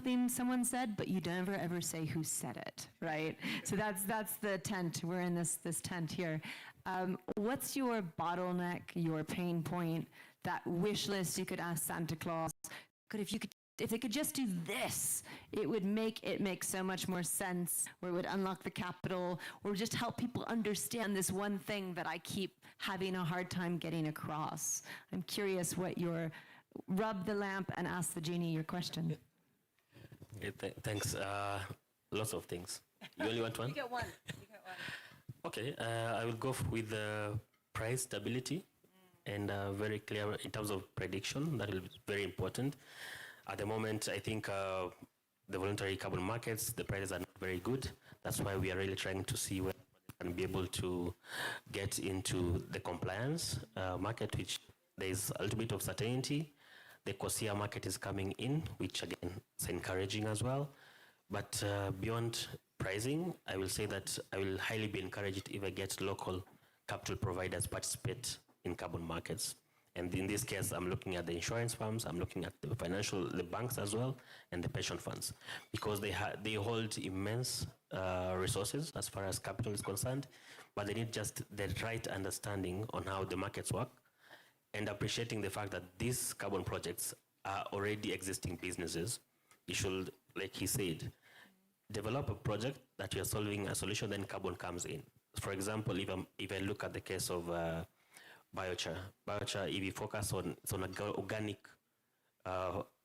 something someone said, but you never ever say who said it, right? So that's the tent. We're in this tent here. What's your bottleneck, your pain point, that wish list you could ask Santa Claus? If they could just do this, it would make so much more sense, or it would unlock the capital, or just help people understand this one thing that I keep having a hard time getting across. I'm curious what your, rub the lamp and ask the genie your question. Thanks. Lots of things. You only want one? You get one. Okay, I will go with price stability and very clear in terms of prediction. That will be very important. At the moment, I think the voluntary carbon markets, the prices are not very good. That's why we are really trying to see whether we can be able to get into the compliance market, which there is a little bit of certainty. The COSIA market is coming in, which again is encouraging as well. But beyond pricing, I will say that I will highly be encouraged if I get local capital providers participate in carbon markets. And in this case, I'm looking at the insurance firms, I'm looking at the banks as well, and the pension funds, because they hold immense resources as far as capital is concerned, but they need just the right understanding on how the markets work, and appreciating the fact that these carbon projects are already existing businesses. You should, like he said, develop a project that you're solving a solution, then carbon comes in. For example, if I look at the case of biochar, if you focus on organic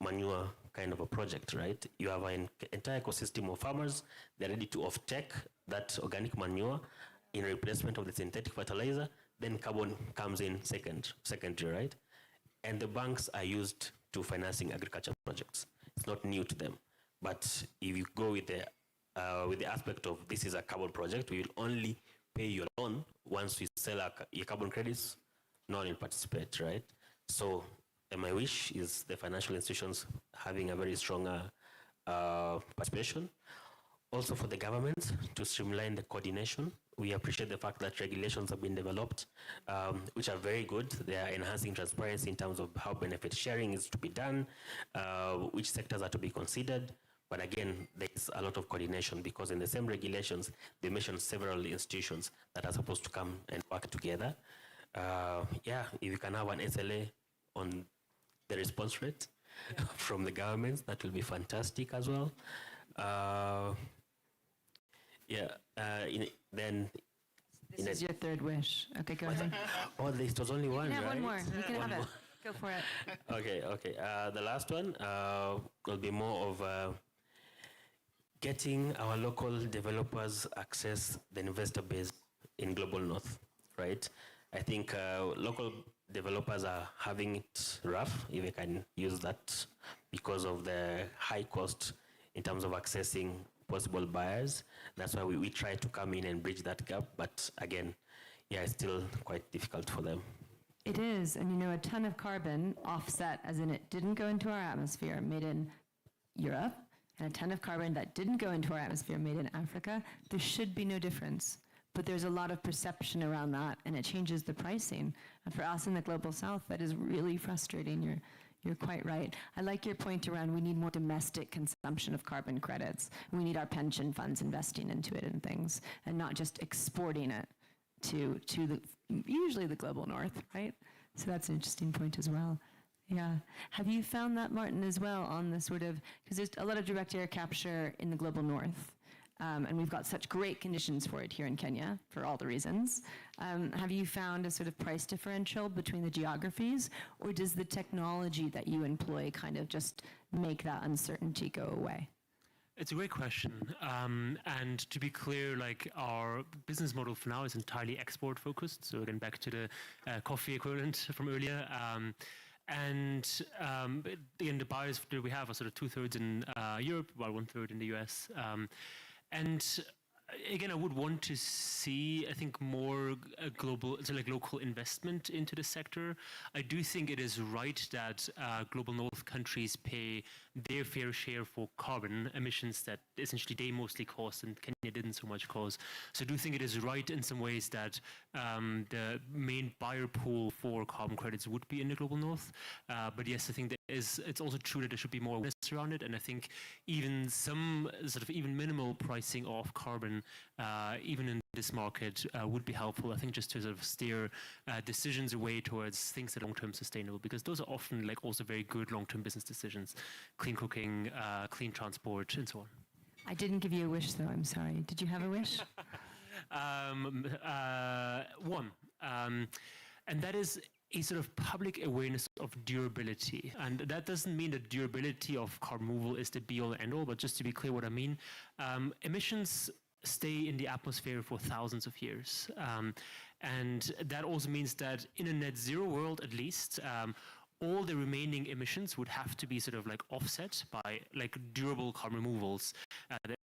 manure kind of a project, right? You have an entire ecosystem of farmers. They're ready to off-take that organic manure in replacement of the synthetic fertilizer. Then carbon comes in secondary, right? And the banks are used to financing agriculture projects. It's not new to them. But if you go with the aspect of this is a carbon project, we will only pay your loan once we sell your carbon credits. No one will participate, right? So my wish is the financial institutions having a very strong participation. Also for the government to streamline the coordination. We appreciate the fact that regulations have been developed, which are very good. They are enhancing transparency in terms of how benefit sharing is to be done, which sectors are to be considered. But again, there is a lot of coordination because in the same regulations, they mention several institutions that are supposed to come and work together. Yeah, if you can have an SLA on the response rate from the governments, that will be fantastic as well. This is your third wish. Okay, go ahead. Oh, this was only one, You can have right? one more. You can have it. Go for it. Okay. The last one will be more of getting our local developers access the investor base in Global North, right? I think local developers are having it rough, if I can use that, because of the high cost in terms of accessing possible buyers. That's why we try to come in and bridge that gap. But again, yeah, it's still quite difficult for them. It is. And a ton of carbon offset, as in it didn't go into our atmosphere, made in Europe, and a ton of carbon that didn't go into our atmosphere, made in Africa. There should be no difference. But there's a lot of perception around that, and it changes the pricing. And for us in the Global South, that is really frustrating. You're quite right. I like your point around we need more domestic consumption of carbon credits. We need our pension funds investing into it and things, and not just exporting it to usually the Global North, right? So that's an interesting point as well. Yeah. Have you found that, Martin, as well, on the sort of, because there's a lot of direct air capture in the Global North. And we've got such great conditions for it here in Kenya, for all the reasons. Have you found a sort of price differential between the geographies, or does the technology that you employ kind of just make that uncertainty go away? It's a great question. And to be clear, like our business model for now is entirely export focused. So again, back to the coffee equivalent from earlier. And again, the buyers that we have are sort of 2/3 in Europe, while 1/3 in the US. And again, I would want to see, I think, more global, so like local investment into the sector. I do think it is right that Global North countries pay their fair share for carbon emissions that essentially they mostly cause and Kenya didn't so much cause. So I do think it is right in some ways that the main buyer pool for carbon credits would be in the Global North. But yes, I think the it's also true that there should be more awareness around it, and I think even some sort of even minimal pricing of carbon, even in this market, would be helpful. I think just to sort of steer decisions away towards things that are long-term sustainable, because those are often like also very good long-term business decisions: clean cooking, clean transport, and so on. I didn't give you a wish, though. I'm sorry. Did you have a wish? One, and that is a sort of public awareness of durability. And that doesn't mean that durability of carbon removal is the be-all and end-all, but just to be clear what I mean, emissions stay in the atmosphere for thousands of years. And that also means that in a net zero world, at least, all the remaining emissions would have to be sort of like offset by like durable carbon removals that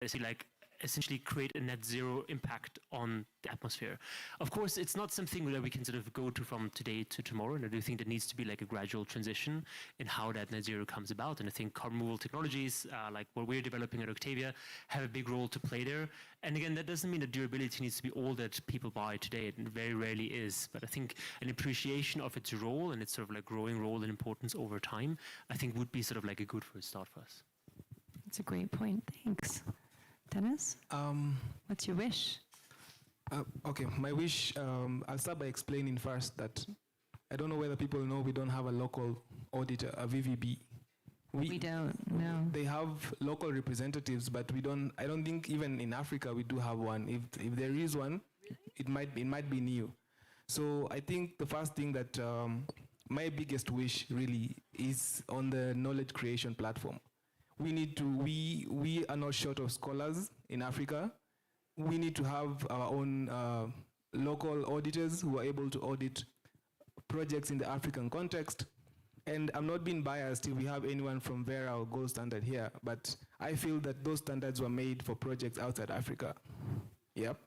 essentially create a net zero impact on the atmosphere. Of course, it's not something that we can sort of go to from today to tomorrow, and I do think there needs to be like a gradual transition in how that net zero comes about, and I think carbon removal technologies, like what we're developing at Octavia, have a big role to play there. And again, that doesn't mean that durability needs to be all that people buy today. It very rarely is, but I think an appreciation of its role and its sort of like growing role and importance over time, I think would be sort of like a good first start for us. That's a great point. Thanks. Dennis, what's your wish? Okay, my wish, I'll start by explaining first that I don't know whether people know we don't have a local auditor, a VVB. We don't, no. They have local representatives, but we don't, I don't think even in Africa we do have one. If there is one, it might be new. So I think the first thing that my biggest wish really is on the knowledge creation platform. We need to, we are not short of scholars in Africa. We need to have our own local auditors who are able to audit projects in the African context. And I'm not being biased if we have anyone from Vera or Gold Standard here, but I feel that those standards were made for projects outside Africa. Yep.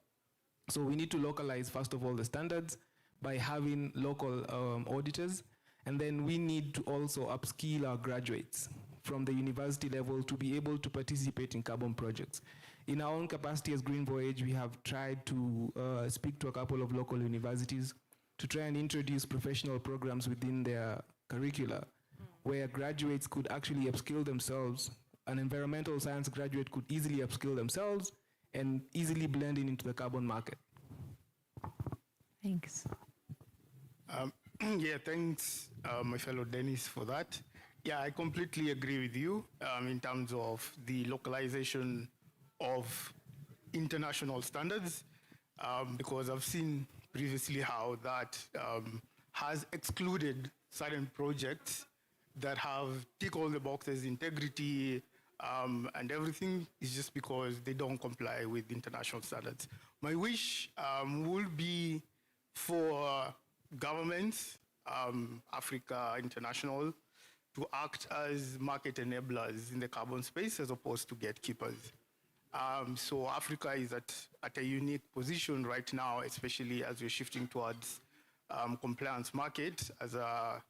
So we need to localize, first of all, the standards by having local auditors. And then we need to also upskill our graduates from the university level to be able to participate in carbon projects. In our own capacity as Green Voyage, we have tried to speak to a couple of local universities to try and introduce professional programs within their curricula, where graduates could actually upskill themselves. An environmental science graduate could easily upskill themselves and easily blend into the carbon market. Thanks. Yeah, thanks, my fellow Dennis, for that. Yeah, I completely agree with you in terms of the localization of international standards, because I've seen previously how that has excluded certain projects that have tick all the boxes, integrity, and everything is just because they don't comply with international standards. My wish would be for governments, Africa International, to act as market enablers in the carbon space as opposed to gatekeepers. So Africa is at a unique position right now, especially as we're shifting towards compliance market as a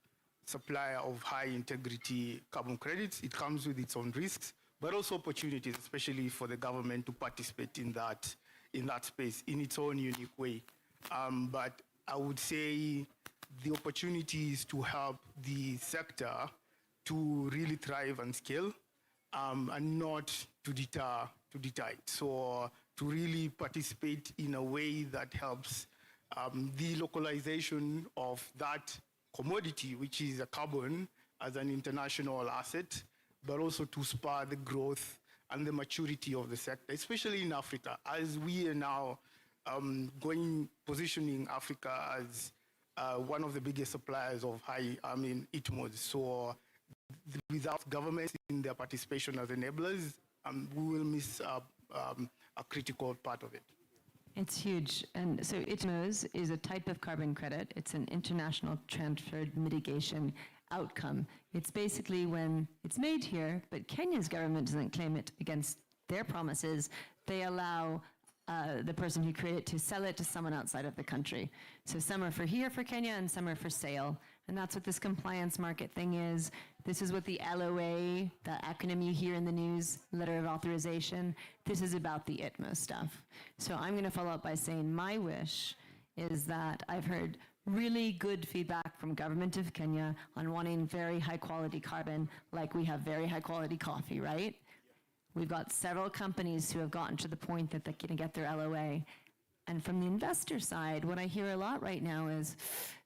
supplier of high integrity carbon credits. It comes with its own risks, but also opportunities, especially for the government to participate in that space in its own unique way. But I would say the opportunities to help the sector to really thrive and scale, and not to deter it. So to really participate in a way that helps the localization of that commodity, which is a carbon, as an international asset, but also to spur the growth and the maturity of the sector, especially in Africa, as we are now positioning Africa as one of the biggest suppliers of ITMOs. So without governments in their participation as enablers, we will miss a critical part of it. It's huge. And so ITMOs is a type of carbon credit. It's an international transferred mitigation outcome. It's basically when it's made here, but Kenya's government doesn't claim it against their promises, they allow the person who created it to sell it to someone outside of the country. So some are for here for Kenya and some are for sale. And that's what this compliance market thing is. This is what the LOA, the acronym you hear in the news, letter of authorization, this is about the ITMO stuff. So I'm going to follow up by saying my wish is that I've heard really good feedback from government of Kenya on wanting very high quality carbon, like we have very high quality coffee, right? We've got several companies who have gotten to the point that they're going to get their LOA. And from the investor side, what I hear a lot right now is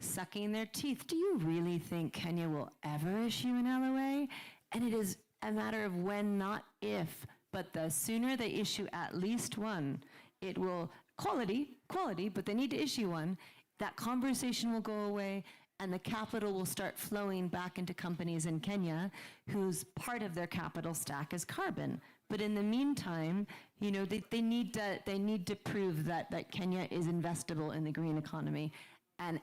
sucking their teeth. Do you really think Kenya will ever issue an LOA? And it is a matter of when, not if. But the sooner they issue at least one, it will, quality, but they need to issue one. That conversation will go away, and the capital will start flowing back into companies in Kenya whose part of their capital stack is carbon. But in the meantime, you know, they need to prove that Kenya is investable in the green economy. And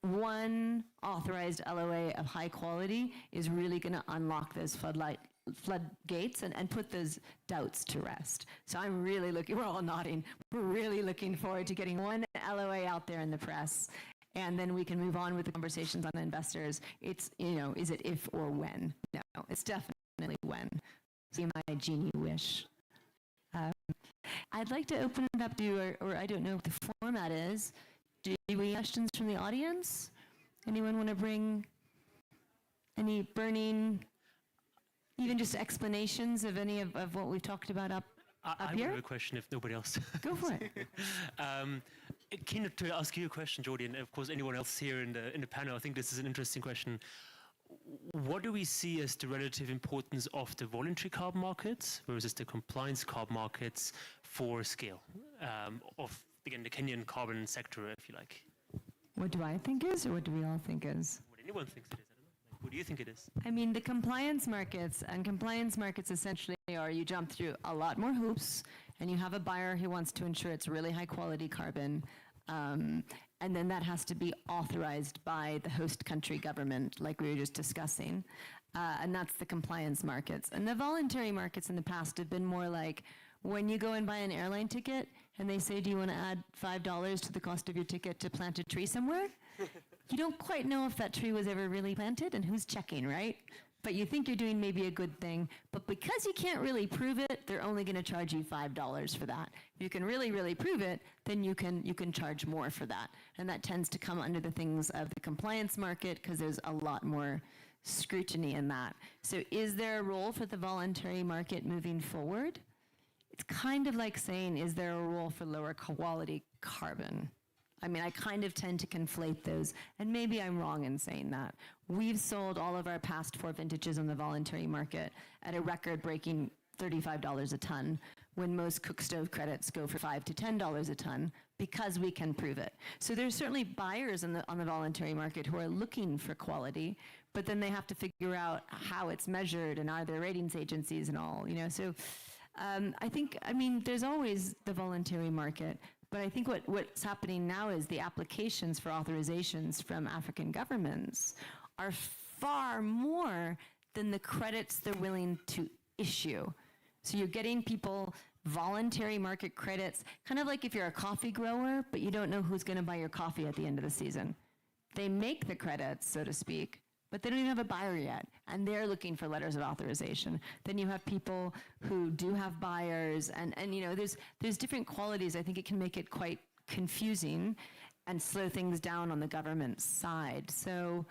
one authorized LOA of high quality is really going to unlock those floodgates and put those doubts to rest. So I'm really we're all nodding, we're really looking forward to getting one LOA out there in the press, and then we can move on with the conversations on investors. It's, you know, is it if or when? No, it's definitely when. See my genie wish. I'd like to open it up to you, or I don't know what the format is. Do we have questions from the audience? Anyone want to bring any burning, even just explanations of any of what we've talked about up here? I have a question if nobody else. Go for it. Keen to ask you a question, Jordi, and of course anyone else here in the panel. I think this is an interesting question. What do we see as the relative importance of the voluntary carbon markets versus the compliance carbon markets for scale of, again, the Kenyan carbon sector, if you like? What do I think is, or what do we all think is? What anyone thinks it is, I don't know. Like, who do you think it is? I mean, the compliance markets essentially are you jump through a lot more hoops, and you have a buyer who wants to ensure it's really high quality carbon. And then that has to be authorized by the host country government, like we were just discussing. And that's the compliance markets. And the voluntary markets in the past have been more like when you go and buy an airline ticket and they say, do you want to add $5 to the cost of your ticket to plant a tree somewhere? You don't quite know if that tree was ever really planted and who's checking, right? But you think you're doing maybe a good thing, but because you can't really prove it, they're only going to charge you $5 for that. If you can really, really prove it, then you can charge more for that. And that tends to come under the things of the compliance market because there's a lot more scrutiny in that. So is there a role for the voluntary market moving forward? It's kind of like saying, is there a role for lower quality carbon? I mean, I kind of tend to conflate those, and maybe I'm wrong in saying that. We've sold all of our past 4 vintages on the voluntary market at a record-breaking $35 a ton, when most cook stove credits go for $5 to $10 a ton, because we can prove it. So there's certainly buyers on the voluntary market who are looking for quality, but then they have to figure out how it's measured, and are there ratings agencies and all, you know. So I mean, there's always the voluntary market. But I think what's happening now is the applications for authorizations from African governments are far more than the credits they're willing to issue. So you're getting people voluntary market credits, kind of like if you're a coffee grower, but you don't know who's going to buy your coffee at the end of the season. They make the credits, so to speak, but they don't even have a buyer yet, and they're looking for letters of authorization. Then you have people who do have buyers, and you know, there's different qualities. I think it can make it quite confusing and slow things down on the government side. So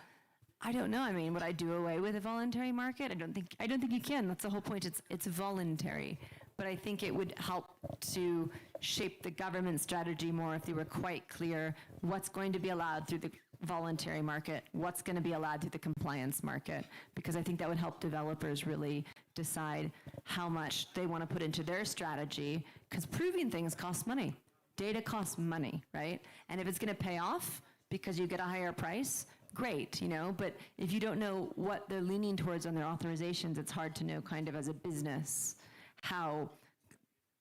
I don't know. I mean, would I do away with a voluntary market? I don't think you can. That's the whole point. It's voluntary. But I think it would help to shape the government strategy more if they were quite clear what's going to be allowed through the voluntary market, what's going to be allowed through the compliance market, because I think that would help developers really decide how much they want to put into their strategy, because proving things costs money. Data costs money, right? And if it's going to pay off because you get a higher price, great, you know, but if you don't know what they're leaning towards on their authorizations, it's hard to know kind of as a business how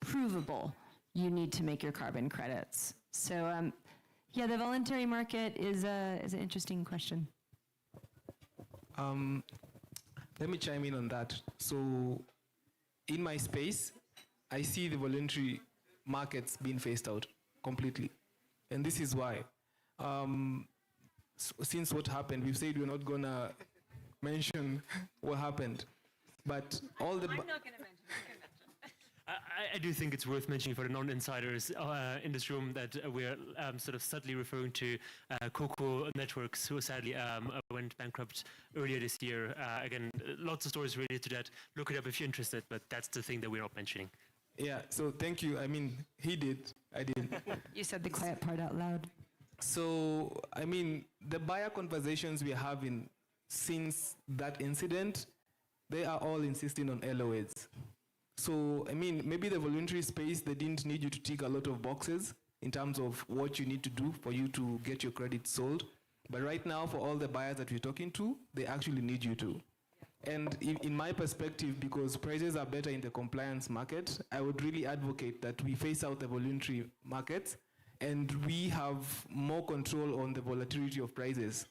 provable you need to make your carbon credits. So yeah, the voluntary market is an interesting question. Let me chime in on that. So in my space, I see the voluntary markets being phased out completely. And this is why. Since what happened, we've said we're not going to mention what happened. But all the... I'm not going to mention. I do think it's worth mentioning for the non-insiders in this room that we're sort of subtly referring to Cocoa Networks, who sadly went bankrupt earlier this year. Again, lots of stories related to that. Look it up if you're interested, but that's the thing that we're not mentioning. Yeah, so thank you. I mean, he did, I didn't. You said the quiet part out loud. So, I mean, the buyer conversations we're having since that incident, they are all insisting on LOAs. So, I mean, maybe the voluntary space, they didn't need you to tick a lot of boxes in terms of what you need to do for you to get your credit sold. But right now, for all the buyers that we're talking to, they actually need you to. And in my perspective, because prices are better in the compliance market, I would really advocate that we phase out the voluntary markets and we have more control on the volatility of prices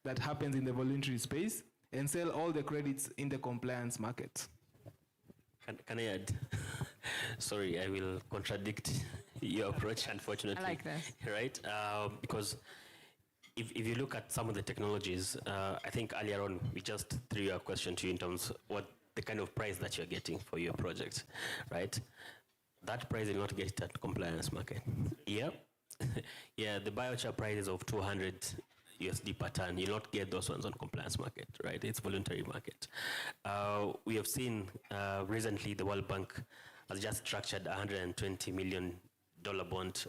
that happens in the voluntary space and sell all the credits in the compliance market. Can I add? Sorry, I will contradict your approach, unfortunately. I like this. Right? Because if you look at some of the technologies, I think earlier on we just threw a question to you in terms of what the kind of price that you're getting for your project, right? That price will not get it at compliance market. Yeah, yeah. The biochar prices of 200 USD per ton, you'll not get those ones on compliance market, right? It's voluntary market. We have seen recently the World Bank has just structured $120 million bond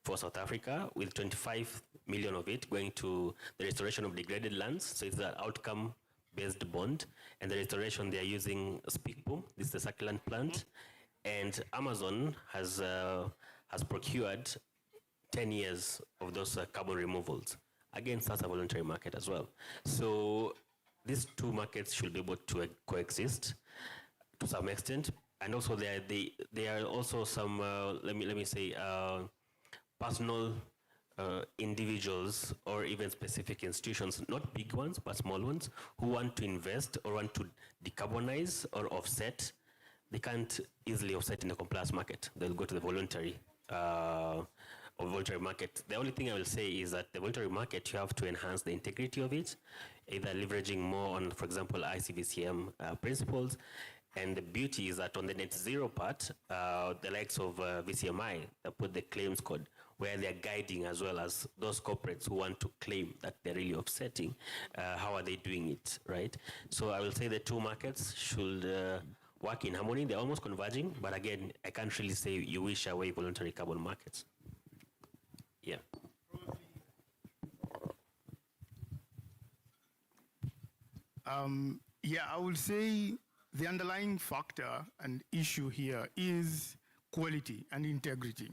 for South Africa, with 25 million of it going to the restoration of degraded lands. So it's an outcome-based bond, and the restoration they are using Speakboom. This is the succulent plant, and Amazon has procured 10 years of those carbon removals. Again, that's a voluntary market as well. So these two markets should be able to coexist to some extent, and also there are also some let me say personal individuals or even specific institutions, not big ones but small ones, who want to invest or want to decarbonize or offset. They can't easily offset in the compliance market. They'll go to the voluntary market. The only thing I will say is that the voluntary market, you have to enhance the integrity of it, either leveraging more on, for example, ICVCM principles. And the beauty is that on the net zero part, the likes of VCMI, they put the claims code where they're guiding as well as those corporates who want to claim that they're really offsetting. How are they doing it, right? So I will say the two markets should work in harmony. They're almost converging, but again, I can't really say you wish away voluntary carbon markets. Yeah. Yeah, I would say the underlying factor and issue here is quality and integrity.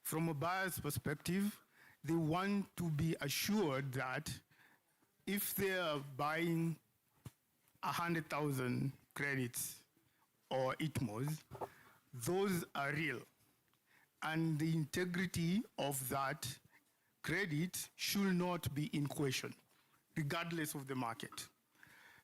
From a buyer's perspective, they want to be assured that if they are buying 100,000 credits or ITMOs, those are real. And the integrity of that credit should not be in question, regardless of the market.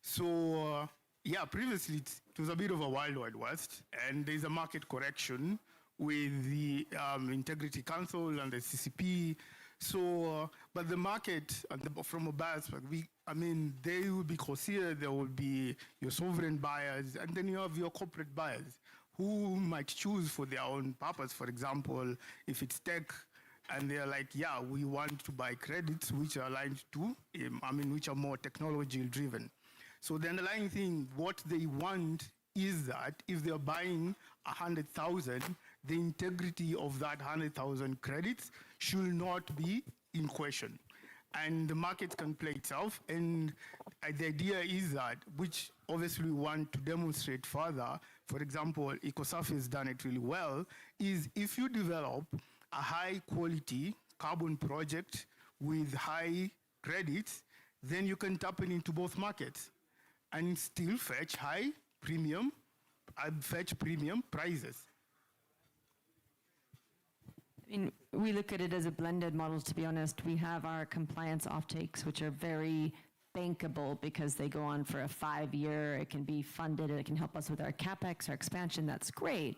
So, yeah, previously it was a bit of a wild, wild west, and there's a market correction with the Integrity Council and the CCP. So, but the market, from a buyer's perspective, I mean, they will be considered, there will be your sovereign buyers, and then you have your corporate buyers who might choose for their own purpose. For example, if it's tech, and they're like, yeah, we want to buy credits which are aligned to, which are more technology driven. So the underlying thing, what they want is that if they're buying 100,000, the integrity of that 100,000 credits should not be in question. And the market can play itself. And the idea is that, which obviously we want to demonstrate further, for example, EcoSurf has done it really well, is if you develop a high quality carbon project with high credits, then you can tap it into both markets and still fetch high premium, fetch premium prices. I mean, we look at it as a blended model, to be honest. We have our compliance offtakes, which are very bankable because they go on for a 5-year, it can be funded, it can help us with our CapEx, our expansion, that's great.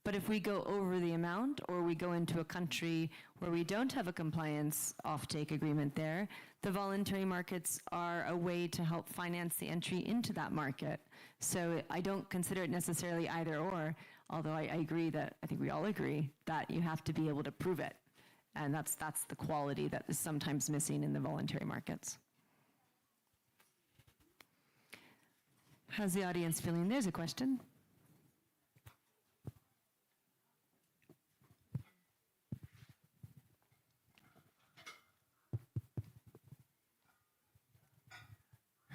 But if we go over the amount, or we go into a country where we don't have a compliance offtake agreement there, the voluntary markets are a way to help finance the entry into that market. So I don't consider it necessarily either or, although I agree that, I think we all agree, that you have to be able to prove it. And that's the quality that is sometimes missing in the voluntary markets. How's the audience feeling? There's a question.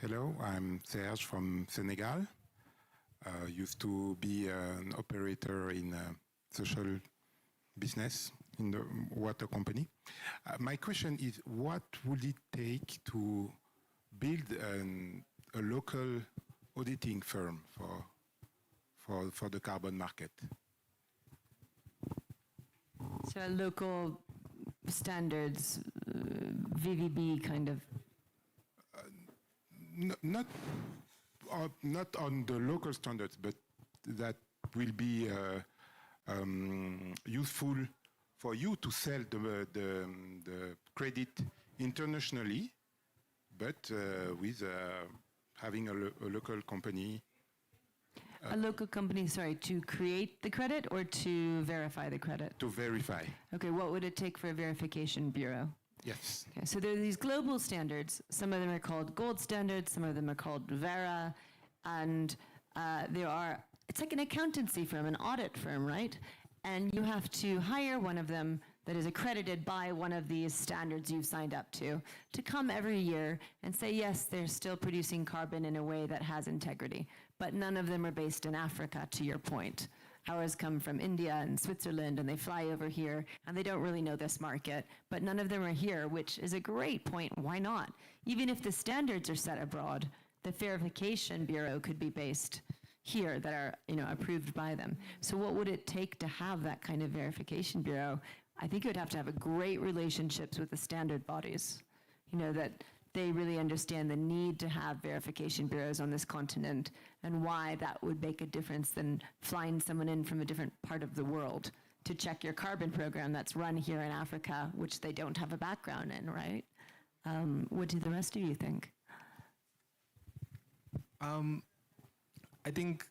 Hello, I'm Serge from Senegal. Used to be an operator in social business in the water company. My question is, what would it take to build a local auditing firm for the carbon market? So local standards, VVB kind of. Not on the local standards, but that will be useful for you to sell the credit internationally, but with having a local company. A local company, sorry, to create the credit or to verify the credit? To verify. Okay, what would it take for a verification bureau? Yes. Okay, so there are these global standards. Some of them are called gold standards, some of them are called Vera, and it's like an accountancy firm, an audit firm, right? And you have to hire one of them that is accredited by one of these standards you've signed up to come every year and say, yes, they're still producing carbon in a way that has integrity. But none of them are based in Africa, to your point. Ours come from India and Switzerland, and they fly over here, and they don't really know this market, but none of them are here, which is a great point. Why not? Even if the standards are set abroad, the verification bureau could be based here that are, approved by them. So what would it take to have that kind of verification bureau? I think it would have to have a great relationships with the standard bodies, that they really understand the need to have verification bureaus on this continent and why that would make a difference than flying someone in from a different part of the world to check your carbon program that's run here in Africa, which they don't have a background in, right? What do the rest of you think? I think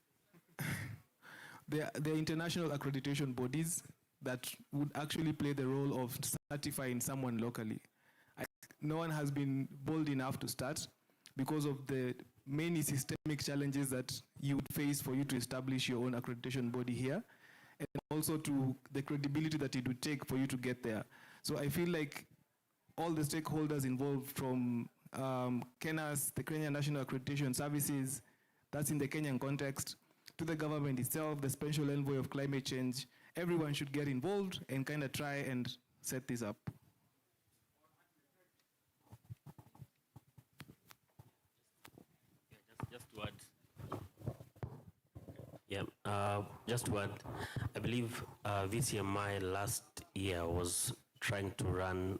there are international accreditation bodies that would actually play the role of certifying someone locally. No one has been bold enough to start because of the many systemic challenges that you would face for you to establish your own accreditation body here, and also to the credibility that it would take for you to get there. So I feel like all the stakeholders involved, from KENAS, the Kenya National Accreditation Services, that's in the Kenyan context, to the government itself, the Special Envoy of Climate Change, everyone should get involved and kind of try and set this up. Just to add, I believe VCMI last year was trying to run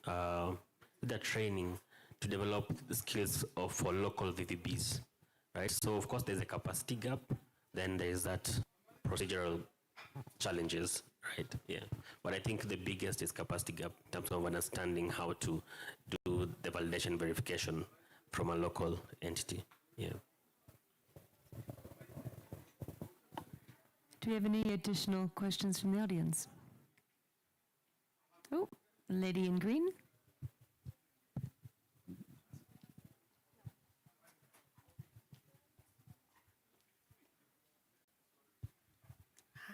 the training to develop the skills for local VVBs, right? So of course there's a capacity gap, then there's that procedural challenges, right? Yeah, but I think the biggest is capacity gap in terms of understanding how to do the validation verification from a local entity. Yeah. Do we have any additional questions from the audience? Oh, lady in green.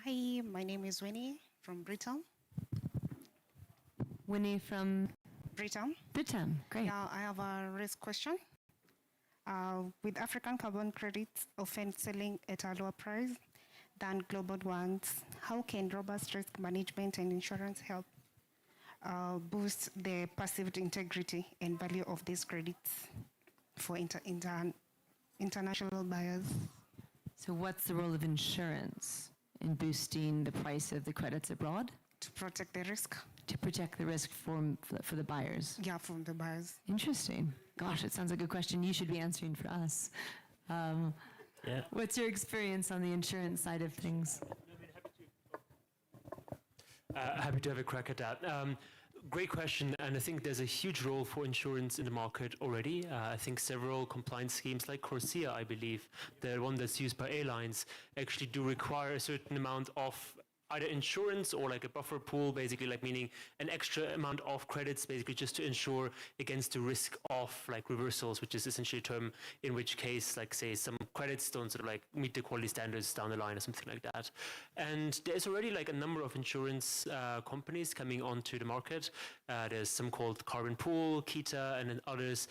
Hi, my name is Winnie from Britain. Winnie from Britain. Britain, great. Yeah, I have a risk question. With African carbon credits often selling at a lower price than global ones, how can robust risk management and insurance help boost the perceived integrity and value of these credits for international buyers? So what's the role of insurance in boosting the price of the credits abroad? To protect the risk. To protect the risk for the buyers? Yeah, from the buyers. Interesting. Gosh, it sounds like a question you should be answering for us. Yeah. What's your experience on the insurance side of things? Happy to have a crack at that. Great question, and I think there's a huge role for insurance in the market already. I think several compliance schemes like Corsia, I believe, the one that's used by airlines, actually do require a certain amount of either insurance or like a buffer pool, basically like meaning an extra amount of credits, basically just to insure against the risk of like reversals, which is essentially a term in which case, like say some credits don't sort of like meet the quality standards down the line or something like that. And there's already like a number of insurance companies coming onto the market. There's some called Carbon Pool, Kita, and then others.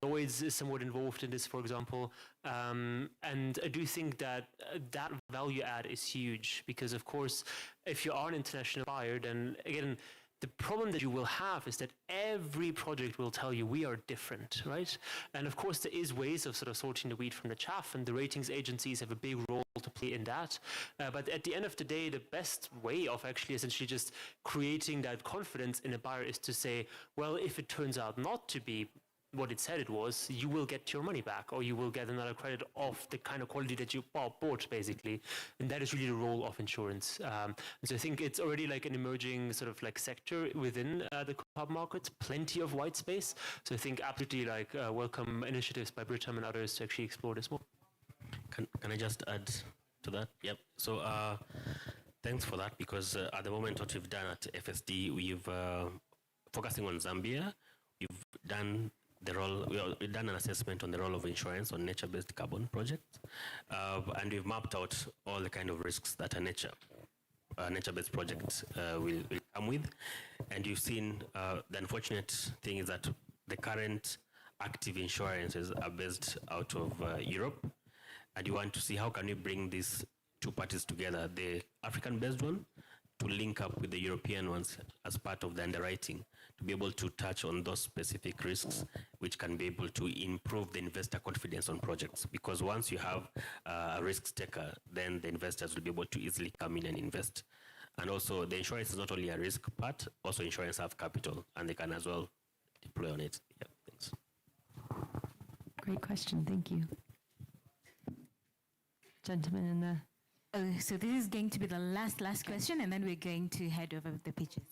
Lloyd's is somewhat involved in this, for example. And I do think that that value add is huge because, of course, if you are an international buyer, then again, the problem that you will have is that every project will tell you we are different, right? And of course, there is ways of sort of sorting the wheat from the chaff, and the ratings agencies have a big role to play in that. But at the end of the day, the best way of actually essentially just creating that confidence in a buyer is to say, well, if it turns out not to be what it said it was, you will get your money back, or you will get another credit of the kind of quality that you bought, basically. And that is really the role of insurance. And so I think it's already like an emerging sort of like sector within the carbon market, plenty of white space. So I think absolutely like welcome initiatives by Britam and others to actually explore this more. Can I just add to that? Yep. So thanks for that, because at the moment what we've done at FSD, we've focusing on Zambia, we've done we've done an assessment on the role of insurance on nature-based carbon projects, and we've mapped out all the kind of risks that a nature-based project will come with. And you've seen the unfortunate thing is that the current active insurances are based out of Europe, and you want to see how can we bring these two parties together, the African-based one to link up with the European ones as part of the underwriting, to be able to touch on those specific risks, which can be able to improve the investor confidence on projects. Because once you have a risk taker, then the investors will be able to easily come in and invest. And also, the insurance is not only a risk part, also insurance have capital, and they can as well deploy on it. Yeah, thanks. Great question, thank you. Gentleman in the... So this is going to be the last question, and then we're going to head over the pitches.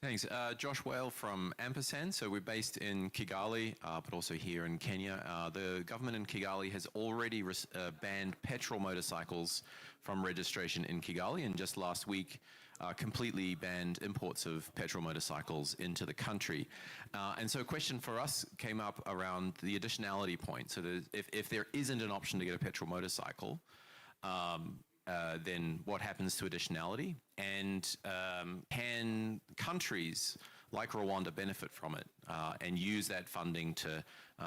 Thanks. Josh Whale from Ampersand. So we're based in Kigali, but also here in Kenya. The government in Kigali has already banned petrol motorcycles from registration in Kigali, and just last week completely banned imports of petrol motorcycles into the country. And so a question for us came up around the additionality point. So if there isn't an option to get a petrol motorcycle, then what happens to additionality? And can countries like Rwanda benefit from it and use that funding to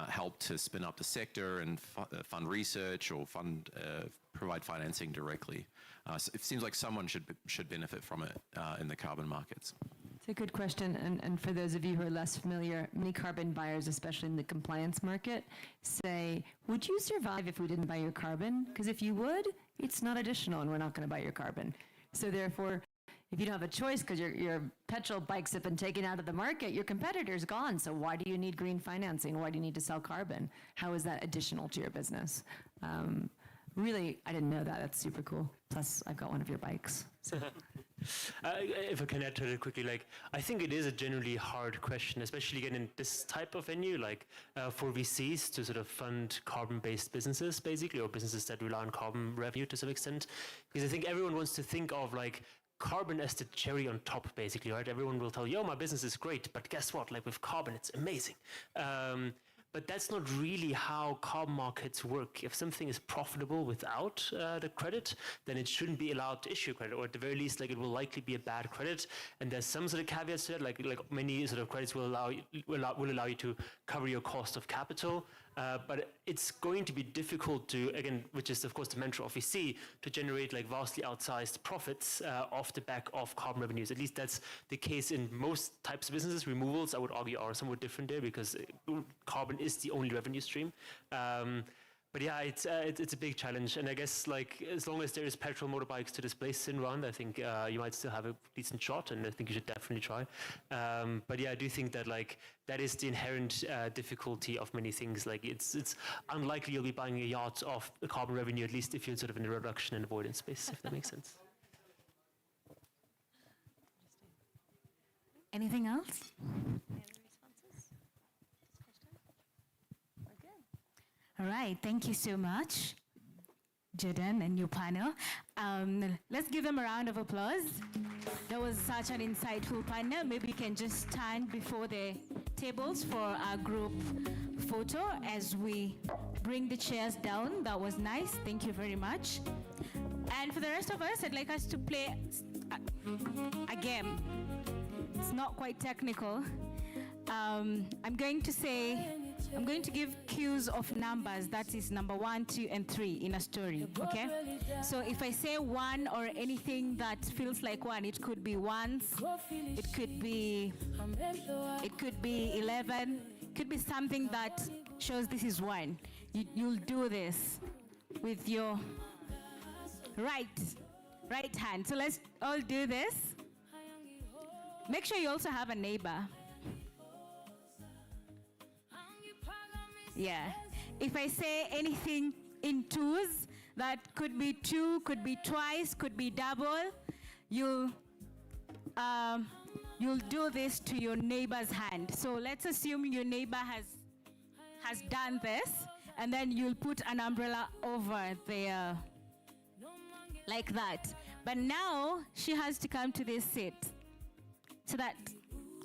help to spin up the sector and fund research or provide financing directly? So it seems like someone should benefit from it in the carbon markets. It's a good question, and for those of you who are less familiar, many carbon buyers, especially in the compliance market, say, would you survive if we didn't buy your carbon? Because if you would, it's not additional and we're not going to buy your carbon. So therefore, if you don't have a choice because your petrol bikes have been taken out of the market, your competitor's gone. So why do you need green financing? Why do you need to sell carbon? How is that additional to your business? Really, I didn't know that. That's super cool. Plus, I've got one of your bikes. So. If I can add to it quickly, like I think it is a generally hard question, especially again in this type of venue, like for VCs to sort of fund carbon-based businesses, basically, or businesses that rely on carbon revenue to some extent, because I think everyone wants to think of like carbon as the cherry on top, basically, right? Everyone will tell you, oh, my business is great, but guess what? Like with carbon, it's amazing. But that's not really how carbon markets work. If something is profitable without the credit, then it shouldn't be allowed to issue credit, or at the very least, like it will likely be a bad credit. And there's some sort of caveats to it, like many sort of credits will allow you to cover your cost of capital. But it's going to be difficult to, again, which is of course the mantra of VC, to generate like vastly outsized profits off the back of carbon revenues. At least that's the case in most types of businesses. Removals, I would argue, are somewhat different there because carbon is the only revenue stream. But yeah, it's a big challenge, and I guess like as long as there is petrol motorbikes to displace in Rwanda, I think you might still have a decent shot, and I think you should definitely try. But yeah, I do think that like that is the inherent difficulty of many things. Like it's unlikely you'll be buying a yacht off the carbon revenue, at least if you're sort of in the reduction and avoidance space, if that makes sense. Anything else? All right, thank you so much, Jordan and your panel. Let's give them a round of applause. That was such an insightful panel. Maybe you can just stand before the tables for our group photo as we bring the chairs down. That was nice. Thank you very much. And for the rest of us, I'd like us to play a game. It's not quite technical. I'm going to give cues of numbers, that is number 1, 2, and 3 in a story, okay? So if I say 1 or anything that feels like 1, it could be ones, it could be 11, it could be something that shows this is 1. You'll do this with your right hand. So let's all do this. Make sure you also have a neighbor. Yeah. If I say anything in twos, that could be 2, could be twice, could be double, you'll do this to your neighbor's hand. So let's assume your neighbor has done this, and then you'll put an umbrella over there, like that. But now she has to come to this seat. So that,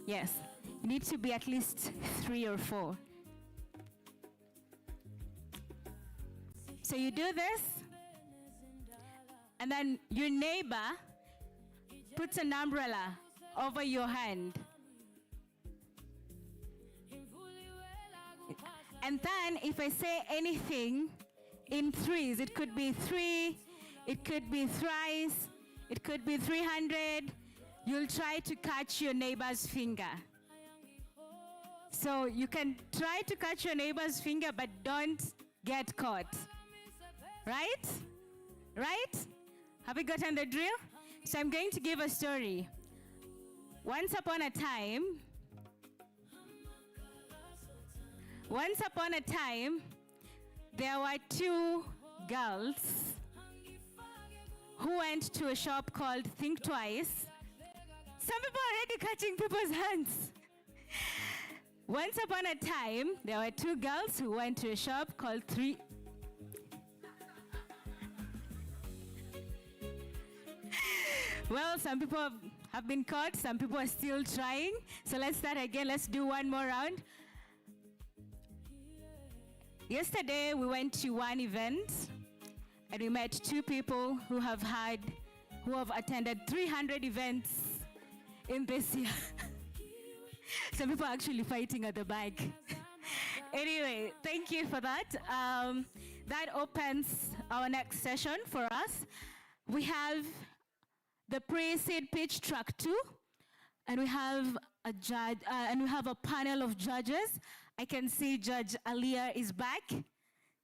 yes, you need to be at least 3 or 4. So you do this, and then your neighbor puts an umbrella over your hand. And then if I say anything in threes, it could be 3, it could be thrice, it could be 300. You'll try to catch your neighbor's finger. So you can try to catch your neighbor's finger, but don't get caught. Right? Right? Have you gotten the drill? So I'm going to give a story. Once upon a time, there were 2 girls who went to a shop called Think Twice. Some people are already catching people's hands. Once upon a time, there were 2 girls who went to a shop called Well, some people have been caught, some people are still trying. So let's start again. Let's do one more round. Yesterday, we went to one event, and we met 2 people who have attended 300 events in this year. Some people are actually fighting at the back. Anyway, thank you for that. That opens our next session for us. We have the pre-seed pitch track 2, and we have a judge, and we have a panel of judges. I can see Judge Aliyah is back.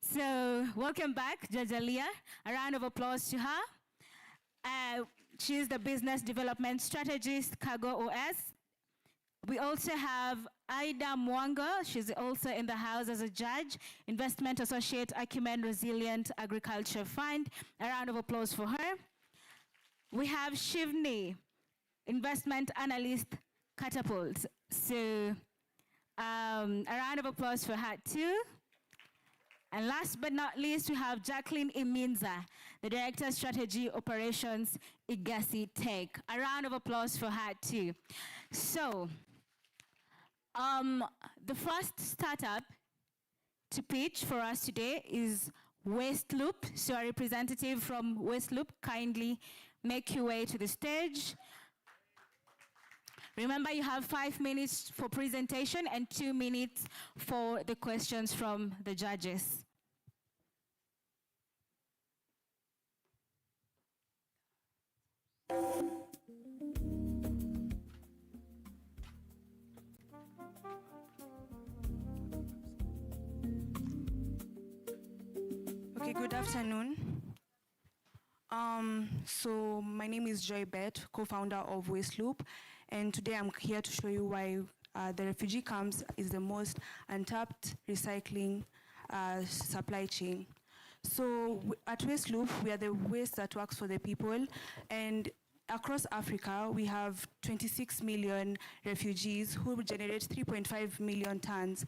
So welcome back, Judge Aliyah. A round of applause to her. She's the business development strategist, Cargo OS. We also have Aida Mwanga. She's also in the house as a judge, investment associate, Acumen Resilient Agriculture Fund. A round of applause for her. We have Shivni, investment analyst, Catapult. So a round of applause for her too. And last but not least, we have Jacqueline Iminza, the Director of Strategy Operations, Igasi Tech. A round of applause for her too. So, the first startup to pitch for us today is Waste Loop. So a representative from Waste Loop, kindly make your way to the stage. Remember, you have 5 minutes for presentation and 2 minutes for the questions from the judges. Okay, good afternoon. So my name is Joy Bett, co-founder of Waste Loop, and today I'm here to show you why the refugee camps is the most untapped recycling supply chain. So at Waste Loop, we are the waste that works for the people, and across Africa, we have 26 million refugees who generate 3.5 million tons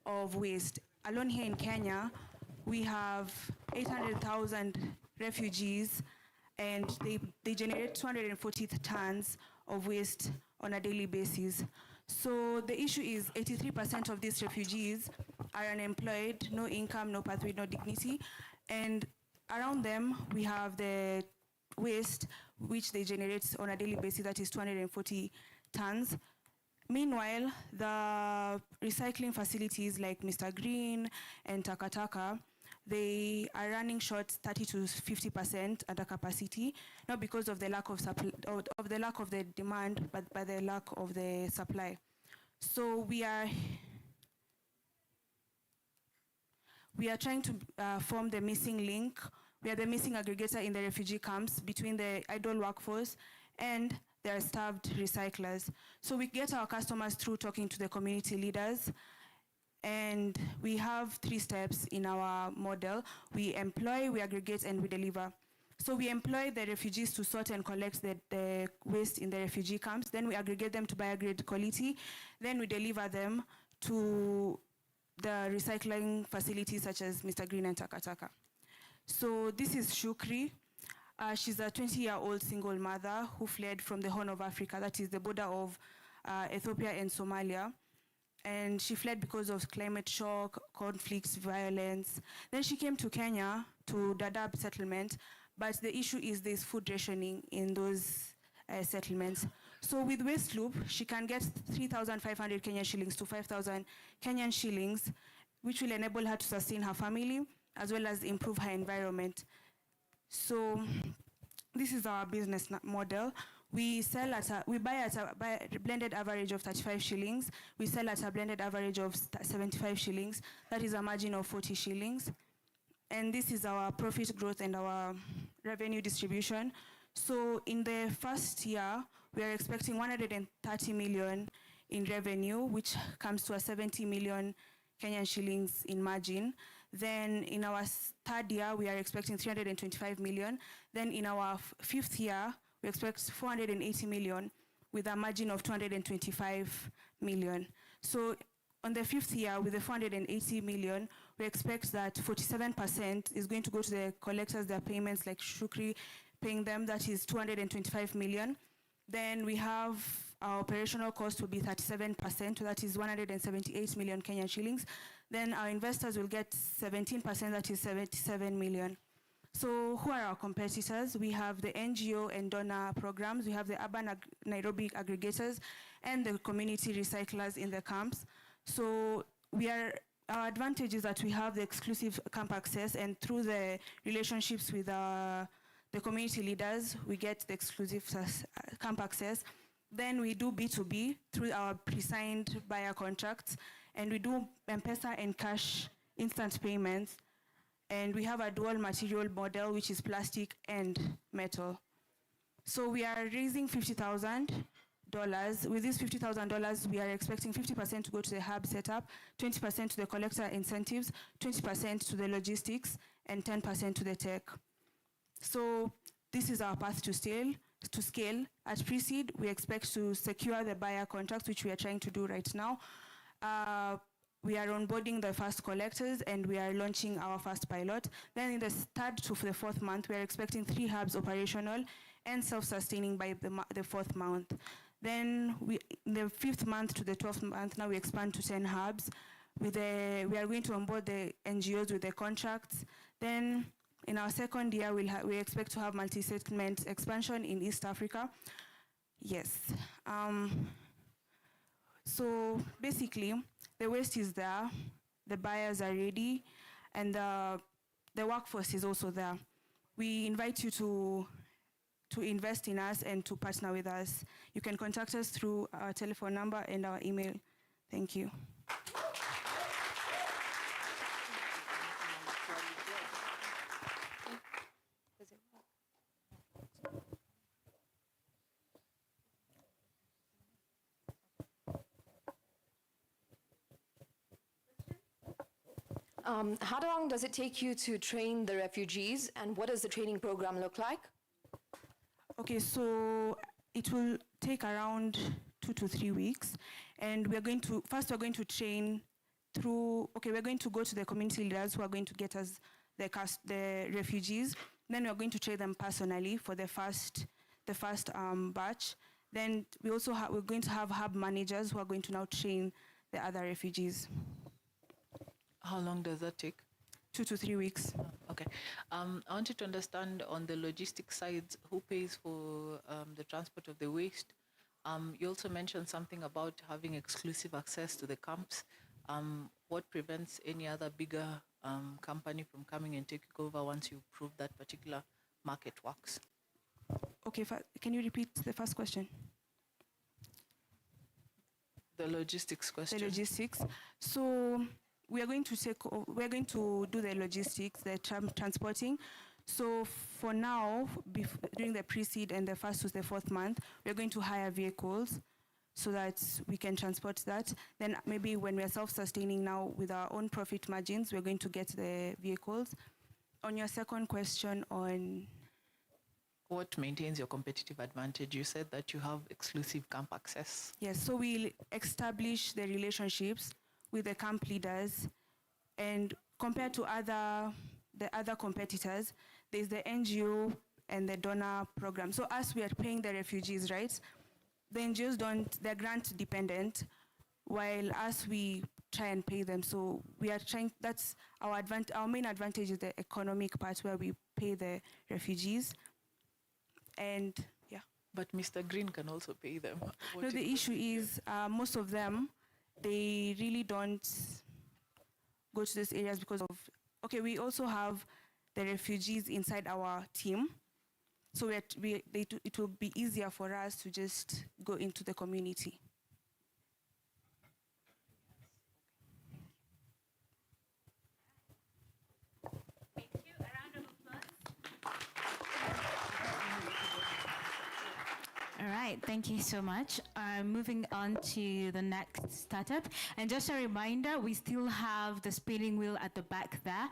of waste. Alone here in Kenya, we have 800,000 refugees, and they generate 240 tons of waste on a daily basis. So the issue is 83% of these refugees are unemployed, no income, no pathway, no dignity. And around them, we have the waste, which they generate on a daily basis, that is 240 tons. Meanwhile, the recycling facilities like Mr. Green and Takataka, they are running short 30 to 50% under capacity, not because of the lack of the lack of the demand, but by the lack of the supply. So we are trying to form the missing link. We are the missing aggregator in the refugee camps between the idle workforce and their starved recyclers. So we get our customers through talking to the community leaders. And we have 3 steps in our model. We employ, we aggregate, and we deliver. So we employ the refugees to sort and collect the waste in the refugee camps. Then we aggregate them to biograde quality. Then we deliver them to the recycling facilities such as Mr. Green and Takataka. So this is Shukri. She's a 20-year-old single mother who fled from the Horn of Africa, that is the border of Ethiopia and Somalia. And she fled because of climate shock, conflicts, violence. Then she came to Kenya to Dadaab settlement, but the issue is there's food rationing in those settlements. So with Waste Loop, she can get 3,500 Kenyan shillings to 5,000 Kenyan shillings, which will enable her to sustain her family, as well as improve her environment. So this is our business model. We buy at a blended average of 35 shillings. We sell at a blended average of 75 shillings. That is a margin of 40 shillings. And this is our profit growth and our revenue distribution. So in the first year, we are expecting 130 million in revenue, which comes to a 70 million Kenyan shillings in margin. Then in our third year, we are expecting 325 million. Then in our 5th year, we expect 480 million with a margin of 225 million. So on the 5th year, with the 480 million, we expect that 47% is going to go to the collectors, their payments, like Shukri paying them, that is 225 million. Then we have our operational cost will be 37%, so that is 178 million Kenyan shillings. Then our investors will get 17%, that is 77 million. So who are our competitors? We have the NGO and donor programs. We have the urban Nairobi aggregators and the community recyclers in the camps. So our advantage is that we have the exclusive camp access, and through the relationships with the community leaders, we get the exclusive camp access. Then we do B2B through our pre-signed buyer contracts, and we do M-Pesa and cash instant payments. And we have a dual material model, which is plastic and metal. So we are raising $50,000. With this $50,000, we are expecting 50% to go to the hub setup, 20% to the collector incentives, 20% to the logistics, and 10% to the tech. So this is our path to scale. At pre-seed, we expect to secure the buyer contracts, which we are trying to do right now. We are onboarding the first collectors, and we are launching our first pilot. Then in the 3rd to the 4th month, we are expecting 3 hubs operational and self-sustaining by the 4th month. Then in the 5th month to the 12th month, now we expand to 10 hubs. We are going to onboard the NGOs with the contracts. Then in our 2nd year, we expect to have multi-segment expansion in East Africa. Yes. So basically, the waste is there, the buyers are ready, and the workforce is also there. We invite you to invest in us and to partner with us. You can contact us through our telephone number and our email. Thank you. How long does it take you to train the refugees, and what does the training program look like? Okay, so it will take around 2 to 3 weeks, and we're going to train through. Okay, we're going to go to the community leaders who are going to get us the refugees. Then we're going to train them personally for the first batch. Then we're going to have hub managers who are going to now train the other refugees. How long does that take? 2 to 3 weeks. Okay. I wanted to understand on the logistics side, who pays for the transport of the waste? You also mentioned something about having exclusive access to the camps. What prevents any other bigger company from coming and taking over once you prove that particular market works? Okay, can you repeat the first question? The logistics question. The logistics. So we are going to do the logistics, the transporting. So for now, during the pre-seed and the first to the fourth month, we're going to hire vehicles so that we can transport that. Then maybe when we're self-sustaining now with our own profit margins, we're going to get the vehicles. On your second question on what maintains your competitive advantage, you said that you have exclusive camp access. Yes, so we'll establish the relationships with the camp leaders, and compared to the other competitors, there's the NGO and the donor program. So as we are paying the refugees, right? The NGOs they're grant dependent, while as we try and pay them. So we are trying, that's our main advantage is the economic part where we pay the refugees. And yeah. But Mr. Green can also pay them. No, the issue is most of them, they really don't go to these areas because of, okay, we also have the refugees inside our team. So it will be easier for us to just go into the community. Thank you. A round of applause. All right, thank you so much. Moving on to the next startup. And just a reminder, we still have the spinning wheel at the back there,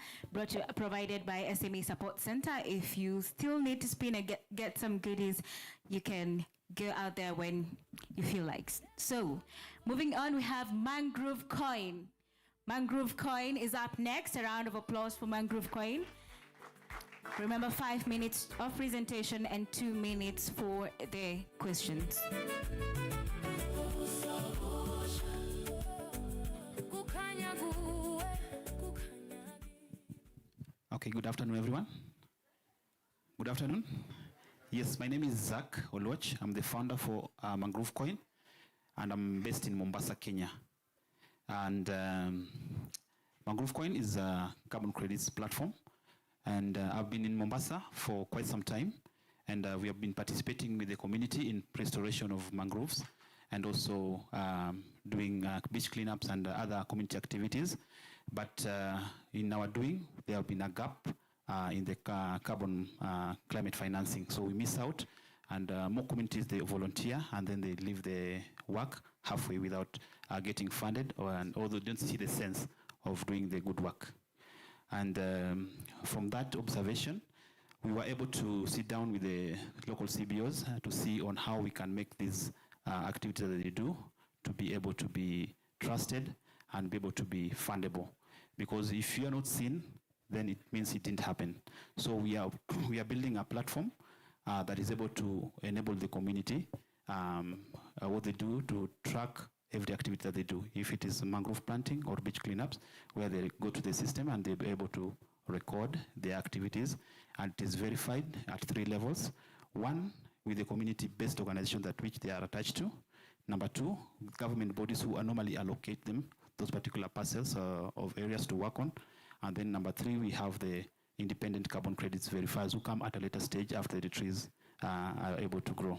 provided by SME Support Center. If you still need to spin and get some goodies, you can go out there when you feel like. So, moving on, we have Mangrove Coin. Mangrove Coin is up next. A round of applause for Mangrove Coin. Remember, 5 minutes of presentation and 2 minutes for the questions. Okay, good afternoon, everyone. Good afternoon. Yes, my name is Zach Oloch. I'm the founder for Mangrove Coin, and I'm based in Mombasa, Kenya. And Mangrove Coin is a carbon credits platform. And I've been in Mombasa for quite some time, and we have been participating with the community in restoration of mangroves, and also doing beach cleanups and other community activities. But in our doing, there have been a gap in the carbon climate financing. So we miss out, and more communities, they volunteer, and then they leave the work halfway without getting funded, although they don't see the sense of doing the good work. And from that observation, we were able to sit down with the local CBOs to see on how we can make these activities that they do to be able to be trusted and be able to be fundable. Because if you are not seen, then it means it didn't happen. So we are building a platform that is able to enable the community what they do to track every activity that they do. If it is mangrove planting or beach cleanups, where they go to the system and they'll be able to record their activities, and it is verified at 3 levels. 1, with the community-based organization that which they are attached to. Number 2, government bodies who normally allocate them those particular parcels of areas to work on. And then number 3, we have the independent carbon credits verifiers who come at a later stage after the trees are able to grow.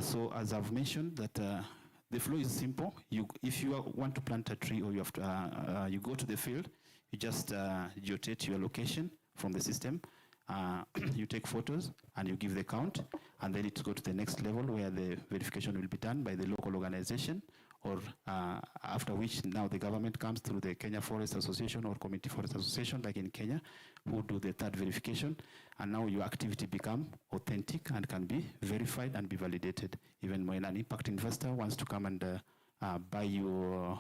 So as I've mentioned, that the flow is simple. If you want to plant a tree, or you have to, you go to the field, you just geotate your location from the system. You take photos and you give the count, and then it goes to the next level where the verification will be done by the local organization or after which now the government comes through the Kenya Forest Association or Community Forest Association, like in Kenya, who do the third verification, and now your activity become authentic and can be verified and be validated. Even when an impact investor wants to come and buy you,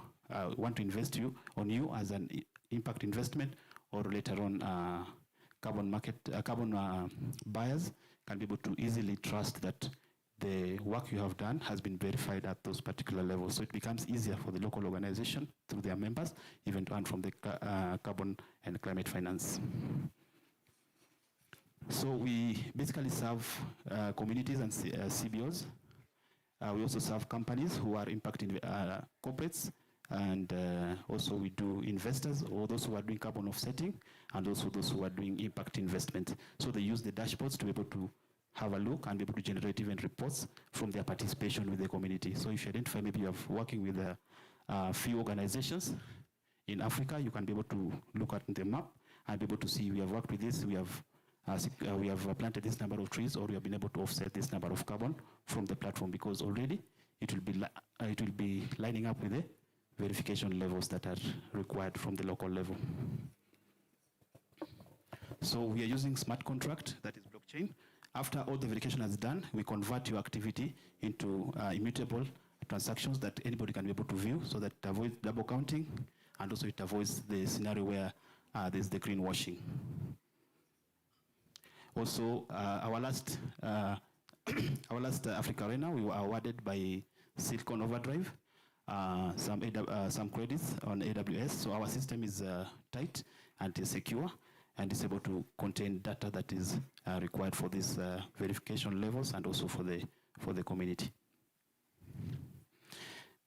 want to invest on you as an impact investment, or later on carbon buyers can be able to easily trust that the work you have done has been verified at those particular levels. So it becomes easier for the local organization through their members, even to earn from the carbon and climate finance. So we basically serve communities and CBOs. We also serve companies who are impacting corporates, and also we do investors, or those who are doing carbon offsetting, and also those who are doing impact investment. So they use the dashboards to be able to have a look and be able to generate even reports from their participation with the community. So if you identify maybe you're working with a few organizations in Africa, you can be able to look at the map and be able to see we have worked with this, we have planted this number of trees, or we have been able to offset this number of carbon from the platform, because already it will be lining up with the verification levels that are required from the local level. So we are using smart contract, that is blockchain. After all the verification is done, we convert your activity into immutable transactions that anybody can be able to view, so that it avoids double counting, and also it avoids the scenario where there's the greenwashing. Also, our last AfricArena, we were awarded by Silicon Overdrive some credits on AWS. So our system is tight and is secure, and is able to contain data that is required for these verification levels, and also for the community.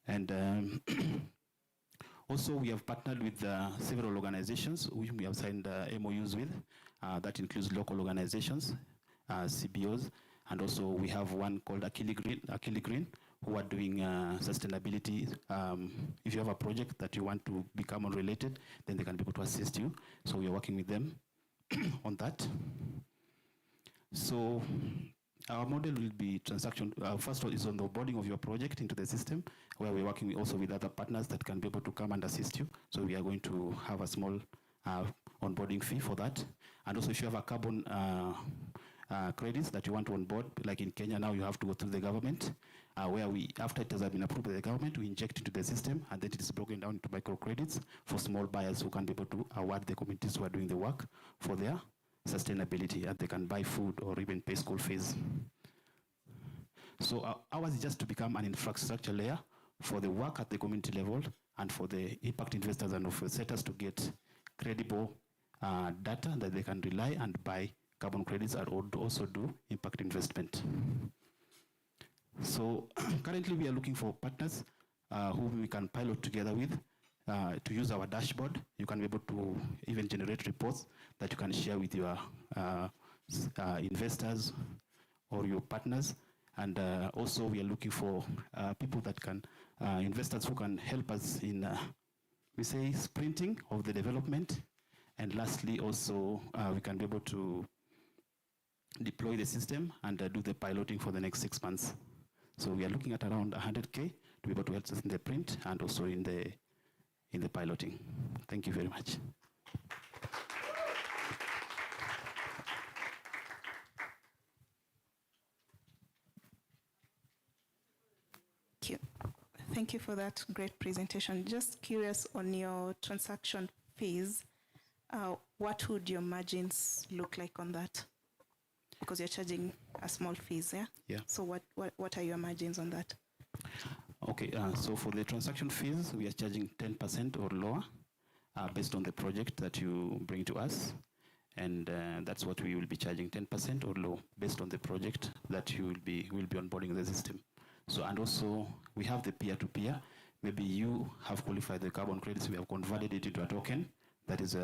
And also we have partnered with several organizations which we have signed MOUs with. That includes local organizations, CBOs, and also we have one called Akili Green, who are doing sustainability. If you have a project that you want to become unrelated, then they can be able to assist you. So we are working with them on that. So our model will be transaction. First of all, is on the onboarding of your project into the system, where we're working also with other partners that can be able to come and assist you. So we are going to have a small onboarding fee for that. And also, if you have a carbon credits that you want to onboard, like in Kenya now, you have to go through the government, where we, after it has been approved by the government, we inject into the system, and then it is broken down into microcredits for small buyers who can be able to award the communities who are doing the work for their sustainability, and they can buy food or even pay school fees. So ours is just to become an infrastructure layer for the work at the community level, and for the impact investors and offsetters to get credible data that they can rely and buy carbon credits, and also do impact investment. So currently we are looking for partners who we can pilot together with to use our dashboard. You can be able to even generate reports that you can share with your investors or your partners. And also we are looking for people that can, investors who can help us in, we say, sprinting of the development. And lastly, also we can be able to deploy the system and do the piloting for the next 6 months. So we are looking at around 100K to be able to help us in the print and also in the piloting. Thank you very much. Thank you for that great presentation. Just curious on your transaction fees, what would your margins look like on that? Because you're charging a small fees, yeah? Yeah. So what are your margins on that? Okay, so for the transaction fees, we are charging 10% or lower based on the project that you bring to us. And that's what we will be charging, 10% or low, based on the project that you will be onboarding the system. So, and also we have the peer-to-peer. Maybe you have qualified the carbon credits, we have converted it into a token that is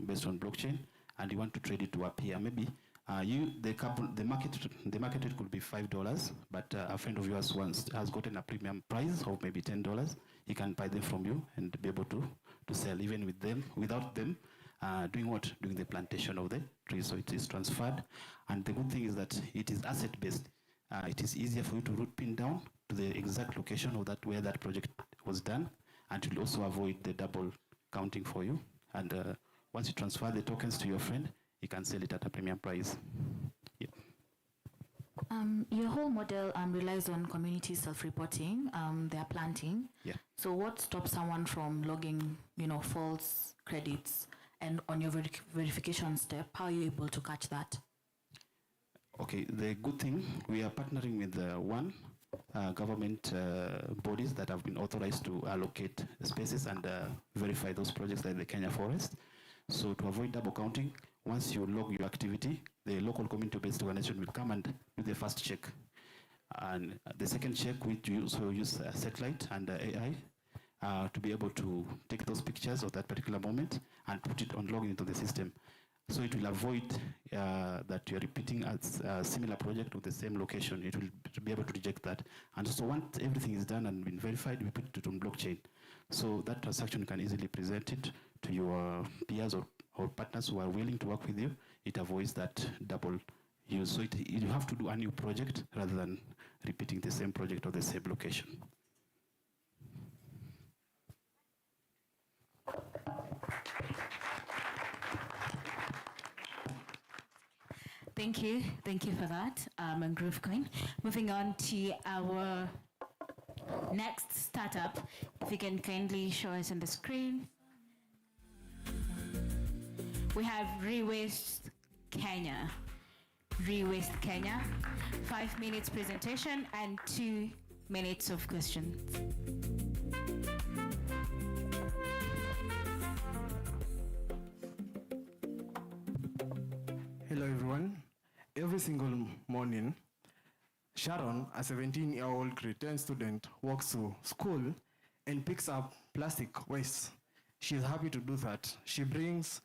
based on blockchain, and you want to trade it to a peer. Maybe the market rate could be $5, but a friend of yours has gotten a premium price of maybe $10. He can buy them from you and be able to sell even with them, without them doing what? Doing the plantation of the trees. So it is transferred. And the good thing is that it is asset-based. It is easier for you to route pin down to the exact location of that where that project was done, and it will also avoid the double counting for you. And once you transfer the tokens to your friend, you can sell it at a premium price. Yeah. Your whole model relies on community self-reporting. They are planting. Yeah. So what stops someone from logging, false credits? And on your verification step, how are you able to catch that? Okay, the good thing, we are partnering with government bodies that have been authorized to allocate spaces and verify those projects like the Kenya Forest. So to avoid double counting, once you log your activity, the local community-based organization will come and do the first check. And the second check, which you also use satellite and AI to be able to take those pictures of that particular moment and put it on login into the system. So it will avoid that you're repeating a similar project with the same location. It will be able to reject that. And so once everything is done and been verified, we put it on blockchain. So that transaction can easily present it to your peers or partners who are willing to work with you. It avoids that double use. So you have to do a new project rather than repeating the same project or the same location. Thank you for that, Mangrove Coin. Moving on to our next startup, if you can kindly show us on the screen. We have Rewaste Kenya. Rewaste Kenya, 5 minutes presentation and 2 minutes of questions. Hello everyone. Every single morning, Sharon, a 17-year-old grade 10 student, walks to school and picks up plastic waste. She is happy to do that. She brings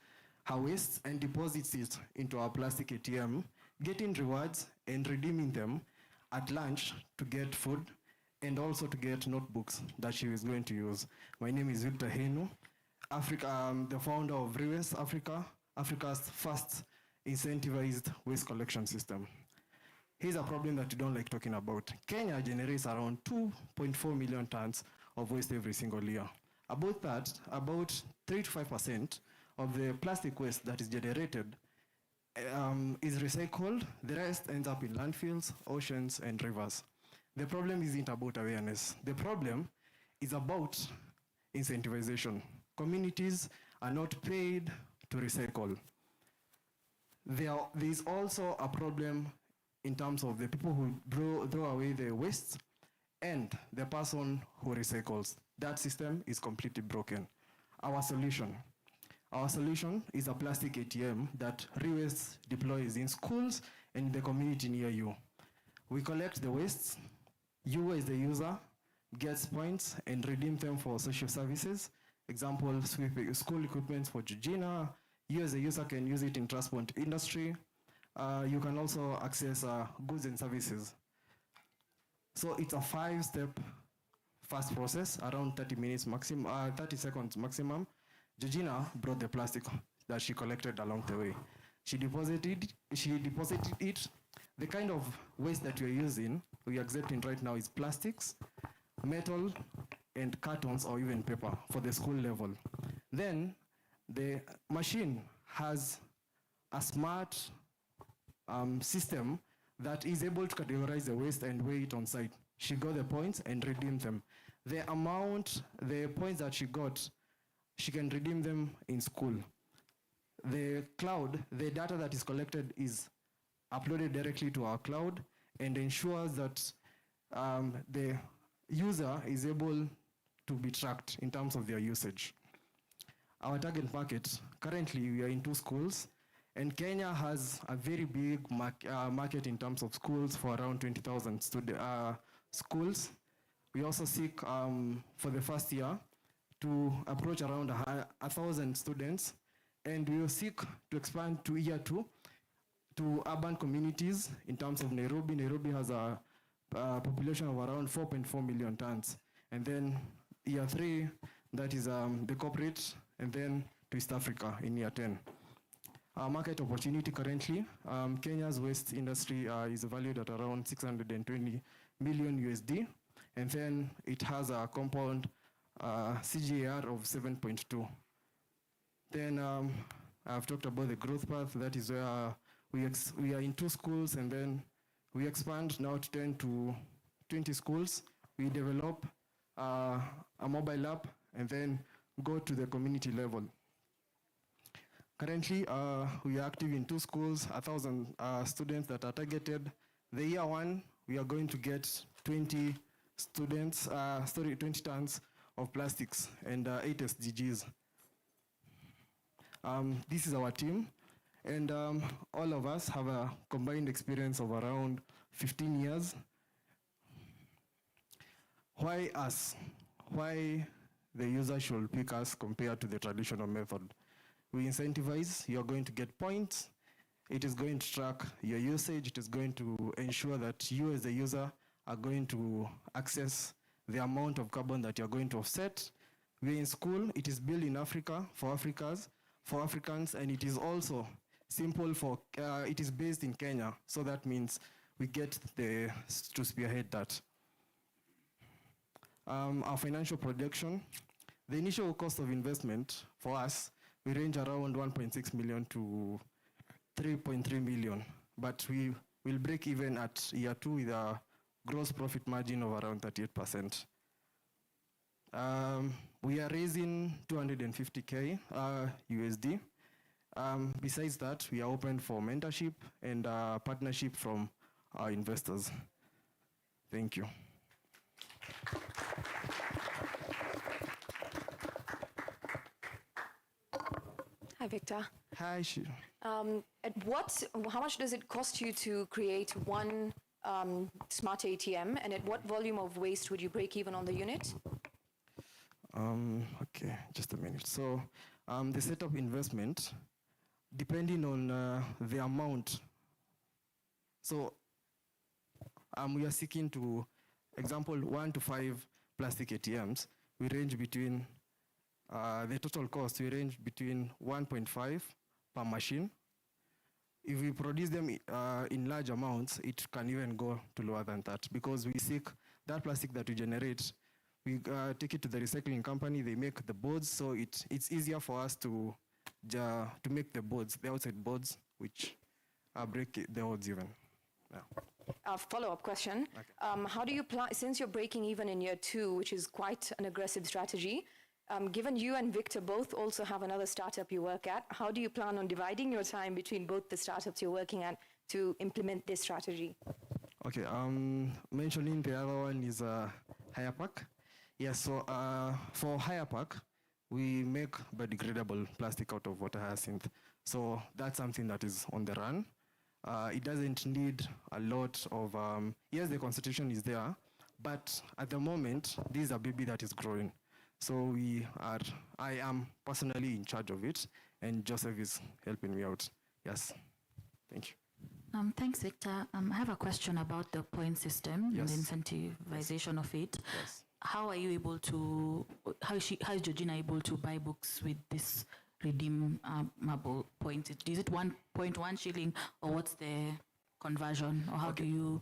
her waste and deposits it into our plastic ATM, getting rewards and redeeming them at lunch to get food and also to get notebooks that she is going to use. My name is Victor Henu, the founder of Rewaste Africa, Africa's first incentivized waste collection system. Here's a problem that you don't like talking about. Kenya generates around 2.4 million tons of waste every single year. About 3 to 5% of the plastic waste that is generated is recycled. The rest ends up in landfills, oceans, and rivers. The problem isn't about awareness. The problem is about incentivization. Communities are not paid to recycle. There is also a problem in terms of the people who throw away the waste and the person who recycles. That system is completely broken. Our solution is a plastic ATM that Rewaste deploys in schools and in the community near you. We collect the waste. You as the user gets points and redeem them for social services. Example, school equipment for Georgina. You as a user can use it in transport industry. You can also access goods and services. So it's a 5-step fast process, around 30 seconds maximum. Georgina brought the plastic that she collected along the way. She deposited it. The kind of waste that we are accepting right now is plastics, metal, and cartons or even paper for the school level. Then the machine has a smart system that is able to categorize the waste and weigh it on site. She got the points and redeemed them. The points that she got, she can redeem them in school. The cloud, the data that is collected is uploaded directly to our cloud and ensures that the user is able to be tracked in terms of their usage. Our target market, currently we are in 2 schools, and Kenya has a very big market in terms of schools for around 20,000 schools. We also seek for the first year to approach around 1,000 students, and we will seek to expand to year 2 to urban communities in terms of Nairobi. Nairobi has a population of around 4.4 million tons. And then year 3, that is the corporate, and then to East Africa in year 10. Our market opportunity currently, Kenya's waste industry is valued at around 620 million USD, and then it has a compound CGAR of 7.2. Then I've talked about the growth path. That is where we are in 2 schools, and then we expand now to 10 to 20 schools. We develop a mobile app and then go to the community level. Currently, we are active in 2 schools, 1,000 students that are targeted. The year 1, we are going to get 20 students, 20 tons of plastics and 8 SDGs. This is our team, and all of us have a combined experience of around 15 years. Why us? Why the user should pick us compared to the traditional method? We incentivize, you're going to get points, it is going to track your usage, it is going to ensure that you as the user are going to access the amount of carbon that you're going to offset. We're in school, it is built in Africa, for Africans, and it is also simple for, it is based in Kenya, so that means we get to spearhead that. Our financial projection, the initial cost of investment for us, we range around 1.6 million to 3.3 million, but we will break even at year 2 with a gross profit margin of around 38%. We are raising 250K USD. Besides that, we are open for mentorship and partnership from our investors. Thank you. Hi, Victor. Hi, how much does it cost you to create one smart ATM, and at what volume of waste would you break even on the unit? Okay, just a minute. So the setup investment, depending on the amount. So we are seeking to, example, 1 to 5 plastic ATMs. We range between, the total cost, we range between 1.5 per machine. If we produce them in large amounts, it can even go to lower than that, because we seek that plastic that we generate, we take it to the recycling company, they make the boards, so it's easier for us to make the boards, the outside boards, which break the odds even. Yeah. A follow-up question. Okay. How do you plan, since you're breaking even in year 2, which is quite an aggressive strategy, given you and Victor both also have another startup you work at, how do you plan on dividing your time between both the startups you're working at to implement this strategy? Okay, mentioning the other one is HirePack. Yeah, so for HirePack, we make biodegradable plastic out of water hyacinth. So that's something that is on the run. It doesn't need a lot of, yes, the concentration is there, but at the moment, this is a baby that is growing. So I am personally in charge of it, and Joseph is helping me out. Yes, thank you. Thanks, Victor. I have a question about the point system and the incentivization of it. Yes. How are you able to, how is Georgina able to buy books with this redeemable points? Is it 1.1 shilling, or what's the conversion, or how do you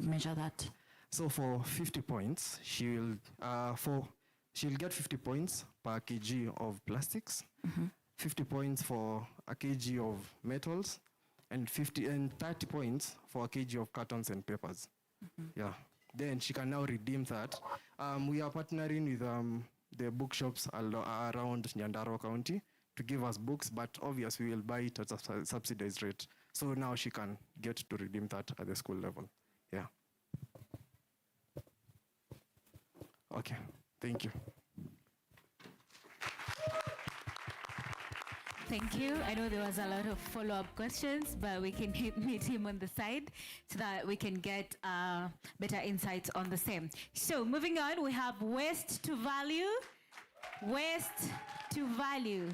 measure that? So for 50 points, she'll get 50 points per kg of plastics, 50 points for a kg of metals, and 30 points for a kg of cartons and papers. Yeah. Then she can now redeem that. We are partnering with the bookshops around Nyandarua County to give us books, but obviously we will buy it at a subsidized rate. So now she can get to redeem that at the school level. Yeah. Okay, thank you. Thank you. I know there was a lot of follow-up questions, but we can meet him on the side so that we can get better insights on the same. So moving on, we have waste to value. Waste to value.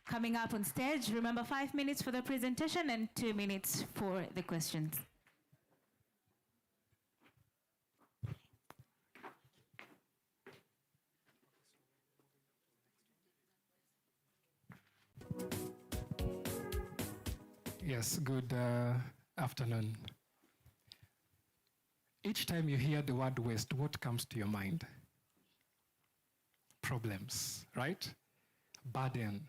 Coming up on stage. Remember, 5 minutes for the presentation and 2 minutes for the questions. Yes, good afternoon. Each time you hear the word waste, what comes to your mind? problems, right? Burden.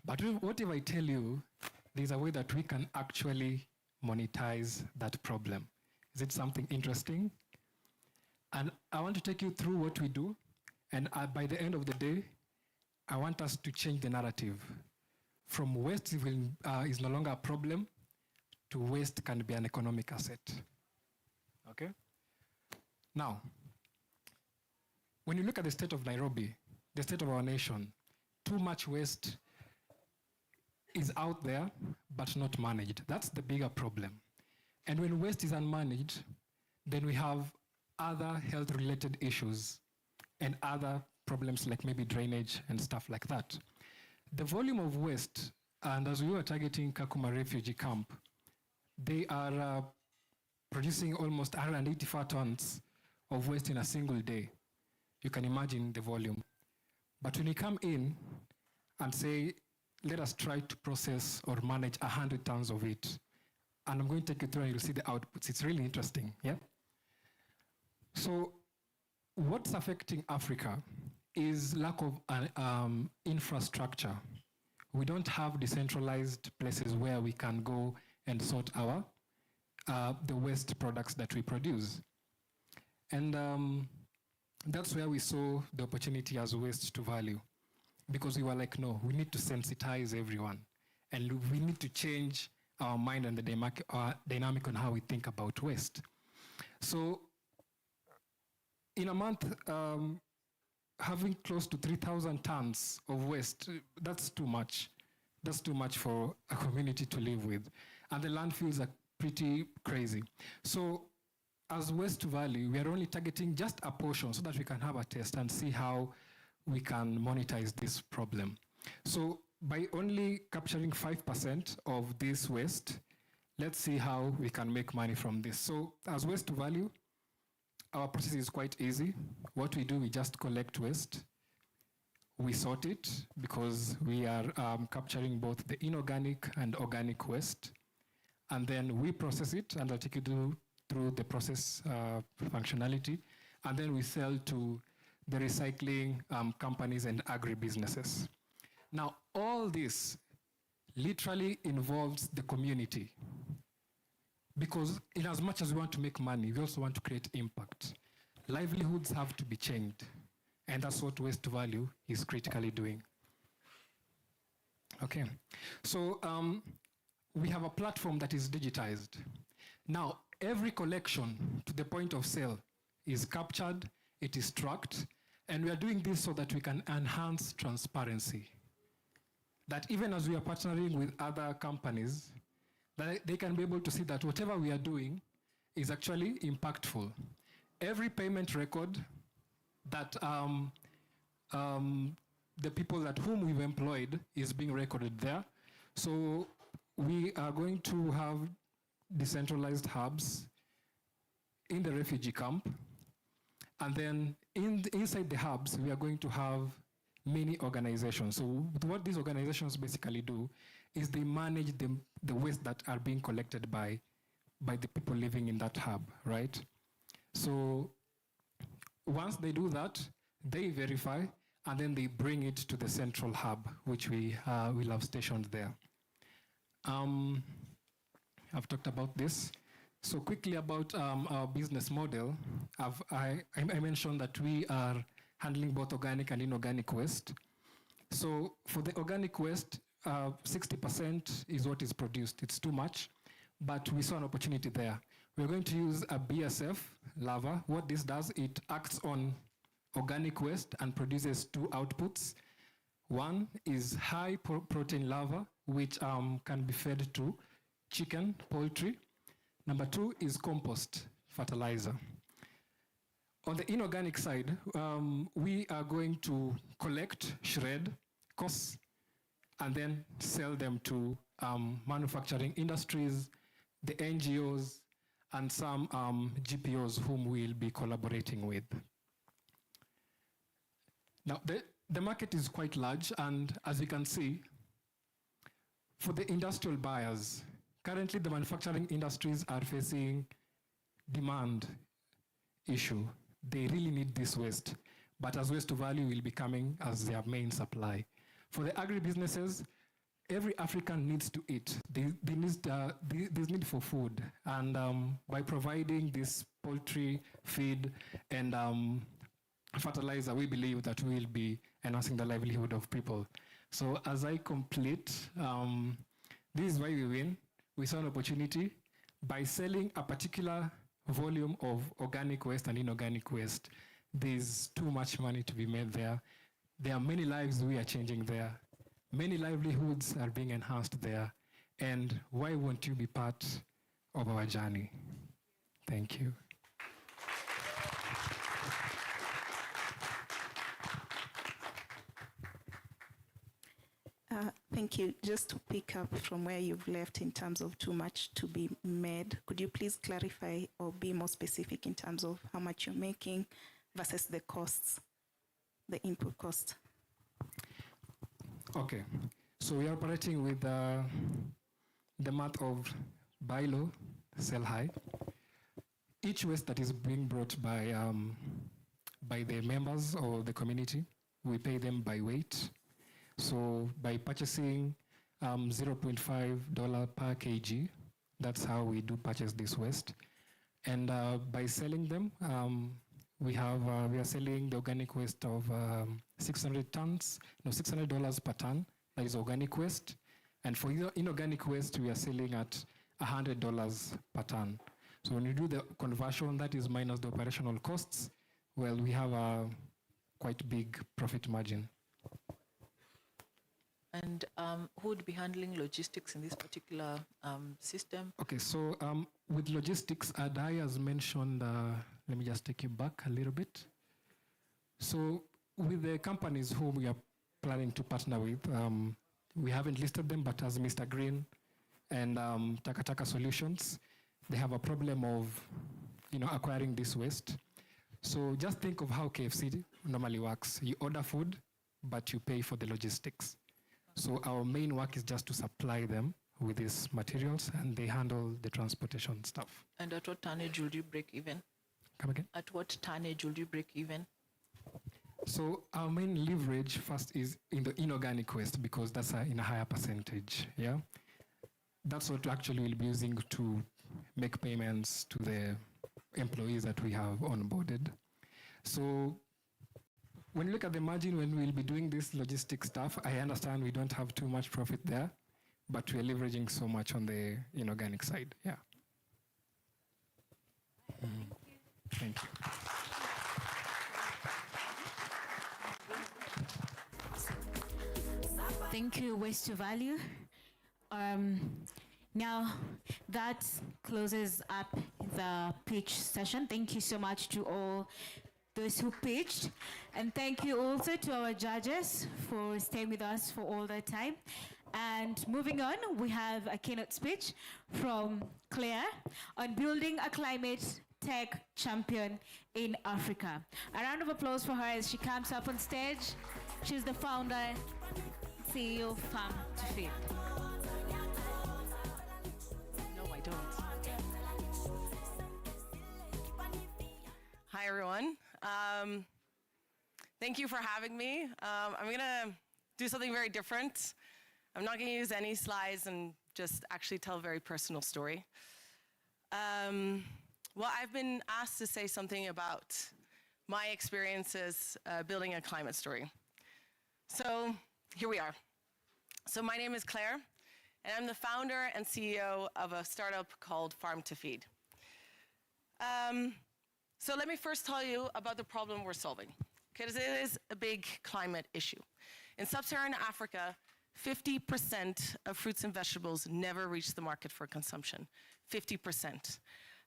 But what if I tell you there's a way that we can actually monetize that problem? Is it something interesting? And I want to take you through what we do. And by the end of the day, I want us to change the narrative. From waste is no longer a problem to waste can be an economic asset. Okay? Now, when you look at the state of Nairobi, the state of our nation, too much waste is out there, but not managed. That's the bigger problem. And when waste is unmanaged, then we have other health-related issues and other problems like maybe drainage and stuff like that. The volume of waste, and as we were targeting Kakuma refugee camp, they are producing almost 184 tons of waste in a single day. You can imagine the volume. But when you come in and say, let us try to process or manage 100 tons of it, and I'm going to take you through and you'll see the outputs. It's really interesting, yeah? So what's affecting Africa is lack of infrastructure. We don't have decentralized places where we can go and sort our the waste products that we produce. And that's where we saw the opportunity as waste to value, because we were like, no, we need to sensitize everyone, and we need to change our mind and the dynamic on how we think about waste. So in a month, having close to 3,000 tons of waste, that's too much. That's too much for a community to live with. And the landfills are pretty crazy. So as waste to value, we are only targeting just a portion so that we can have a test and see how we can monetize this problem. So by only capturing 5% of this waste, let's see how we can make money from this. So as waste to value, our process is quite easy. What we do, we just collect waste. We sort it because we are capturing both the inorganic and organic waste. And then we process it, and I'll take you through the process functionality. And then we sell to the recycling companies and agribusinesses. Now, all this literally involves the community, because in as much as we want to make money, we also want to create impact. Livelihoods have to be changed, and that's what waste to value is critically doing. Okay, so we have a platform that is digitized. Now, every collection to the point of sale is captured, it is tracked, and we are doing this so that we can enhance transparency. That even as we are partnering with other companies, that they can be able to see that whatever we are doing is actually impactful. Every payment record that the people at whom we've employed is being recorded there. So we are going to have decentralized hubs in the refugee camp. And then inside the hubs, we are going to have many organizations. So what these organizations basically do is they manage the waste that are being collected by the people living in that hub, right? So once they do that, they verify, and then they bring it to the central hub, which we will have stationed there. I've talked about this. So quickly about our business model, I mentioned that we are handling both organic and inorganic waste. So for the organic waste, 60% is what is produced. It's too much, but we saw an opportunity there. We're going to use a BSF lava. What this does, it acts on organic waste and produces two outputs. One is high protein lava, which can be fed to chicken, poultry. Number two is compost fertilizer. On the inorganic side, we are going to collect, shred, costs, and then sell them to manufacturing industries, the NGOs, and some GPOs whom we'll be collaborating with. Now, the market is quite large, and as you can see, for the industrial buyers, currently the manufacturing industries are facing demand issue. They really need this waste. but as waste to value will be coming as their main supply. For the agribusinesses, every African needs to eat. There's need for food. And by providing this poultry feed and fertilizer, we believe that we will be enhancing the livelihood of people. So as I complete, this is why we win. We saw an opportunity by selling a particular volume of organic waste and inorganic waste. There's too much money to be made there. There are many lives we are changing there. Many livelihoods are being enhanced there. And why won't you be part of our journey? Thank you. Thank you. Just to pick up from where you've left in terms of too much to be made, could you please clarify or be more specific in terms of how much you're making versus the costs, the input cost? Okay. So we are operating with the math of buy low, sell high. Each waste that is being brought by the members or the community, we pay them by weight. So by purchasing $0.5 per kg, that's how we do purchase this waste. And by selling them, we are selling the organic waste of $600 per ton. That is organic waste. And for inorganic waste, we are selling at $100 per ton. So when you do the conversion, that is minus the operational costs, well, we have a quite big profit margin. And who would be handling logistics in this particular system? Okay, so with logistics, Adai has mentioned, let me just take you back a little bit. So with the companies whom we are planning to partner with, we haven't listed them, but as Mr. Green and Takataka Solutions, they have a problem of acquiring this waste. So just think of how KFC normally works. You order food, but you pay for the logistics. So our main work is just to supply them with these materials, and they handle the transportation stuff. And at what tonnage will you break even? Come again? At what tonnage will you break even? So our main leverage first is in the inorganic waste, because that's in a higher percentage, yeah? That's what actually we'll be using to make payments to the employees that we have onboarded. So when you look at the margin, when we'll be doing this logistics stuff, I understand we don't have too much profit there, but we're leveraging so much on the inorganic side, yeah. Thank you. Thank you, Waste to Value. Now that closes up the pitch session. Thank you so much to all those who pitched. And thank you also to our judges for staying with us for all that time. And moving on, we have a keynote speech from Claire on building a climate tech champion in Africa. A round of applause for her as she comes up on stage. She's the founder, CEO of Farm to Feed. No, I don't. Hi, everyone. Thank you for having me. I'm going to do something very different. I'm not going to use any slides and just actually tell a very personal story. Well, I've been asked to say something about my experiences building a climate story. So here we are. So my name is Claire, and I'm the founder and CEO of a startup called Farm to Feed. So let me first tell you about the problem we're solving, because it is a big climate issue. In sub-Saharan Africa, 50% of fruits and vegetables never reach the market for consumption, 50%.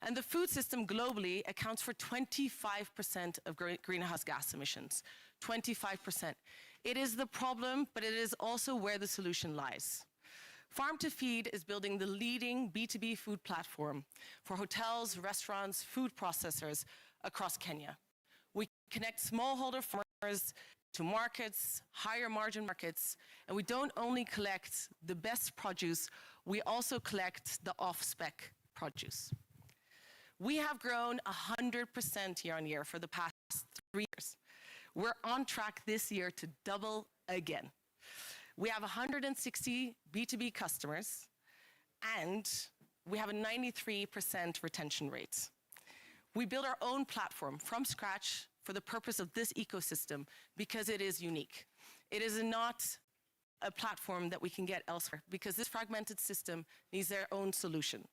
And the food system globally accounts for 25% of greenhouse gas emissions, 25%. It is the problem, but it is also where the solution lies. Farm to Feed is building the leading B2B food platform for hotels, restaurants, food processors across Kenya. We connect smallholder farmers to markets, higher margin markets, and we don't only collect the best produce, we also collect the off-spec produce. We have grown 100% year on year for the past 3 years. We're on track this year to double again. We have 160 B2B customers, and we have a 93% retention rate. We built our own platform from scratch for the purpose of this ecosystem because it is unique. It is not a platform that we can get elsewhere because this fragmented system needs their own solution.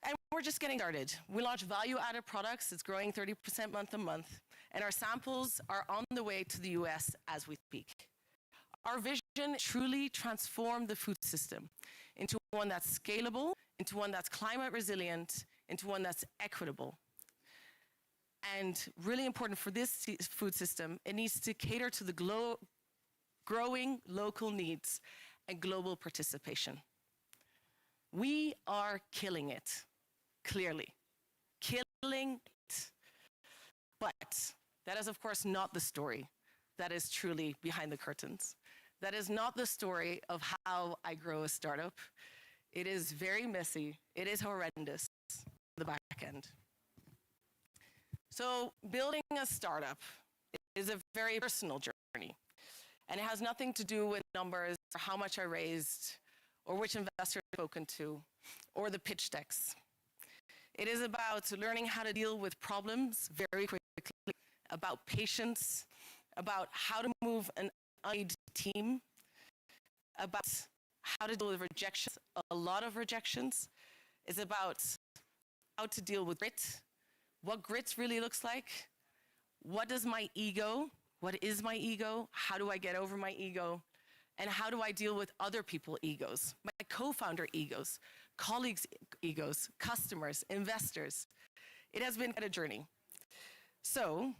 And we're just getting started. We launched value-added products. It's growing 30% month on month, and our samples are on the way to the US as we speak. Our vision truly transformed the food system into one that's scalable, into one that's climate resilient, into one that's equitable. And really important for this food system, it needs to cater to the growing local needs and global participation. We are killing it, clearly. Killing it. But that is, of course, not the story that is truly behind the curtains. That is not the story of how I grow a startup. It is very messy. It is horrendous, the back end. So building a startup is a very personal journey. And it has nothing to do with numbers, or how much I raised, or which investor I've spoken to, or the pitch decks. It is about learning how to deal with problems very quickly, about patience, about how to move an unpaid team, about how to deal with rejections, a lot of rejections. It's about how to deal with grit, what grit really looks like, what is my ego, how do I get over my ego, and how do I deal with other people's egos, my co-founder egos, colleagues' egos, customers, investors. It has been quite a journey. So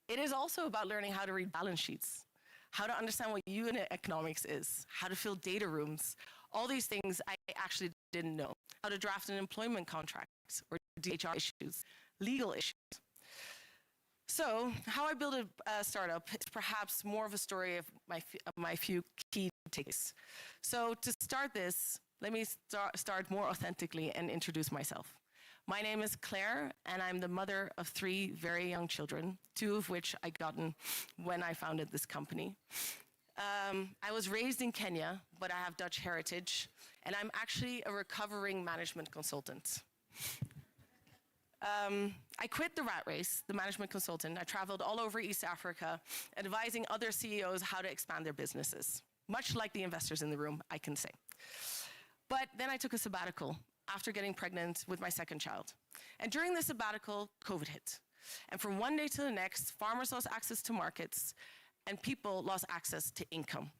it is also about learning how to read balance sheets, how to understand what unit economics is, how to fill data rooms, all these things I actually didn't know, how to draft an employment contract or HR issues, legal issues. So how I build a startup is perhaps more of a story of my few key takeaways. So to start this, let me start more authentically and introduce myself. My name is Claire, and I'm the mother of 3 very young children, 2 of which I gotten when I founded this company. I was raised in Kenya, but I have Dutch heritage, and I'm actually a recovering management consultant. I quit the rat race, the management consultant. I traveled all over East Africa, advising other CEOs how to expand their businesses, much like the investors in the room, I can say. But then I took a sabbatical after getting pregnant with my 2nd child. And during the sabbatical, COVID hit. And from one day to the next, farmers lost access to markets, and people lost access to income.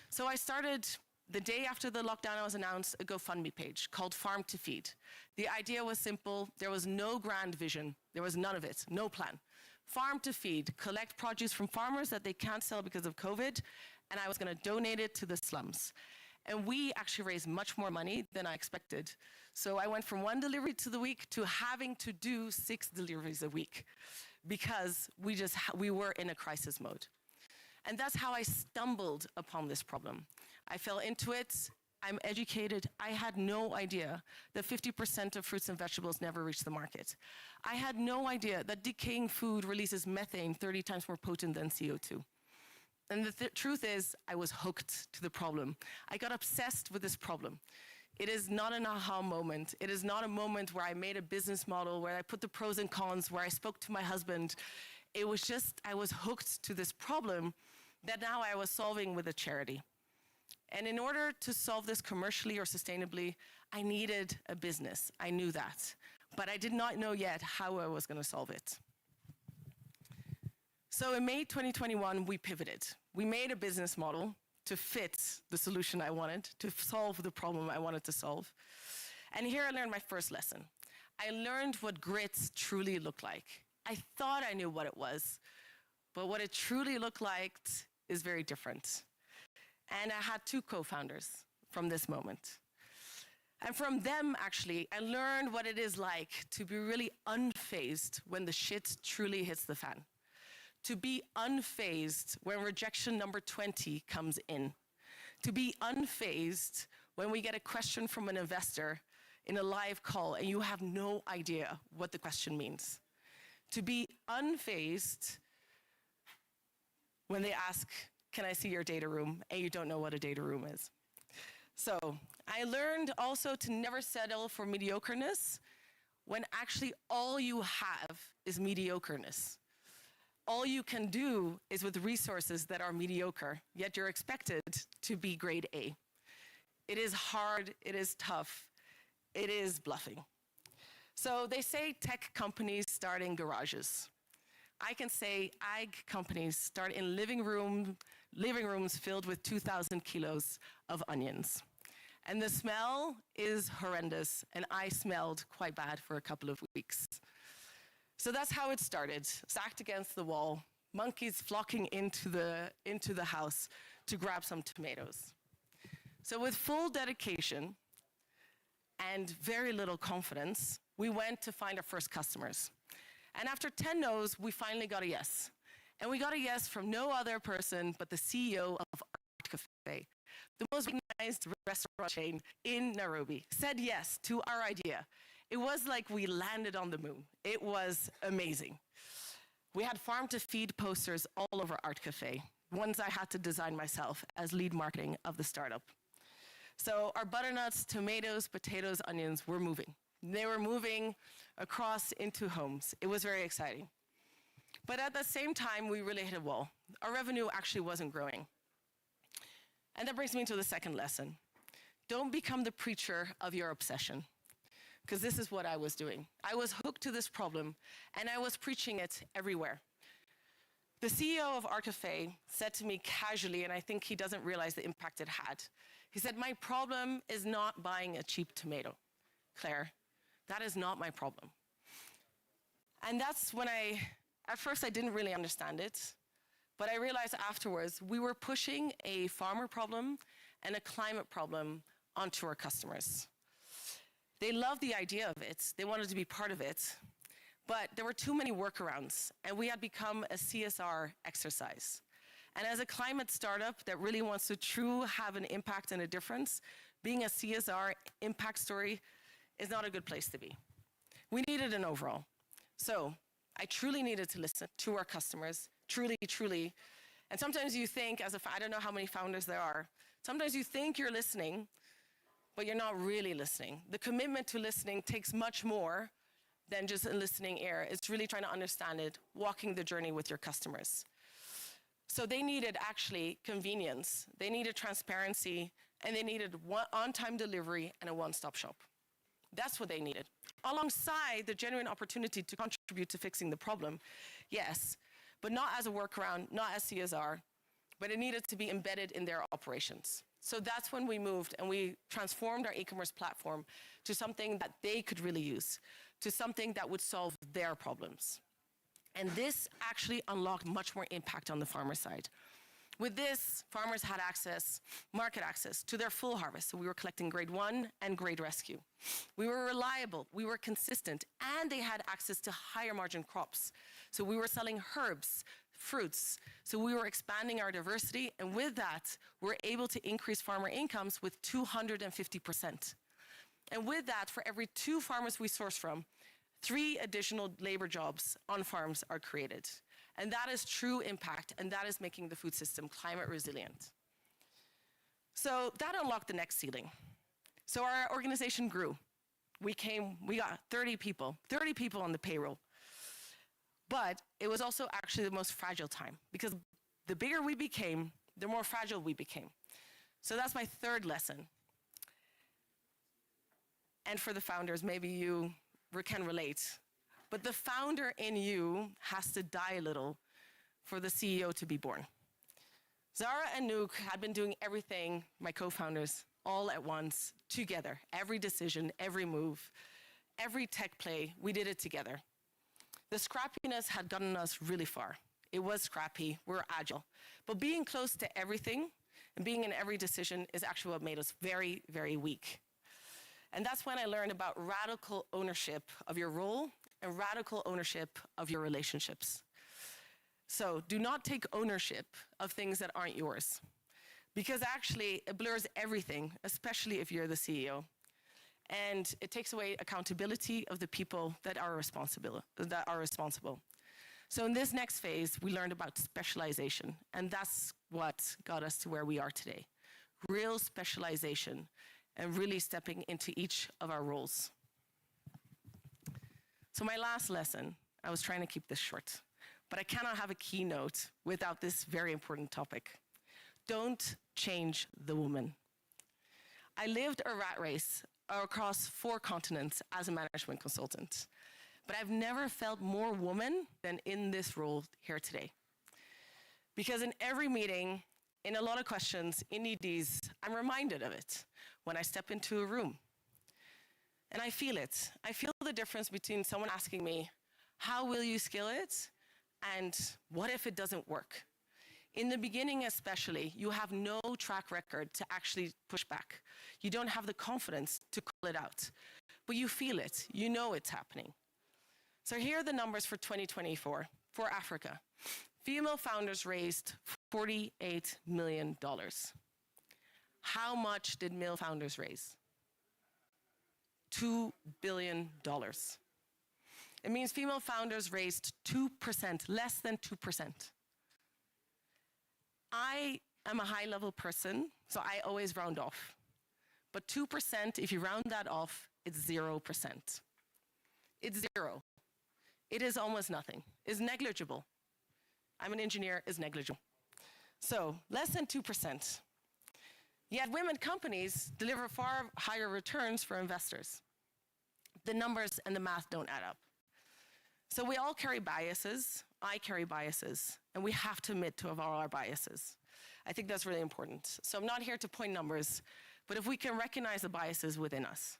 So I started, the day after the lockdown was announced, a GoFundMe page called Farm to Feed. The idea was simple. There was no grand vision. There was none of it, no plan. Farm to Feed, collect produce from farmers that they can't sell because of COVID, and I was going to donate it to the slums. And we actually raised much more money than I expected. So I went from 1 delivery to the week to having to do 6 deliveries a week because we were in a crisis mode. And that's how I stumbled upon this problem. I fell into it. I'm educated. I had no idea that 50% of fruits and vegetables never reach the market. I had no idea that decaying food releases methane 30 times more potent than CO2. And the truth is, I was hooked to the problem. I got obsessed with this problem. It is not an aha moment. It is not a moment where I made a business model, where I put the pros and cons, where I spoke to my husband. It was just, I was hooked to this problem that now I was solving with a charity. And in order to solve this commercially or sustainably, I needed a business. I knew that. But I did not know yet how I was going to solve it. So in May 2021, we pivoted. We made a business model to fit the solution I wanted, to solve the problem I wanted to solve. And here I learned my first lesson. I learned what grit truly looked like. I thought I knew what it was, but what it truly looked like is very different. And I had 2 co-founders from this moment. And from them, actually, I learned what it is like to be really unfazed when the shit truly hits the fan. To be unfazed when rejection number 20 comes in. To be unfazed when we get a question from an investor in a live call and you have no idea what the question means. to be unfazed when they ask, can I see your data room? And you don't know what a data room is. So I learned also to never settle for mediocreness when actually all you have is mediocreness. All you can do is with resources that are mediocre, yet you're expected to be grade A. It is hard, it is tough, it is bluffing. So they say tech companies start in garages. I can say ag companies start in living rooms filled with 2,000 kilos of onions. And the smell is horrendous, and I smelled quite bad for a couple of weeks. So that's how it started, stacked against the wall, monkeys flocking into the house to grab some tomatoes. So with full dedication and very little confidence, we went to find our first customers. And after 10 no's, we finally got a yes. And we got a yes from no other person but the CEO of Art Cafe, the most recognized restaurant chain in Nairobi, said yes to our idea. It was like we landed on the moon. It was amazing. We had farm to feed posters all over Art Cafe, ones I had to design myself as lead marketing of the startup. So our butternuts, tomatoes, potatoes, onions were moving. They were moving across into homes. It was very exciting. But at the same time, we really hit a wall. Our revenue actually wasn't growing. And that brings me to the second lesson. Don't become the preacher of your obsession, because this is what I was doing. I was hooked to this problem, and I was preaching it everywhere. The CEO of Art Cafe said to me casually, and I think he doesn't realize the impact it had. He said, my problem is not buying a cheap tomato. Claire, that is not my problem. And that's when at first I didn't really understand it, but I realized afterwards we were pushing a farmer problem and a climate problem onto our customers. They loved the idea of it, they wanted to be part of it, but there were too many workarounds, and we had become a CSR exercise. And as a climate startup that really wants to have an impact and a difference, being a CSR impact story is not a good place to be. We needed an overall. So I truly needed to listen to our customers, truly. And sometimes you think, I don't know how many founders there are, sometimes you think you're listening, but you're not really listening. The commitment to listening takes much more than just a listening ear. It's really trying to understand it, walking the journey with your customers. So they needed actually convenience, they needed transparency, and they needed on-time delivery and a one-stop shop. That's what they needed. Alongside the genuine opportunity to contribute to fixing the problem, yes, but not as a workaround, not as CSR, but it needed to be embedded in their operations. So that's when we moved and we transformed our e-commerce platform to something that they could really use, to something that would solve their problems. And this actually unlocked much more impact on the farmer side. With this, farmers had market access to their full harvest. So we were collecting grade 1 and grade rescue. We were reliable, we were consistent, and they had access to higher margin crops. So we were selling herbs, fruits. So we were expanding our diversity, and with that, we're able to increase farmer incomes with 250%. And with that, for every 2 farmers we source from, 3 additional labor jobs on farms are created. And that is true impact, and that is making the food system climate resilient. So that unlocked the next ceiling. So our organization grew. We got 30 people on the payroll. But it was also actually the most fragile time, because the bigger we became, the more fragile we became. So that's my third lesson. And for the founders, maybe you can relate. But the founder in you has to die a little for the CEO to be born. Zara and Nook had been doing everything, my co-founders, all at once, together. Every decision, every move, every tech play, we did it together. The scrappiness had gotten us really far. It was scrappy, we're agile. But being close to everything and being in every decision is actually what made us very, very weak. And that's when I learned about radical ownership of your role and radical ownership of your relationships. So do not take ownership of things that aren't yours, because actually it blurs everything, especially if you're the CEO. And it takes away accountability of the people that are responsible. So in this next phase, we learned about specialization, and that's what got us to where we are today. Real specialization and really stepping into each of our roles. So my last lesson, I was trying to keep this short, but I cannot have a keynote without this very important topic. Don't change the woman. I lived a rat race across 4 continents as a management consultant, but I've never felt more woman than in this role here today. Because in every meeting, in a lot of questions, in EDs, I'm reminded of it when I step into a room. And I feel it. I feel the difference between someone asking me, how will you scale it? And what if it doesn't work? In the beginning especially, you have no track record to actually push back. You don't have the confidence to call it out. But you feel it. You know it's happening. So here are the numbers for 2024 for Africa. Female founders raised $48 million. How much did male founders raise? $2 billion. It means female founders raised 2%, less than 2%. I am a high-level person, so I always round off. But 2%, if you round that off, it's 0%. It's 0. It is almost nothing. It's negligible. I'm an engineer, it's negligible. So less than 2%. Yet women companies deliver far higher returns for investors. The numbers and the math don't add up. So we all carry biases. I carry biases, and we have to admit to all our biases. I think that's really important. So I'm not here to point numbers, but if we can recognize the biases within us.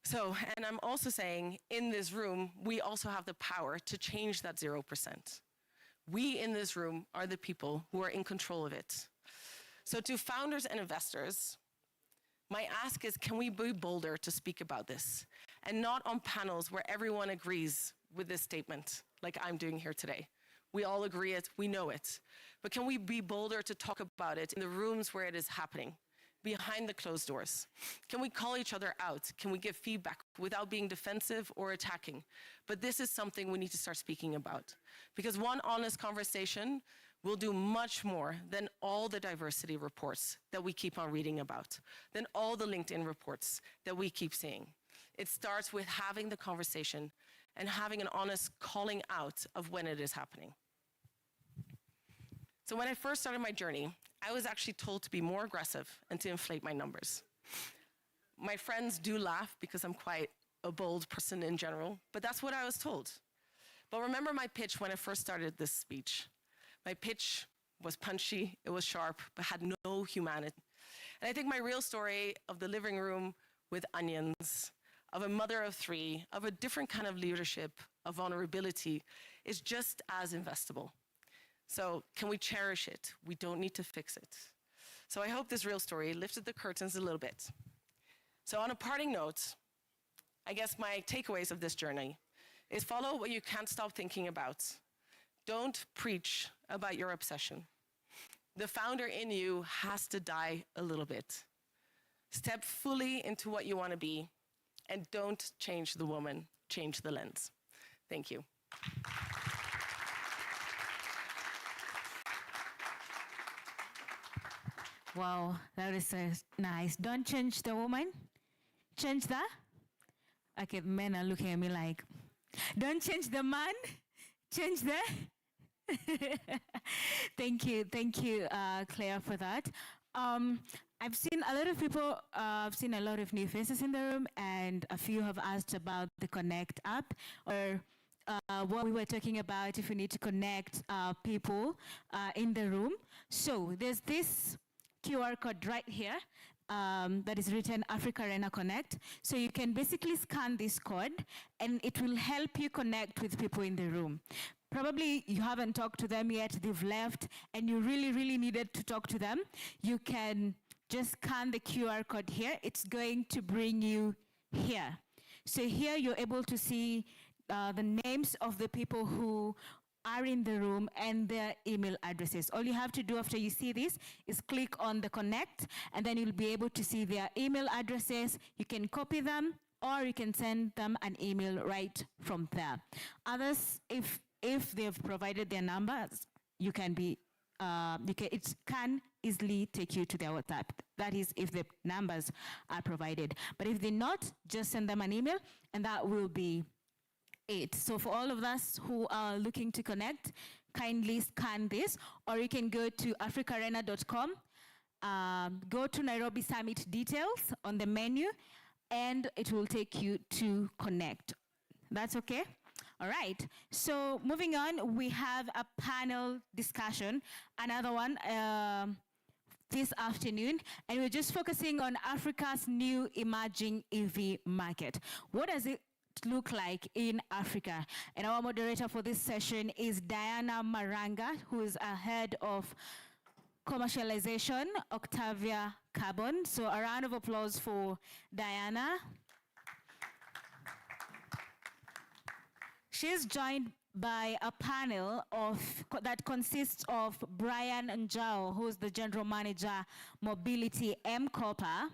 So, and I'm also saying, in this room, we also have the power to change that 0%. We in this room are the people who are in control of it. So to founders and investors, my ask is, can we be bolder to speak about this? And not on panels where everyone agrees with this statement, like I'm doing here today. We all agree it, we know it. But can we be bolder to talk about it in the rooms where it is happening, behind the closed doors? Can we call each other out? Can we give feedback without being defensive or attacking? But this is something we need to start speaking about. Because one honest conversation will do much more than all the diversity reports that we keep on reading about, than all the LinkedIn reports that we keep seeing. It starts with having the conversation and having an honest calling out of when it is happening. So when I first started my journey, I was actually told to be more aggressive and to inflate my numbers. My friends do laugh because I'm quite a bold person in general, but that's what I was told. But remember my pitch when I first started this speech. My pitch was punchy, it was sharp, but had no humanity. And I think my real story of the living room with onions, of a mother of 3, of a different kind of leadership, of vulnerability, is just as investable. So can we cherish it? We don't need to fix it. So I hope this real story lifted the curtains a little bit. So on a parting note, I guess my takeaways of this journey is follow what you can't stop thinking about. Don't preach about your obsession. The founder in you has to die a little bit. Step fully into what you want to be, and don't change the woman, change the lens. Thank you. Wow, that is nice. Don't change the woman, change the... Okay, men are looking at me like, don't change the man, change the... Thank you, Claire, for that. I've seen a lot of people, I've seen a lot of new faces in the room, and a few have asked about the Connect app, or what we were talking about, if we need to connect people in the room. So there's this QR code right here that is written AfricArena Connect. So you can basically scan this code, and it will help you connect with people in the room. Probably you haven't talked to them yet, they've left, and you really needed to talk to them. You can just scan the QR code here. It's going to bring you here. So here you're able to see the names of the people who are in the room and their email addresses. All you have to do after you see this is click on the connect, and then you'll be able to see their email addresses. You can copy them, or you can send them an email right from there. Others, if they've provided their numbers, it can easily take you to their WhatsApp. That is, if the numbers are provided. But if they're not, just send them an email, and that will be it. So for all of us who are looking to connect, kindly scan this, or you can go to AfricArena.com, go to Nairobi Summit details on the menu, and it will take you to connect. That's okay? All right, so moving on, we have a panel discussion, another one this afternoon, and we're just focusing on Africa's new emerging EV market. What does it look like in Africa? And our moderator for this session is Diana Maranga, who is a head of commercialization, Octavia Carbon. So a round of applause for Diana. She's joined by a panel that consists of Brian Njao, who's the General Manager, Mobility M-Copper.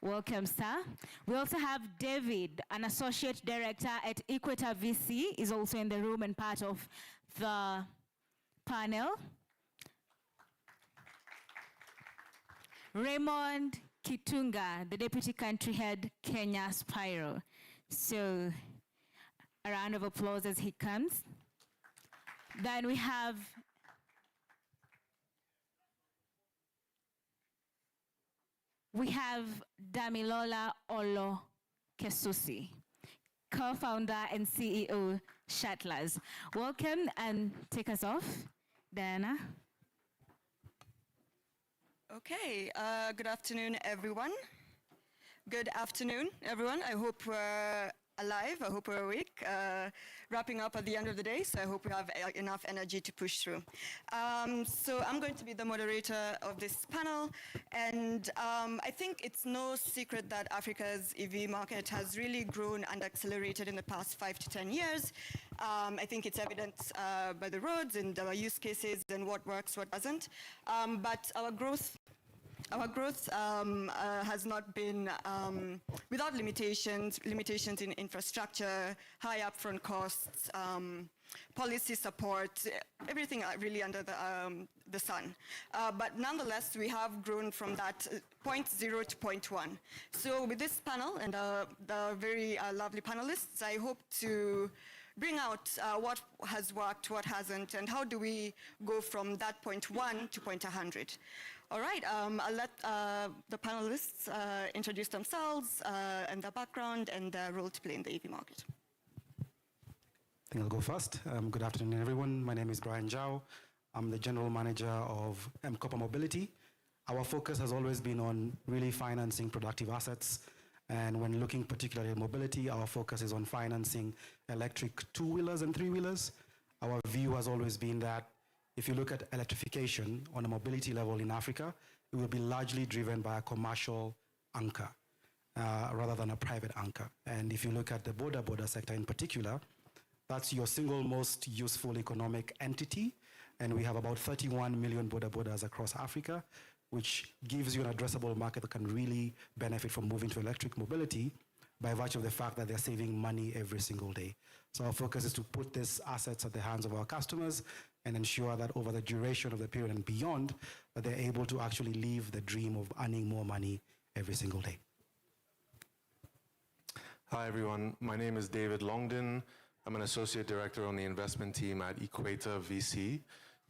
Welcome, sir. We also have David, an Associate Director at Equator VC, is also in the room and part of the panel. Raymond Kitunga, the Deputy Country Head, Kenya Spiro. So a round of applause as he comes. Then we have Damilola Olo Kesusi, co-founder and CEO, Shattlers. Welcome, and take us off, Diana. Okay, good afternoon, everyone. Good afternoon, everyone. I hope we're alive. I hope we're awake. Wrapping up at the end of the day, so I hope we have enough energy to push through. So I'm going to be the moderator of this panel, and I think it's no secret that Africa's EV market has really grown and accelerated in the past 5 to 10 years. I think it's evident by the roads and our use cases and what works, what doesn't. But our growth has not been without limitations in infrastructure, high upfront costs, policy support, everything really under the sun. But nonetheless, we have grown from that point 0 to point 1. So with this panel and the very lovely panelists, I hope to bring out what has worked, what hasn't, and how do we go from that point 1 to point 100. All right, I'll let the panelists introduce themselves and their background and their role to play in the EV market. I think I'll go first. Good afternoon, everyone. My name is Brian Zhao. I'm the General Manager of M-Copper Mobility. Our focus has always been on really financing productive assets. And when looking particularly at mobility, our focus is on financing electric two-wheelers and three-wheelers. Our view has always been that if you look at electrification on a mobility level in Africa, it will be largely driven by a commercial anchor rather than a private anchor. And if you look at the border sector in particular, that's your single most useful economic entity. And we have about 31 million borders across Africa, which gives you an addressable market that can really benefit from moving to electric mobility by virtue of the fact that they're saving money every single day. So our focus is to put these assets at the hands of our customers and ensure that over the duration of the period and beyond, that they're able to actually live the dream of earning more money every single day. Hi, everyone. My name is David Longden. I'm an associate director on the investment team at Equator VC,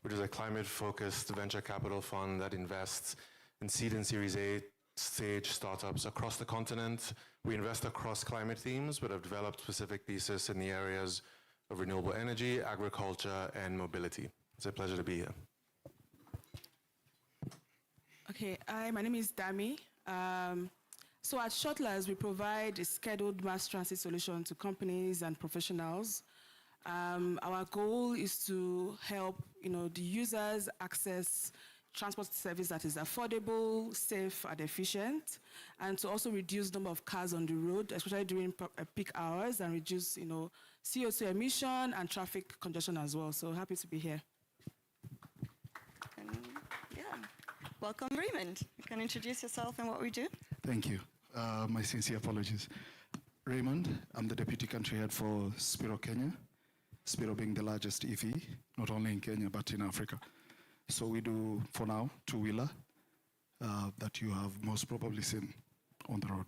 which is a climate-focused venture capital fund that invests in seed and Series A stage startups across the continent. We invest across climate themes, but have developed specific thesis in the areas of renewable energy, agriculture, and mobility. It's a pleasure to be here. Okay, hi, my name is Dami. So at Shattlers, we provide a scheduled mass transit solution to companies and professionals. Our goal is to help the users access transport service that is affordable, safe, and efficient, and to also reduce the number of cars on the road, especially during peak hours, and reduce, CO2 emission and traffic congestion as well. So happy to be here. And, welcome, Raymond. You can introduce yourself and what we do. Thank you. My sincere apologies. Raymond, I'm the Deputy Country Head for Spiro Kenya. Spiro being the largest EV, not only in Kenya, but in Africa. So we do, for now, two-wheeler that you have most probably seen on the road.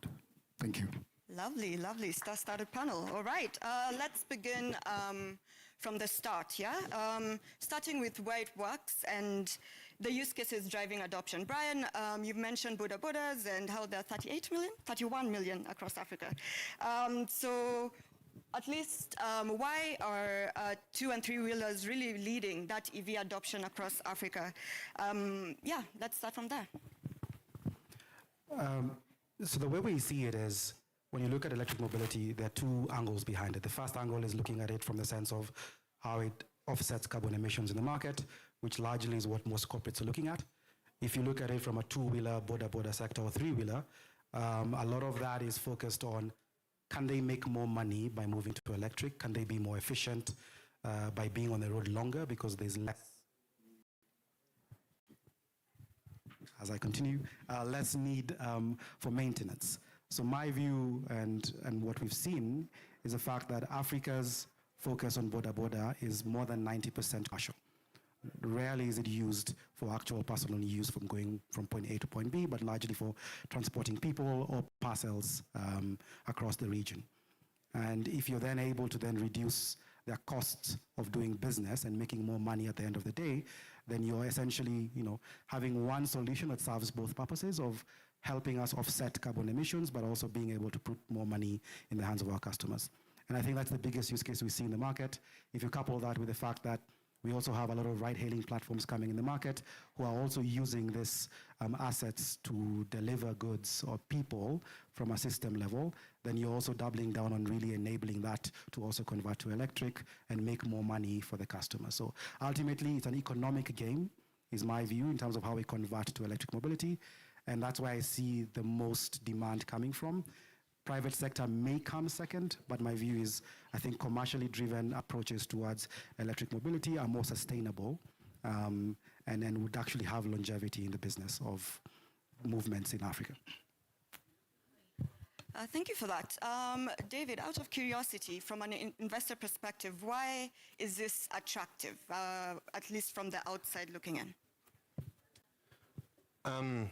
Thank you. Lovely, lovely. Star-studded panel. All right, let's begin from the start, yeah? Starting with where it works and the use cases driving adoption. Brian, you've mentioned Boda Bodas and how there are 31 million across Africa. So at least why are two and three-wheelers really leading that EV adoption across Africa? Let's start from there. So the way we see it is, when you look at electric mobility, there are two angles behind it. The first angle is looking at it from the sense of how it offsets carbon emissions in the market, which largely is what most corporates are looking at. If you look at it from a two-wheeler, Boda sector, or three-wheeler, a lot of that is focused on, can they make more money by moving to electric? Can they be more efficient by being on the road longer because there's less, as I continue, less need for maintenance. So my view and what we've seen is the fact that Africa's focus on Boda is more than 90% commercial. Rarely is it used for actual personal use from going from point A to point B, but largely for transporting people or parcels across the region. And if you're then able to then reduce their costs of doing business and making more money at the end of the day, then you're essentially, having one solution that serves both purposes of helping us offset carbon emissions, but also being able to put more money in the hands of our customers. And I think that's the biggest use case we see in the market. If you couple that with the fact that we also have a lot of ride-hailing platforms coming in the market who are also using these assets to deliver goods or people from a system level, then you're also doubling down on really enabling that to also convert to electric and make more money for the customer. So ultimately, it's an economic game, is my view, in terms of how we convert to electric mobility. And that's where I see the most demand coming from. Private sector may come second, but my view is, I think commercially driven approaches towards electric mobility are more sustainable and would actually have longevity in the business of movements in Africa. Thank you for that. David, out of curiosity, from an investor perspective, why is this attractive, at least from the outside looking in?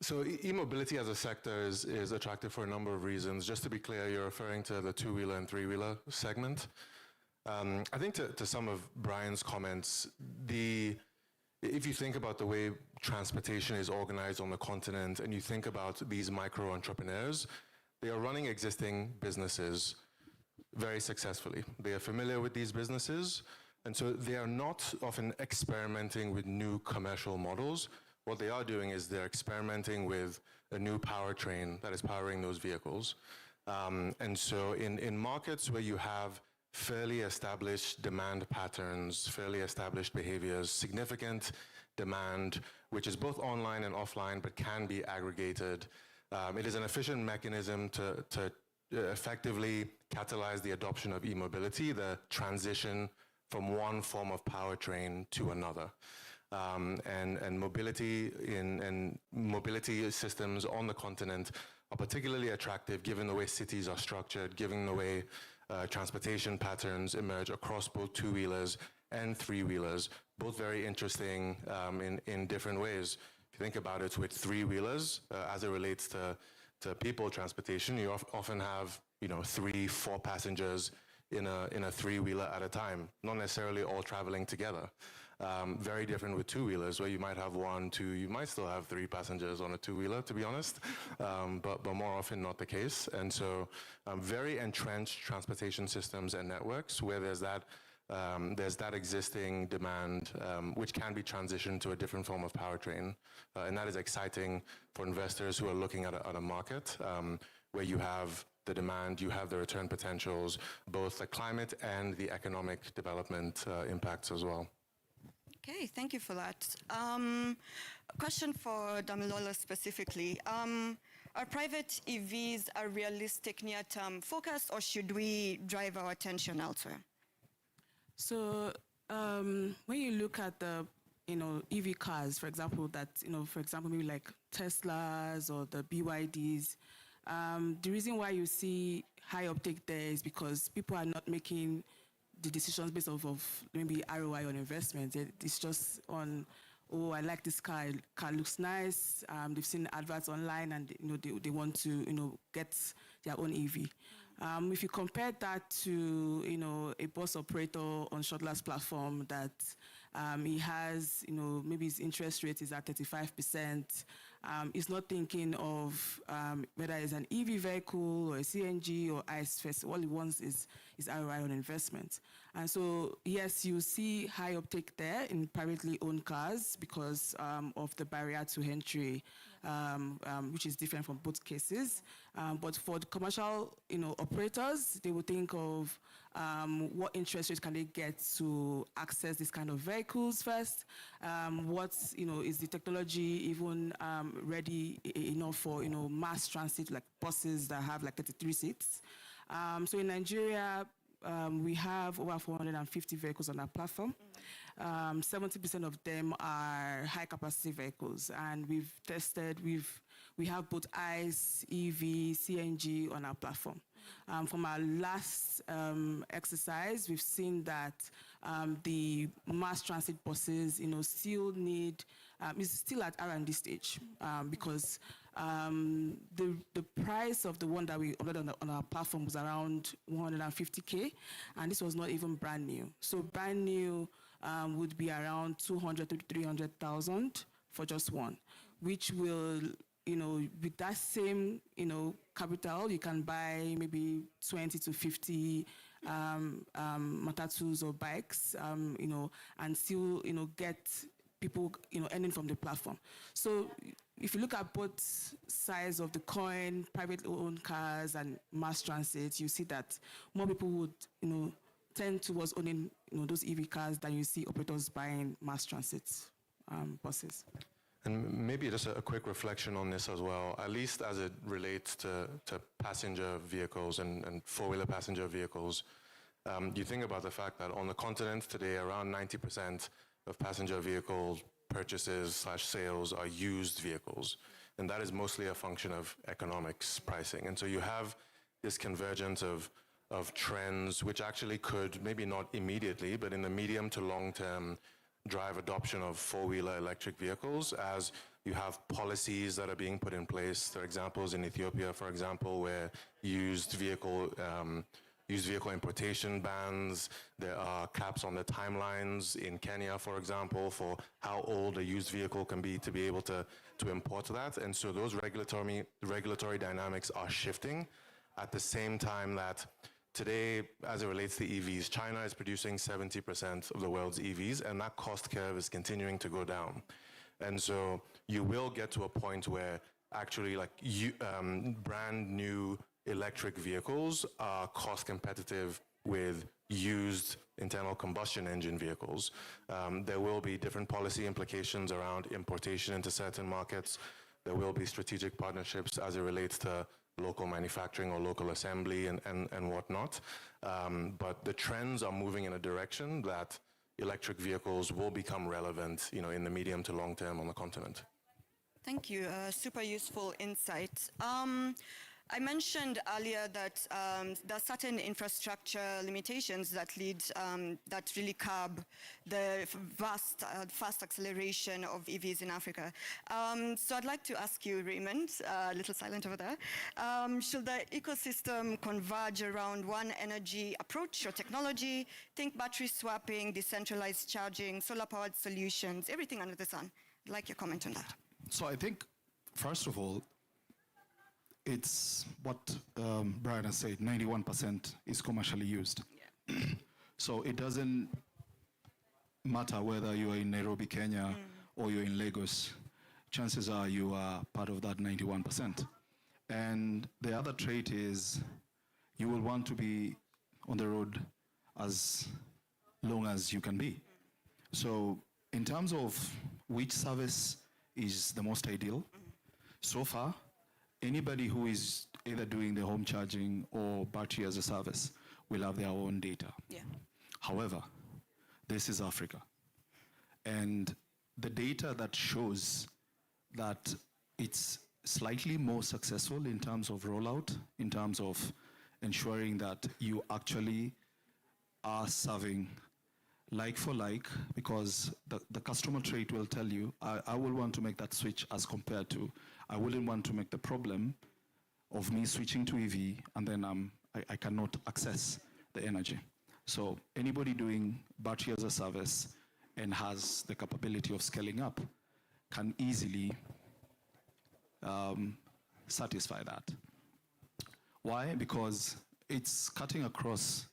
So e-mobility as a sector is attractive for a number of reasons. Just to be clear, you're referring to the two-wheeler and three-wheeler segment. I think to some of Brian's comments, if you think about the way transportation is organized on the continent and you think about these micro-entrepreneurs, they are running existing businesses very successfully. They are familiar with these businesses, and so they are not often experimenting with new commercial models. What they are doing is they're experimenting with a new powertrain that is powering those vehicles. And so in markets where you have fairly established demand patterns, fairly established behaviors, significant demand, which is both online and offline, but can be aggregated, it is an efficient mechanism to effectively catalyze the adoption of e-mobility, the transition from one form of powertrain to another. And mobility and mobility systems on the continent are particularly attractive given the way cities are structured, given the way transportation patterns emerge across both two-wheelers and three-wheelers, both very interesting in different ways. If you think about it, with three-wheelers, as it relates to people transportation, you often have 3-4 passengers in a three-wheeler at a time, not necessarily all traveling together. Very different with two-wheelers, where you might have 1, 2, you might still have 3 passengers on a two-wheeler, to be honest, but more often not the case. And so very entrenched transportation systems and networks where there's that existing demand, which can be transitioned to a different form of powertrain. And that is exciting for investors who are looking at a market where you have the demand, you have the return potentials, both the climate and the economic development impacts as well. Okay, thank you for that. A question for Damilola specifically. Are private EVs a realistic near-term focus, or should we drive our attention elsewhere? So when you look at the EV cars, for example, maybe like Teslas or the BYDs, the reason why you see high uptake there is because people are not making the decisions based off of maybe ROI on investment. It's just on, oh, I like this car. Car looks nice. They've seen adverts online, and they want to get their own EV. If you compare that to a bus operator on Shutter's platform that he has, maybe his interest rate is at 35%. He's not thinking of whether it's an EV vehicle or a CNG or ICE first. All he wants is ROI on investment. And so, yes, you see high uptake there in privately owned cars because of the barrier to entry, which is different from both cases. But for the commercial operators, they will think of what interest rates can they get to access this kind of vehicles first. What is the technology even ready enough for mass transit, like buses that have like 33 seats. So in Nigeria, we have over 450 vehicles on our platform. 70% of them are high capacity vehicles, and we have both ICE, EV, CNG on our platform. From our last exercise, we've seen that the mass transit buses, still need, is still at R&D stage because the price of the one that we ordered on our platform was around 150K, and this was not even brand new. So brand new would be around 200 to 300,000 for just one, which will, with that same, capital, you can buy maybe 20 to 50 matatus or bikes, and still, get people, earning from the platform. So if you look at both sides of the coin, privately owned cars and mass transit, you see that more people would, tend towards owning, those EV cars than you see operators buying mass transit buses. And maybe just a quick reflection on this as well, at least as it relates to passenger vehicles and four-wheeler passenger vehicles. You think about the fact that on the continent today, around 90% of passenger vehicle purchases / sales are used vehicles. And that is mostly a function of economics pricing. And so you have this convergence of trends, which actually could, maybe not immediately, but in the medium to long term, drive adoption of four-wheeler electric vehicles as you have policies that are being put in place. There are examples in Ethiopia, for example, where used vehicle importation bans. There are caps on the timelines in Kenya, for example, for how old a used vehicle can be to be able to import that. And so those regulatory dynamics are shifting at the same time that today, as it relates to EVs, China is producing 70% of the world's EVs, and that cost curve is continuing to go down. And so you will get to a point where actually brand new electric vehicles are cost competitive with used internal combustion engine vehicles. There will be different policy implications around importation into certain markets. There will be strategic partnerships as it relates to local manufacturing or local assembly and whatnot. But the trends are moving in a direction that electric vehicles will become relevant, in the medium to long term on the continent. Thank you. Super useful insight. I mentioned earlier that there are certain infrastructure limitations that that really curb the fast acceleration of EVs in Africa. So I'd like to ask you, Raymond, a little silent over there, should the ecosystem converge around one energy approach or technology? Think battery swapping, decentralized charging, solar-powered solutions, everything under the sun. I'd like your comment on that. So I think, first of all, it's what Brian has said, 91% is commercially used. Yeah. So it doesn't matter whether you are in Nairobi, Kenya, or you're in Lagos. Chances are you are part of that 91%. And the other trait is you will want to be on the road as long as you can be. So in terms of which service is the most ideal, so far, anybody who is either doing the home charging or battery as a service will have their own data. Yeah. However, this is Africa. And the data that shows that it's slightly more successful in terms of rollout, in terms of ensuring that you actually are serving like for like, because the customer trait will tell you, I will want to make that switch as compared to, I wouldn't want to make the problem of me switching to EV and then I cannot access the energy. So anybody doing battery as a service and has the capability of scaling up can easily satisfy that. Why? Because it's cutting across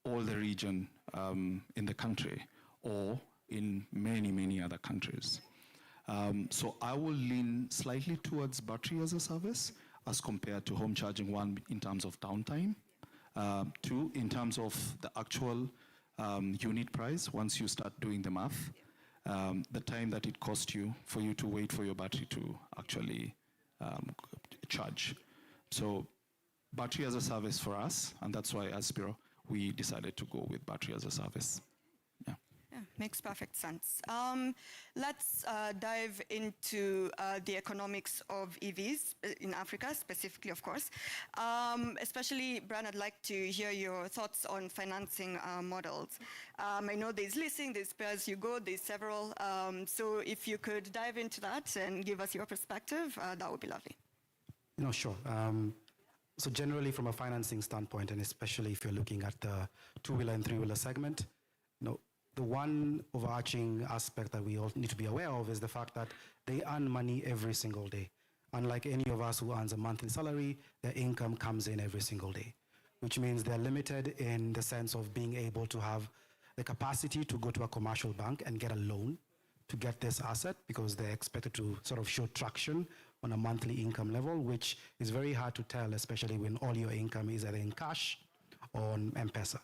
all the region in the country or in many, many other countries. So I will lean slightly towards battery as a service as compared to home charging, one, in terms of downtime, two, in terms of the actual unit price, once you start doing the math, the time that it costs you for you to wait for your battery to actually charge. So battery as a service for us, and that's why as Spiro, we decided to go with battery as a service. Yeah, makes perfect sense. Let's dive into the economics of EVs in Africa, specifically, of course. Especially, Brian, I'd like to hear your thoughts on financing models. I know there's leasing, there's pay-as-you-go, there's several. So if you could dive into that and give us your perspective, that would be lovely. Sure. So generally, from a financing standpoint, and especially if you're looking at the two-wheeler and three-wheeler segment, the one overarching aspect that we all need to be aware of is the fact that they earn money every single day. Unlike any of us who earns a monthly salary, their income comes in every single day, which means they're limited in the sense of being able to have the capacity to go to a commercial bank and get a loan to get this asset, because they're expected to sort of show traction on a monthly income level, which is very hard to tell, especially when all your income is either in cash or on M-Pesa.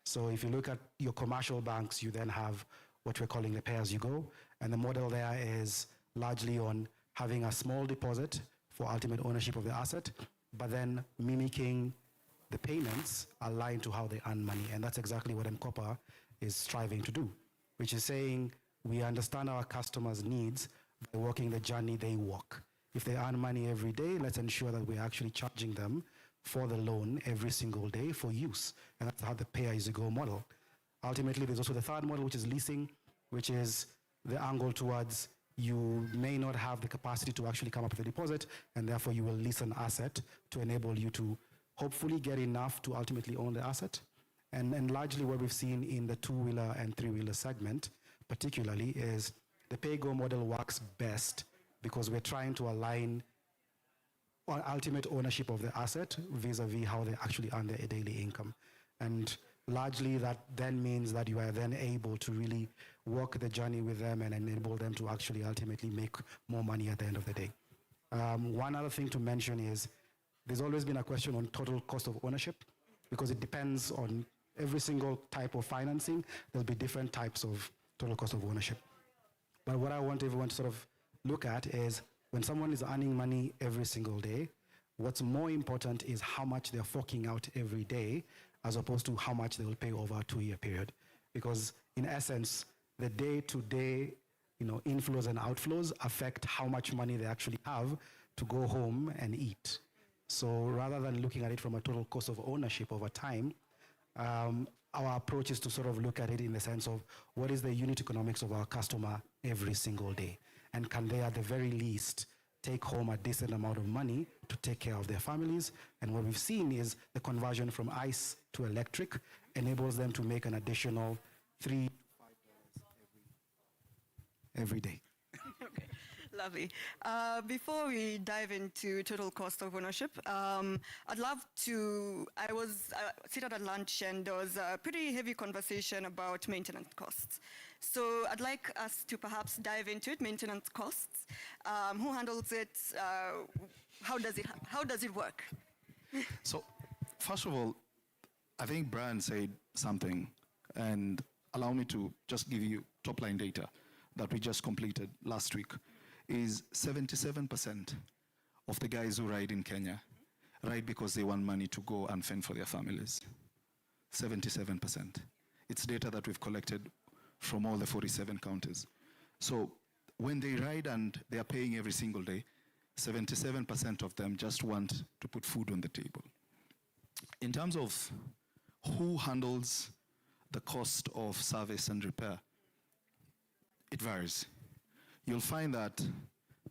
So if you look at your commercial banks, you then have what we're calling the pay-as-you-go, and the model there is largely on having a small deposit for ultimate ownership of the asset, but then mimicking the payments aligned to how they earn money, and that's exactly what M-Kopa is striving to do, which is saying we understand our customers' needs by walking the journey they walk. If they earn money every day, let's ensure that we're actually charging them for the loan every single day for use. And that's how the pay-as-you-go model. Ultimately, there's also the third model, which is leasing, which is the angle towards you may not have the capacity to actually come up with a deposit, and therefore you will lease an asset to enable you to hopefully get enough to ultimately own the asset. And largely what we've seen in the two-wheeler and three-wheeler segment, particularly, is the pay-go model works best because we're trying to align ultimate ownership of the asset vis-a-vis how they actually earn their daily income. And largely that then means that you are then able to really walk the journey with them and enable them to actually ultimately make more money at the end of the day. One other thing to mention is there's always been a question on total cost of ownership, because it depends on every single type of financing. There'll be different types of total cost of ownership. But what I want everyone to sort of look at is when someone is earning money every single day, what's more important is how much they're forking out every day as opposed to how much they will pay over a 2-year period. Because in essence, the day-to-day inflows and outflows affect how much money they actually have to go home and eat. So rather than looking at it from a total cost of ownership over time, our approach is to sort of look at it in the sense of what is the unit economics of our customer every single day? And can they, at the very least, take home a decent amount of money to take care of their families? And what we've seen is the conversion from ICE to electric enables them to make an additional $3 to $5 every day. Okay, lovely. Before we dive into total cost of ownership, I'd love to, I was seated at lunch and there was a pretty heavy conversation about maintenance costs. So I'd like us to perhaps dive into it, maintenance costs. Who handles it? How does it work? So first of all, I think Brian said something, and allow me to just give you top line data. that we just completed last week is 77% of the guys who ride in Kenya ride because they want money to go and fend for their families. 77%. It's data that we've collected from all the 47 counties. So when they ride and they are paying every single day, 77% of them just want to put food on the table. In terms of who handles the cost of service and repair, it varies. You'll find that,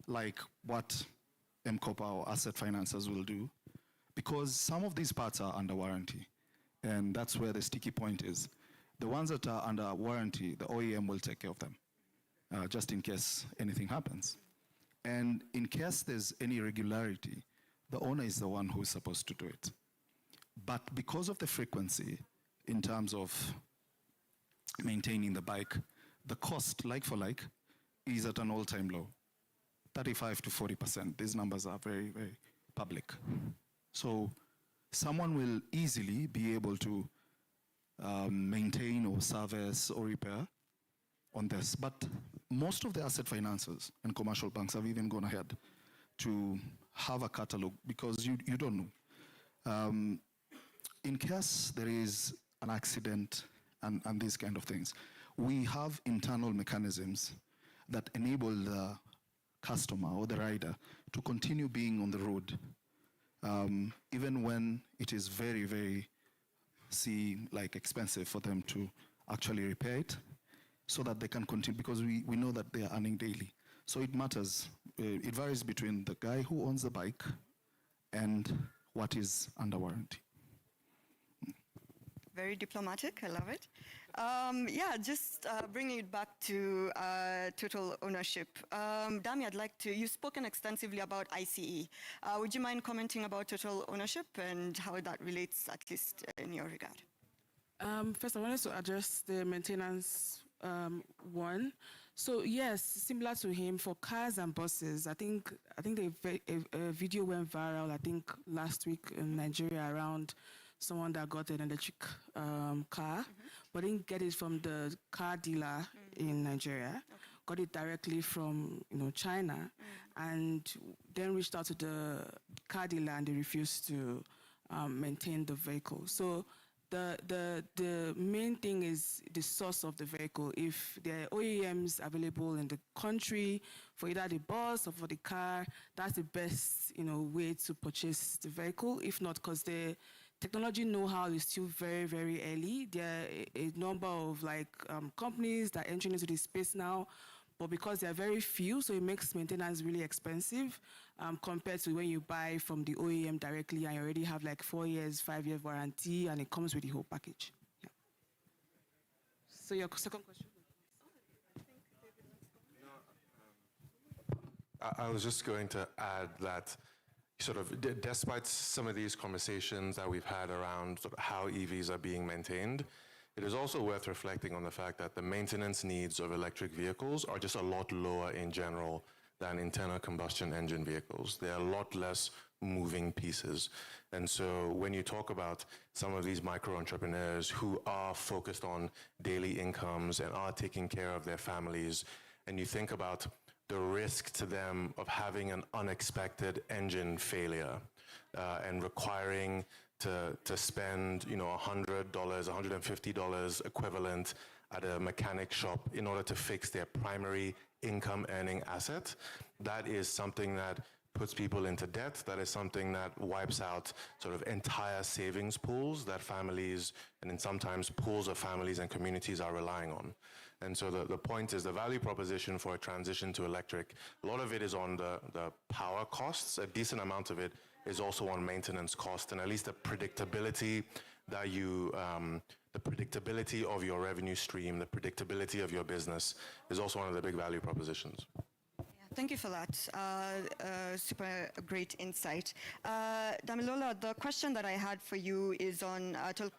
like what M-Kopa or asset financers will do, because some of these parts are under warranty, and that's where the sticky point is. The ones that are under warranty, the OEM will take care of them, just in case anything happens. And in case there's any irregularity, the owner is the one who's supposed to do it. But because of the frequency in terms of maintaining the bike, the cost, like for like, is at an all-time low, 35 to 40%. These numbers are very, very public. So someone will easily be able to maintain or service or repair on this. But most of the asset financers and commercial banks have even gone ahead to have a catalog because you don't know. In case there is an accident and these kind of things, we have internal mechanisms that enable the customer or the rider to continue being on the road, even when it is very, very, expensive for them to actually repair it, so that they can continue, because we know that they are earning daily. So it matters. It varies between the guy who owns the bike and what is under warranty. Very diplomatic, I love it. Just bringing it back to total ownership. Dami, you've spoken extensively about ICE. Would you mind commenting about total ownership and how that relates, at least in your regard? First, I wanted to address the maintenance one. So yes, similar to him, for cars and buses, I think a video went viral, I think last week in Nigeria, around someone that got an electric car, but didn't get it from the car dealer in Nigeria, got it directly from China, and then reached out to the car dealer and they refused to maintain the vehicle. So the main thing is the source of the vehicle. If there are OEMs available in the country for either the bus or for the car, that's the best way to purchase the vehicle. If not, because the technology know-how is still very, very early. There are a number of companies that are entering into this space now, but because there are very few, so it makes maintenance really expensive compared to when you buy from the OEM directly and you already have 4 years, 5-year warranty, and it comes with the whole package. Yeah. So your second question? I was just going to add that despite some of these conversations that we've had around how EVs are being maintained, it is also worth reflecting on the fact that the maintenance needs of electric vehicles are just a lot lower in general than internal combustion engine vehicles. There are a lot less moving pieces. And so when you talk about some of these micro entrepreneurs who are focused on daily incomes and are taking care of their families, and you think about the risk to them of having an unexpected engine failure and requiring to spend $100, $150 equivalent at a mechanic shop in order to fix their primary income earning asset, that is something that puts people into debt. That is something that wipes out entire savings pools that families, and then sometimes pools of families and communities are relying on. And so the point is the value proposition for a transition to electric, a lot of it is on the power costs. A decent amount of it is also on maintenance cost, and at least the predictability that the predictability of your revenue stream, the predictability of your business is also one of the big value propositions. Thank you for that. Super great insight. Damilola, the question that I had for you is on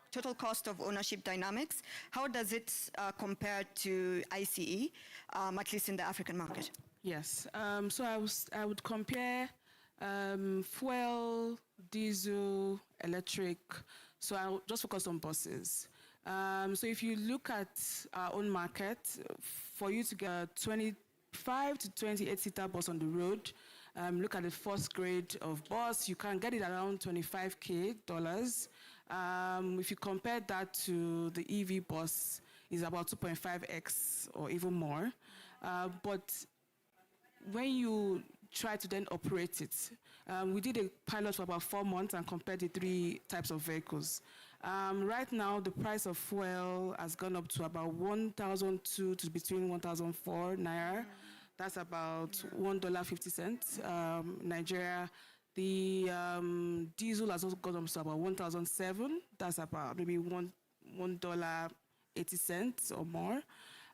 total cost of ownership dynamics. How does it compare to ICE, at least in the African market? Yes. So I would compare fuel, diesel, electric. So I'll just focus on buses. So if you look at our own market, for you to get a 25 to 28-seater bus on the road, look at the first grade of bus, you can get it around $25K. If you compare that to the EV bus, it's about 2.5x or even more. But when you try to then operate it, we did a pilot for about 4 months and compared the 3 types of vehicles. Right now, the price of fuel has gone up to about 1,002 to between 1,004 naira. That's about $1.50. Nigeria, the diesel has also gone up to about 1,007. That's about maybe $1.80 or more.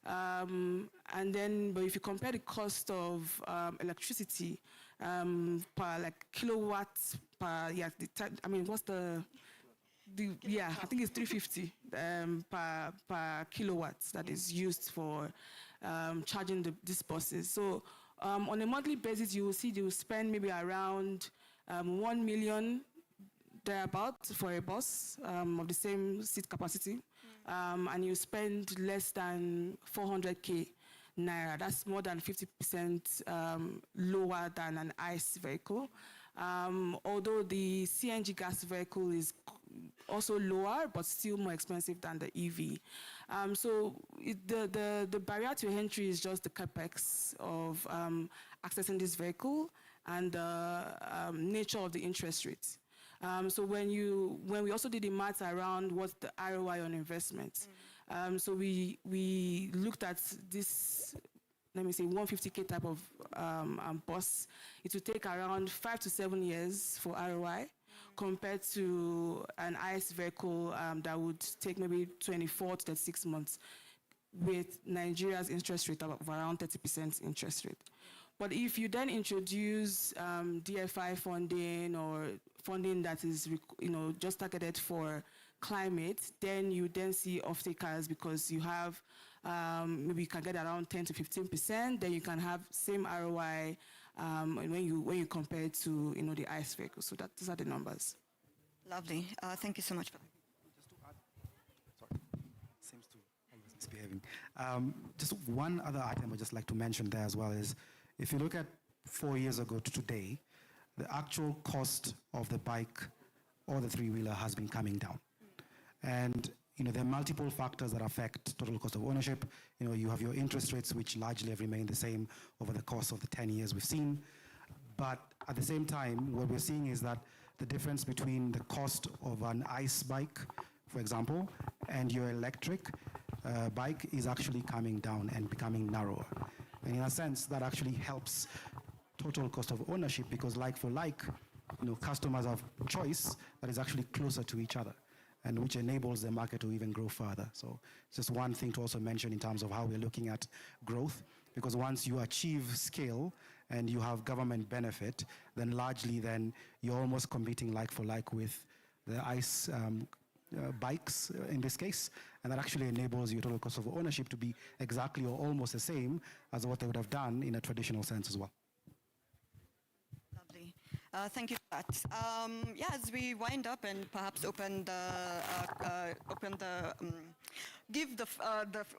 And then, but if you compare the cost of electricity per like kilowatts per, yeah, I mean, what's I think it's 350 per kilowatts that is used for charging these buses. So on a monthly basis, you will see they will spend maybe around 1 million thereabout for a bus of the same seat capacity, and you spend less than 400K naira. That's more than 50% lower than an ICE vehicle. Although the CNG gas vehicle is also lower, but still more expensive than the EV. So the barrier to entry is just the capex of accessing this vehicle and the nature of the interest rates. So when we also did the math around what's the ROI on investment, so we looked at this, let me say, 150K type of bus. It would take around 5 to 7 years for ROI, compared to an ICE vehicle that would take maybe 24 to 36 months, with Nigeria's interest rate of around 30% interest rate. But if you then introduce DFI funding or funding that is just targeted for climate, then you then see off-takers, because you have maybe you can get around 10 to 15%. Then you can have same ROI when you compare it to the ICE vehicle. So these are the numbers. Lovely. Thank you so much for that. Seems to always misbehaving. Just one other item I'd just like to mention there as well is, if you look at 4 years ago to today, the actual cost of the bike or the three-wheeler has been coming down. And there are multiple factors that affect total cost of ownership. You have your interest rates, which largely have remained the same over the course of the 10 years we've seen. But at the same time, what we're seeing is that the difference between the cost of an ICE bike, for example, and your electric bike is actually coming down and becoming narrower. And in a sense, that actually helps total cost of ownership, because like for like, customers have choice that is actually closer to each other, and which enables the market to even grow further. So it's just one thing to also mention in terms of how we're looking at growth, because once you achieve scale and you have government benefit, then largely then you're almost competing like for like with the ICE bikes in this case, and that actually enables your total cost of ownership to be exactly or almost the same as what they would have done in a traditional sense as well. Lovely. Thank you for that. As we wind up and perhaps give the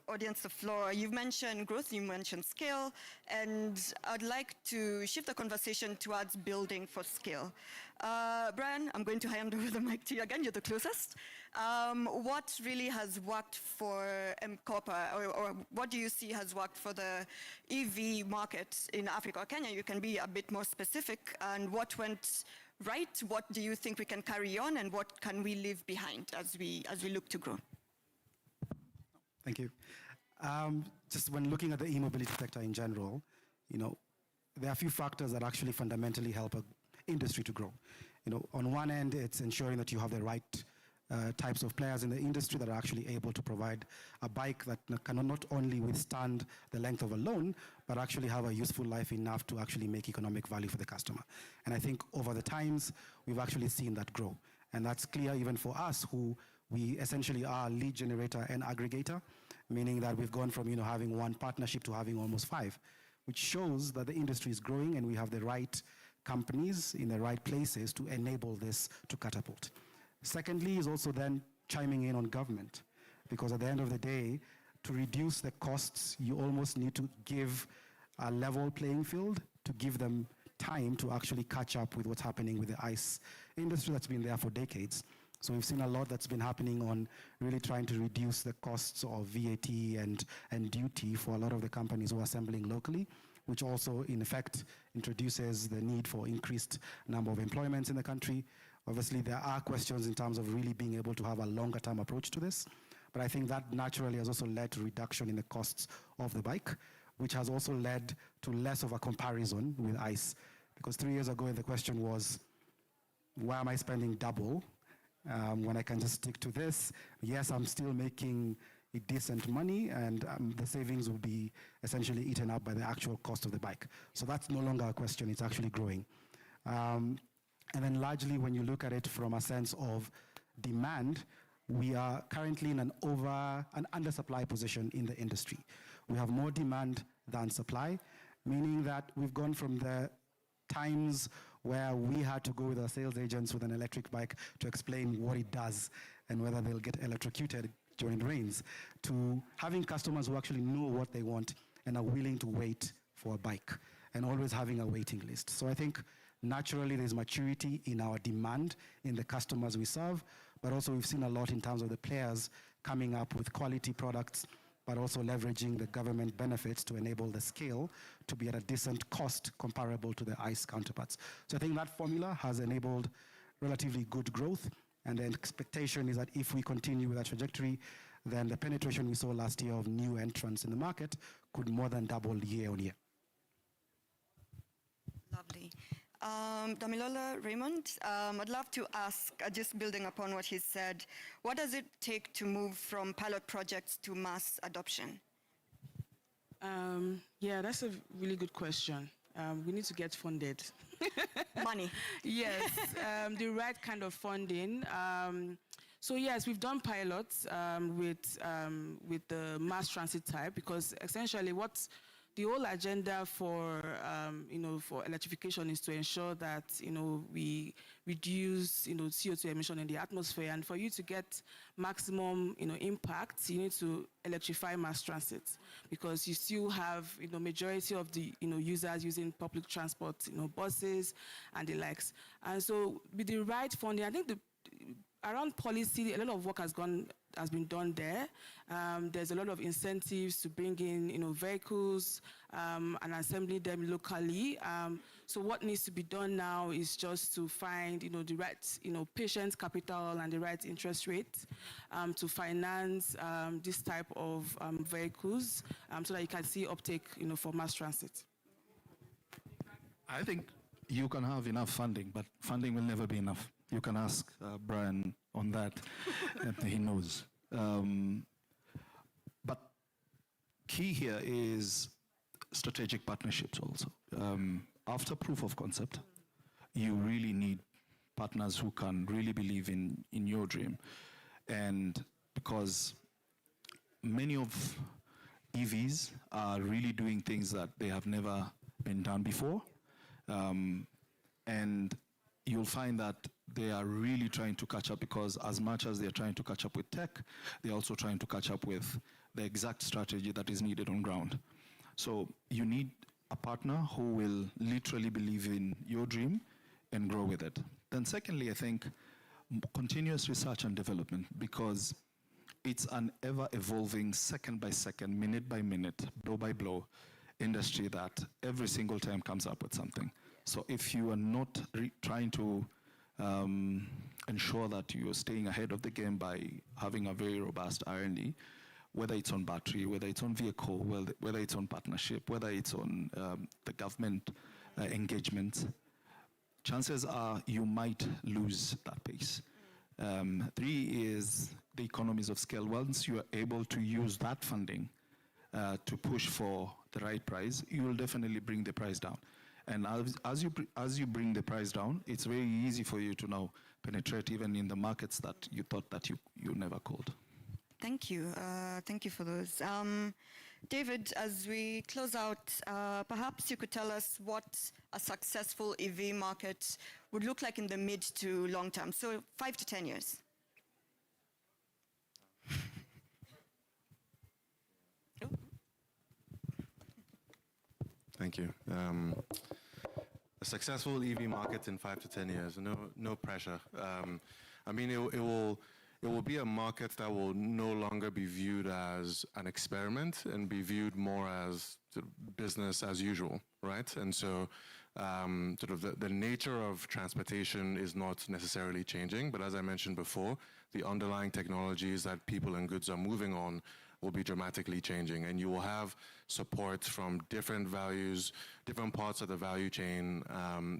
audience the floor, you've mentioned growth, you mentioned scale, and I'd like to shift the conversation towards building for scale. Brian, I'm going to hand over the mic to you again. You're the closest. What really has worked for MCOPA, or what do you see has worked for the EV market in Africa or Kenya? You can be a bit more specific. And what went right? What do you think we can carry on, and what can we leave behind as we look to grow? Thank you. Just when looking at the e-mobility sector in general, there are a few factors that actually fundamentally help an industry to grow. On one end, it's ensuring that you have the right types of players in the industry that are actually able to provide a bike that can not only withstand the length of a loan, but actually have a useful life enough to actually make economic value for the customer. And I think over the times, we've actually seen that grow. And that's clear even for us, who we essentially are lead generator and aggregator, meaning that we've gone from having one partnership to having almost 5, which shows that the industry is growing and we have the right companies in the right places to enable this to catapult. Secondly is also then chiming in on government. because at the end of the day, to reduce the costs, you almost need to give a level playing field to give them time to actually catch up with what's happening with the ICE industry that's been there for decades. So we've seen a lot that's been happening on really trying to reduce the costs of VAT and duty for a lot of the companies who are assembling locally, which also in effect introduces the need for increased number of employments in the country. Obviously, there are questions in terms of really being able to have a longer term approach to this. But I think that naturally has also led to reduction in the costs of the bike, which has also led to less of a comparison with ICE. Because 3 years ago, the question was, why am I spending double when I can just stick to this? Yes, I'm still making decent money, and the savings will be essentially eaten up by the actual cost of the bike. So that's no longer a question, it's actually growing. And then largely when you look at it from a sense of demand, we are currently in an undersupply position in the industry. We have more demand than supply, meaning that we've gone from the times where we had to go with our sales agents with an electric bike to explain what it does and whether they'll get electrocuted during the rains, to having customers who actually know what they want and are willing to wait for a bike and always having a waiting list. So I think naturally there's maturity in our demand in the customers we serve, but also we've seen a lot in terms of the players coming up with quality products, but also leveraging the government benefits to enable the scale to be at a decent cost comparable to the ICE counterparts. So I think that formula has enabled relatively good growth, and the expectation is that if we continue with that trajectory, then the penetration we saw last year of new entrants in the market could more than double year on year. Lovely. Damilola, Raymond, I'd love to ask, just building upon what he said, what does it take to move from pilot projects to mass adoption? Yeah, that's a really good question. We need to get funded. Money. Yes, the right kind of funding. So yes, we've done pilots with the mass transit type, because essentially what's the whole agenda for for electrification is to ensure that we reduce CO2 emission in the atmosphere, and for you to get maximum impact, you need to electrify mass transit, because you still have majority of the users using public transport, buses and the likes. And so with the right funding, I think around policy, a lot of work has been done there. There's a lot of incentives to bring in vehicles and assembly them locally. So what needs to be done now is just to find the right patient capital and the right interest rate to finance this type of vehicles, so that you can see uptake for mass transit. I think you can have enough funding, but funding will never be enough. You can ask Brian on that. He knows. But key here is strategic partnerships also. After proof of concept, you really need partners who can really believe in your dream. And because many of EVs are really doing things that they have never been done before. And you'll find that they are really trying to catch up, because as much as they're trying to catch up with tech, they're also trying to catch up with the exact strategy that is needed on ground. So you need a partner who will literally believe in your dream and grow with it. Then secondly, I think continuous research and development, because it's an ever-evolving, second by second, minute by minute, blow by blow industry that every single time comes up with something. So if you are not trying to ensure that you're staying ahead of the game by having a very robust R&D, whether it's on battery, whether it's on vehicle, whether it's on partnership, whether it's on the government engagement, chances are you might lose that pace. 3 is the economies of scale. Once you are able to use that funding to push for the right price, you will definitely bring the price down. And as you bring the price down, it's very easy for you to now penetrate even in the markets that you thought that you never could. Thank you. Thank you for those. David, as we close out, perhaps you could tell us what a successful EV market would look like in the mid to long term, so 5 to 10 years. Thank you. A successful EV market in 5 to 10 years, no pressure. I mean, it will be a market that will no longer be viewed as an experiment and be viewed more as sort of business as usual, right? And so sort of the nature of transportation is not necessarily changing, but as I mentioned before, the underlying technologies that people and goods are moving on will be dramatically changing, and you will have support from different values, different parts of the value chain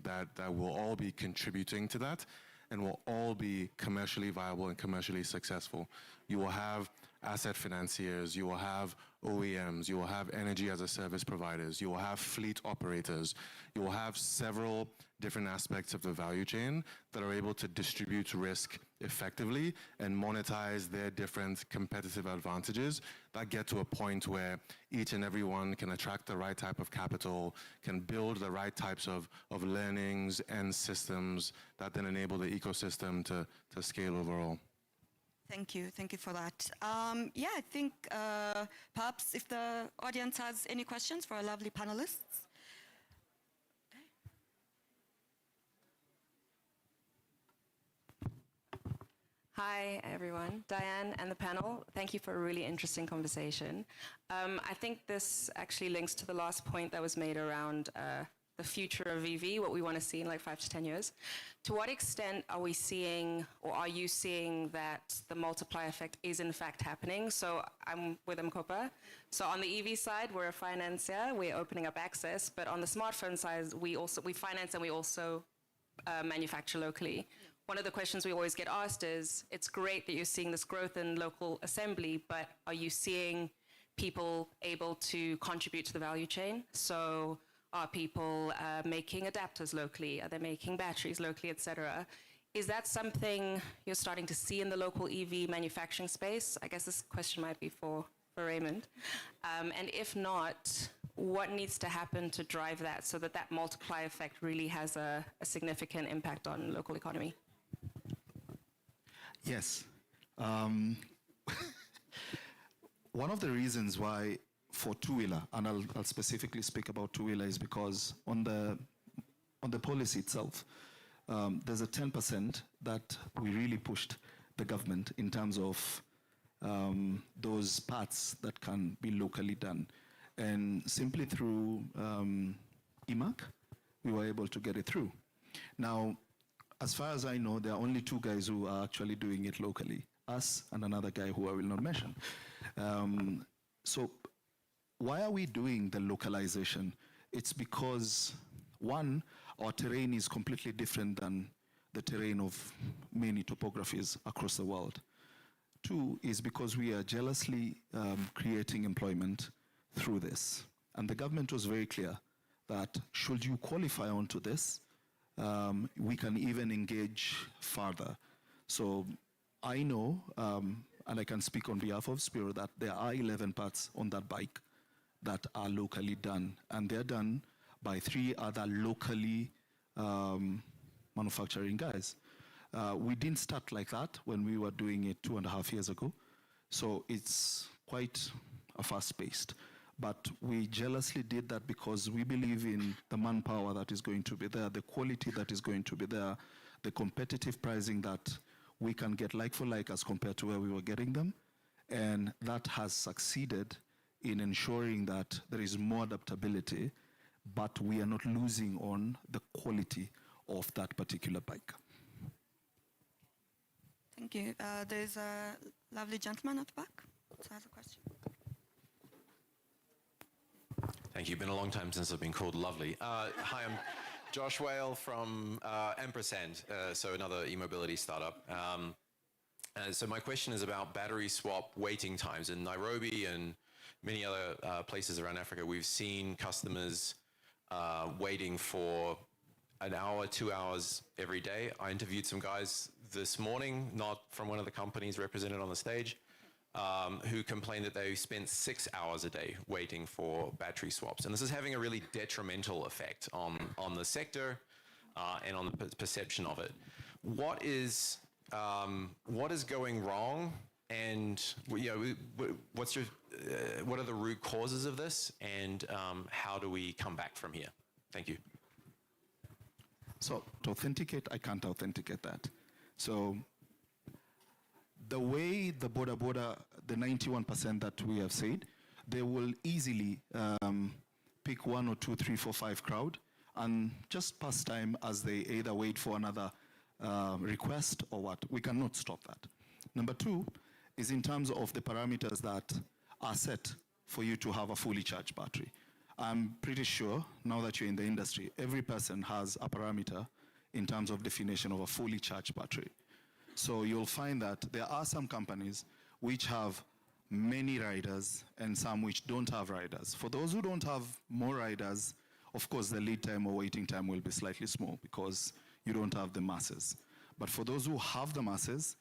that will all be contributing to that and will all be commercially viable and commercially successful. You will have asset financiers, you will have OEMs, you will have energy as a service providers, you will have fleet operators, you will have several different aspects of the value chain that are able to distribute risk effectively and monetize their different competitive advantages that get to a point where each and every one can attract the right type of capital, can build the right types of learnings and systems that then enable the ecosystem to scale overall. Thank you for that. Yeah, I think perhaps if the audience has any questions for our lovely panelists. Hi, everyone. Diane and the panel, thank you for a really interesting conversation. I think this actually links to the last point that was made around the future of EV, what we want to see in like 5 to 10 years. To what extent are we seeing, or are you seeing that the multiplier effect is in fact happening? So I'm with M-KOPA. So on the EV side, we're a financier, we're opening up access, but on the smartphone side, we finance and we also manufacture locally. One of the questions we always get asked is, it's great that you're seeing this growth in local assembly, but are you seeing people able to contribute to the value chain? So are people making adapters locally? Are they making batteries locally, et cetera? Is that something you're starting to see in the local EV manufacturing space? I guess this question might be for Raymond. And if not, what needs to happen to drive that so that that multiplier effect really has a significant impact on local economy? Yes. One of the reasons why for two-wheeler, and I'll specifically speak about two-wheeler, is because on the policy itself, there's a 10% that we really pushed the government in terms of those parts that can be locally done. And simply through EMAC, we were able to get it through. Now, as far as I know, there are only 2 guys who are actually doing it locally, us and another guy who I will not mention. So why are we doing the localization? It's because, one, our terrain is completely different than the terrain of many topographies across the world. 2 is because we are jealously creating employment through this. And the government was very clear that should you qualify onto this, we can even engage further. So I know, and I can speak on behalf of Spiro, that there are 11 parts on that bike that are locally done, and they're done by 3 other locally manufacturing guys. We didn't start like that when we were doing it 2.5 years ago, so it's quite a fast-paced. But we jealously did that because we believe in the manpower that is going to be there, the quality that is going to be there, the competitive pricing that we can get like for like as compared to where we were getting them. And that has succeeded in ensuring that there is more adaptability, but we are not losing on the quality of that particular bike. Thank you. There's a lovely gentleman at the back who has a question. Thank you. Been a long time since I've been called lovely. Hi, I'm Josh Whale from Ampersand, so another e-mobility startup. So my question is about battery swap waiting times. In Nairobi and many other places around Africa, we've seen customers waiting for an hour, 2 hours every day. I interviewed some guys this morning, not from one of the companies represented on the stage, who complained that they spent 6 hours a day waiting for battery swaps. And this is having a really detrimental effect on the sector and on the perception of it. What is going wrong? And what's your what are the root causes of this, and how do we come back from here? Thank you. So to authenticate, I can't authenticate that. So the way the border, the 91% that we have said, they will easily pick 1 or 2, 3, 4, 5 crowd and just pass time as they either wait for another request or what. We cannot stop that. Number 2 is in terms of the parameters that are set for you to have a fully charged battery. I'm pretty sure, now that you're in the industry, every person has a parameter in terms of definition of a fully charged battery. So you'll find that there are some companies which have many riders and some which don't have riders. For those who don't have more riders, of course, the lead time or waiting time will be slightly small because you don't have the masses. But for those who have the masses,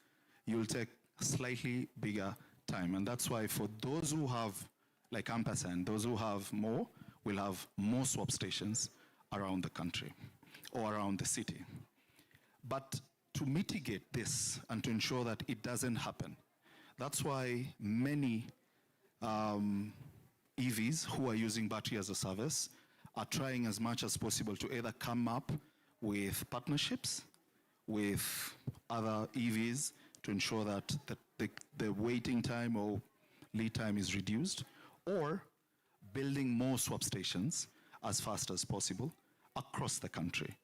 you'll take slightly bigger time. And that's why for those who have, like ampersand, those who have more will have more swap stations around the country or around the city. But to mitigate this and to ensure that it doesn't happen, that's why many EVs who are using battery as a service are trying as much as possible to either come up with partnerships with other EVs to ensure that the waiting time or lead time is reduced, or building more swap stations as fast as possible across the country.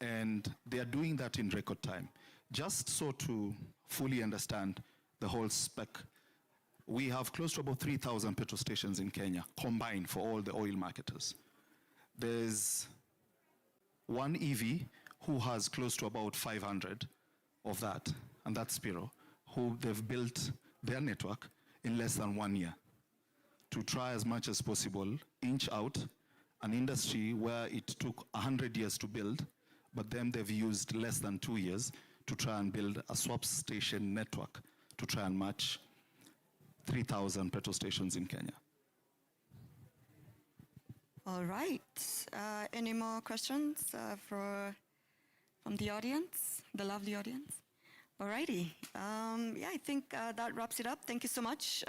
And they are doing that in record time. Just so to fully understand the whole spec, we have close to about 3,000 petrol stations in Kenya, combined for all the oil marketers. There's one EV who has close to about 500 of that, and that's Spiro, who they've built their network in less than 1 year to try as much as possible, inch out an industry where it took 100 years to build, but then they've used less than 2 years to try and build a swap station network to try and match 3,000 petrol stations in Kenya. All right. Any more questions from the audience, the lovely audience? All righty. Yeah, I think that wraps it up. Thank you so much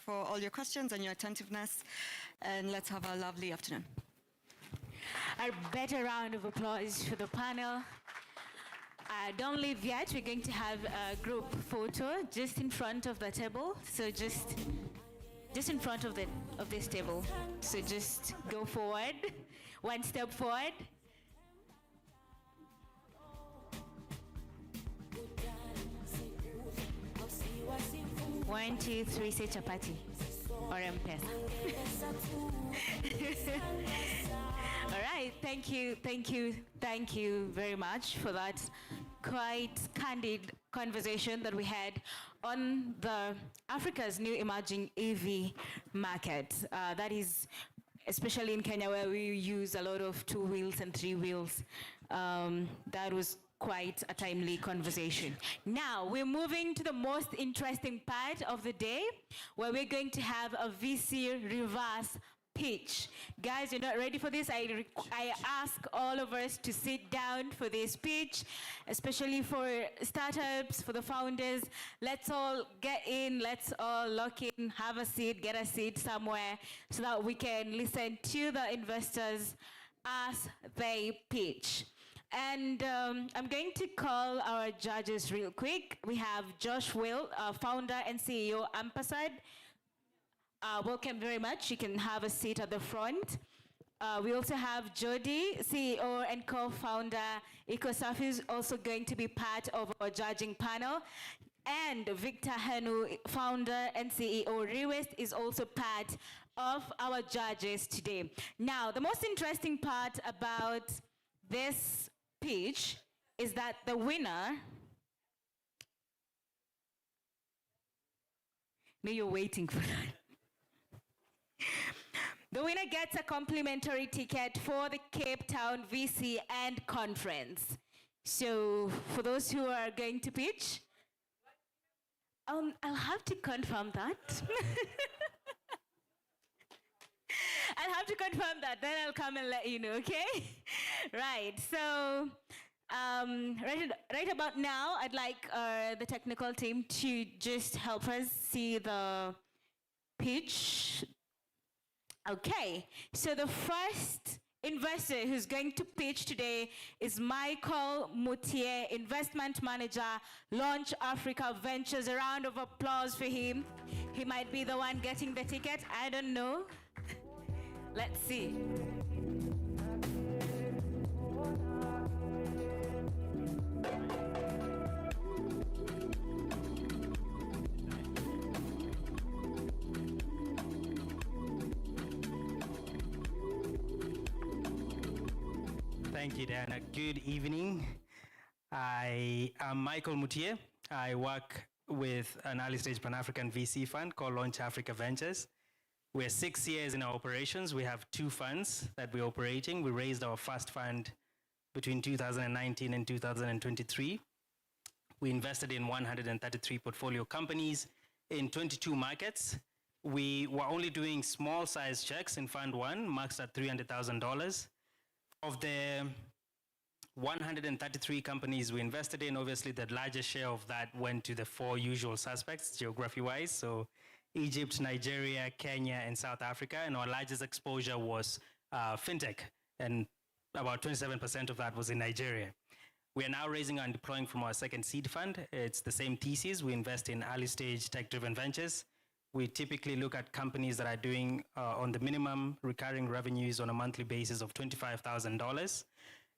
for all your questions and your attentiveness. And let's have a lovely afternoon. A better round of applause for the panel. Don't leave yet. We're going to have a group photo just in front of the table. So just in front of this table. So just go forward, one step forward. 1, 2, 3, say chapati or M-Pesa. All right, thank you very much for that quite candid conversation that we had on the Africa's new emerging EV market. That is, especially in Kenya where we use a lot of 2 wheels and 3 wheels. That was quite a timely conversation. Now, we're moving to the most interesting part of the day, where we're going to have a VC reverse pitch. Guys, you're not ready for this? I ask all of us to sit down for this pitch, especially for startups, for the founders. Let's all get in, let's all lock in, have a seat, get a seat somewhere, so that we can listen to the investors as they pitch. And I'm going to call our judges real quick. We have Josh Will, founder and CEO, Ampersand. Welcome very much. You can have a seat at the front. We also have Jody, CEO and co-founder, EcoSurf, who's also going to be part of our judging panel. And Victor Henu, founder and CEO, Rewest, is also part of our judges today. Now, the most interesting part about this pitch is that the winner, now you're waiting for that. The winner gets a complimentary ticket for the Cape Town VC and conference. So for those who are going to pitch, I'll have to confirm that. I'll have to confirm that, then I'll come and let you know, okay? Right, so right about now, I'd like the technical team to just help us see the pitch. Okay, so the first investor who's going to pitch today is Michael Moutier, Investment Manager, Launch Africa Ventures. A round of applause for him. He might be the one getting the ticket. I don't know. Let's see. Thank you, Diana. Good evening. I am Michael Moutier. I work with an early-stage Pan-African VC fund called Launch Africa Ventures. We're 6 years in our operations. We have 2 funds that we're operating. We raised our first fund between 2019 and 2023. We invested in 133 portfolio companies in 22 markets. We were only doing small-sized checks in Fund 1, maxed at $300,000. Of the 133 companies we invested in, obviously the largest share of that went to the 4 usual suspects geography-wise, so Egypt, Nigeria, Kenya, and South Africa, and our largest exposure was fintech, and about 27% of that was in Nigeria. We are now raising and deploying from our second seed fund. It's the same thesis. We invest in early-stage tech-driven ventures. We typically look at companies that are doing on the minimum recurring revenues on a monthly basis of $25,000.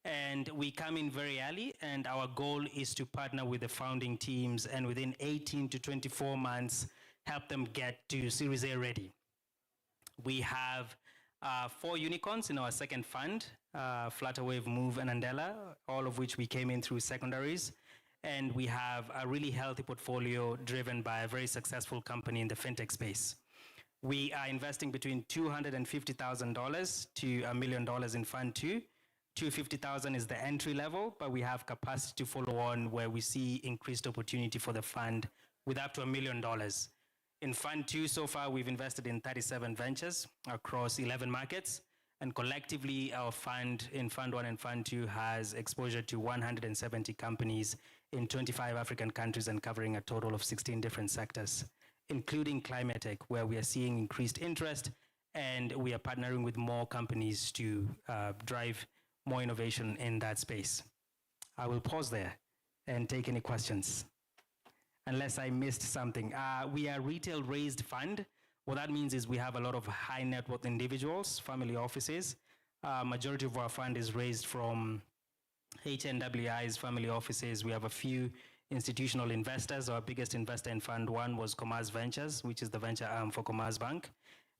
And we come in very early, and our goal is to partner with the founding teams and within 18 to 24 months, help them get to Series A ready. We have 4 unicorns in our second fund, Flutterwave, Move, and Andela, all of which we came in through secondaries. And we have a really healthy portfolio driven by a very successful company in the fintech space. We are investing between $250,000 to $1 million in Fund 2. $250,000 is the entry level, but we have capacity to follow on where we see increased opportunity for the fund with up to $1 million. In Fund 2 so far, we've invested in 37 ventures across 11 markets. And collectively, our fund in Fund 1 and Fund 2 has exposure to 170 companies in 25 African countries and covering a total of 16 different sectors, including climate tech, where we are seeing increased interest, and we are partnering with more companies to drive more innovation in that space. I will pause there and take any questions, unless I missed something. We are a retail-raised fund. What that means is we have a lot of high net worth individuals, family offices. Majority of our fund is raised from HNWI's family offices. We have a few institutional investors. Our biggest investor in Fund 1 was Commerce Ventures, which is the venture arm for Commerce Bank.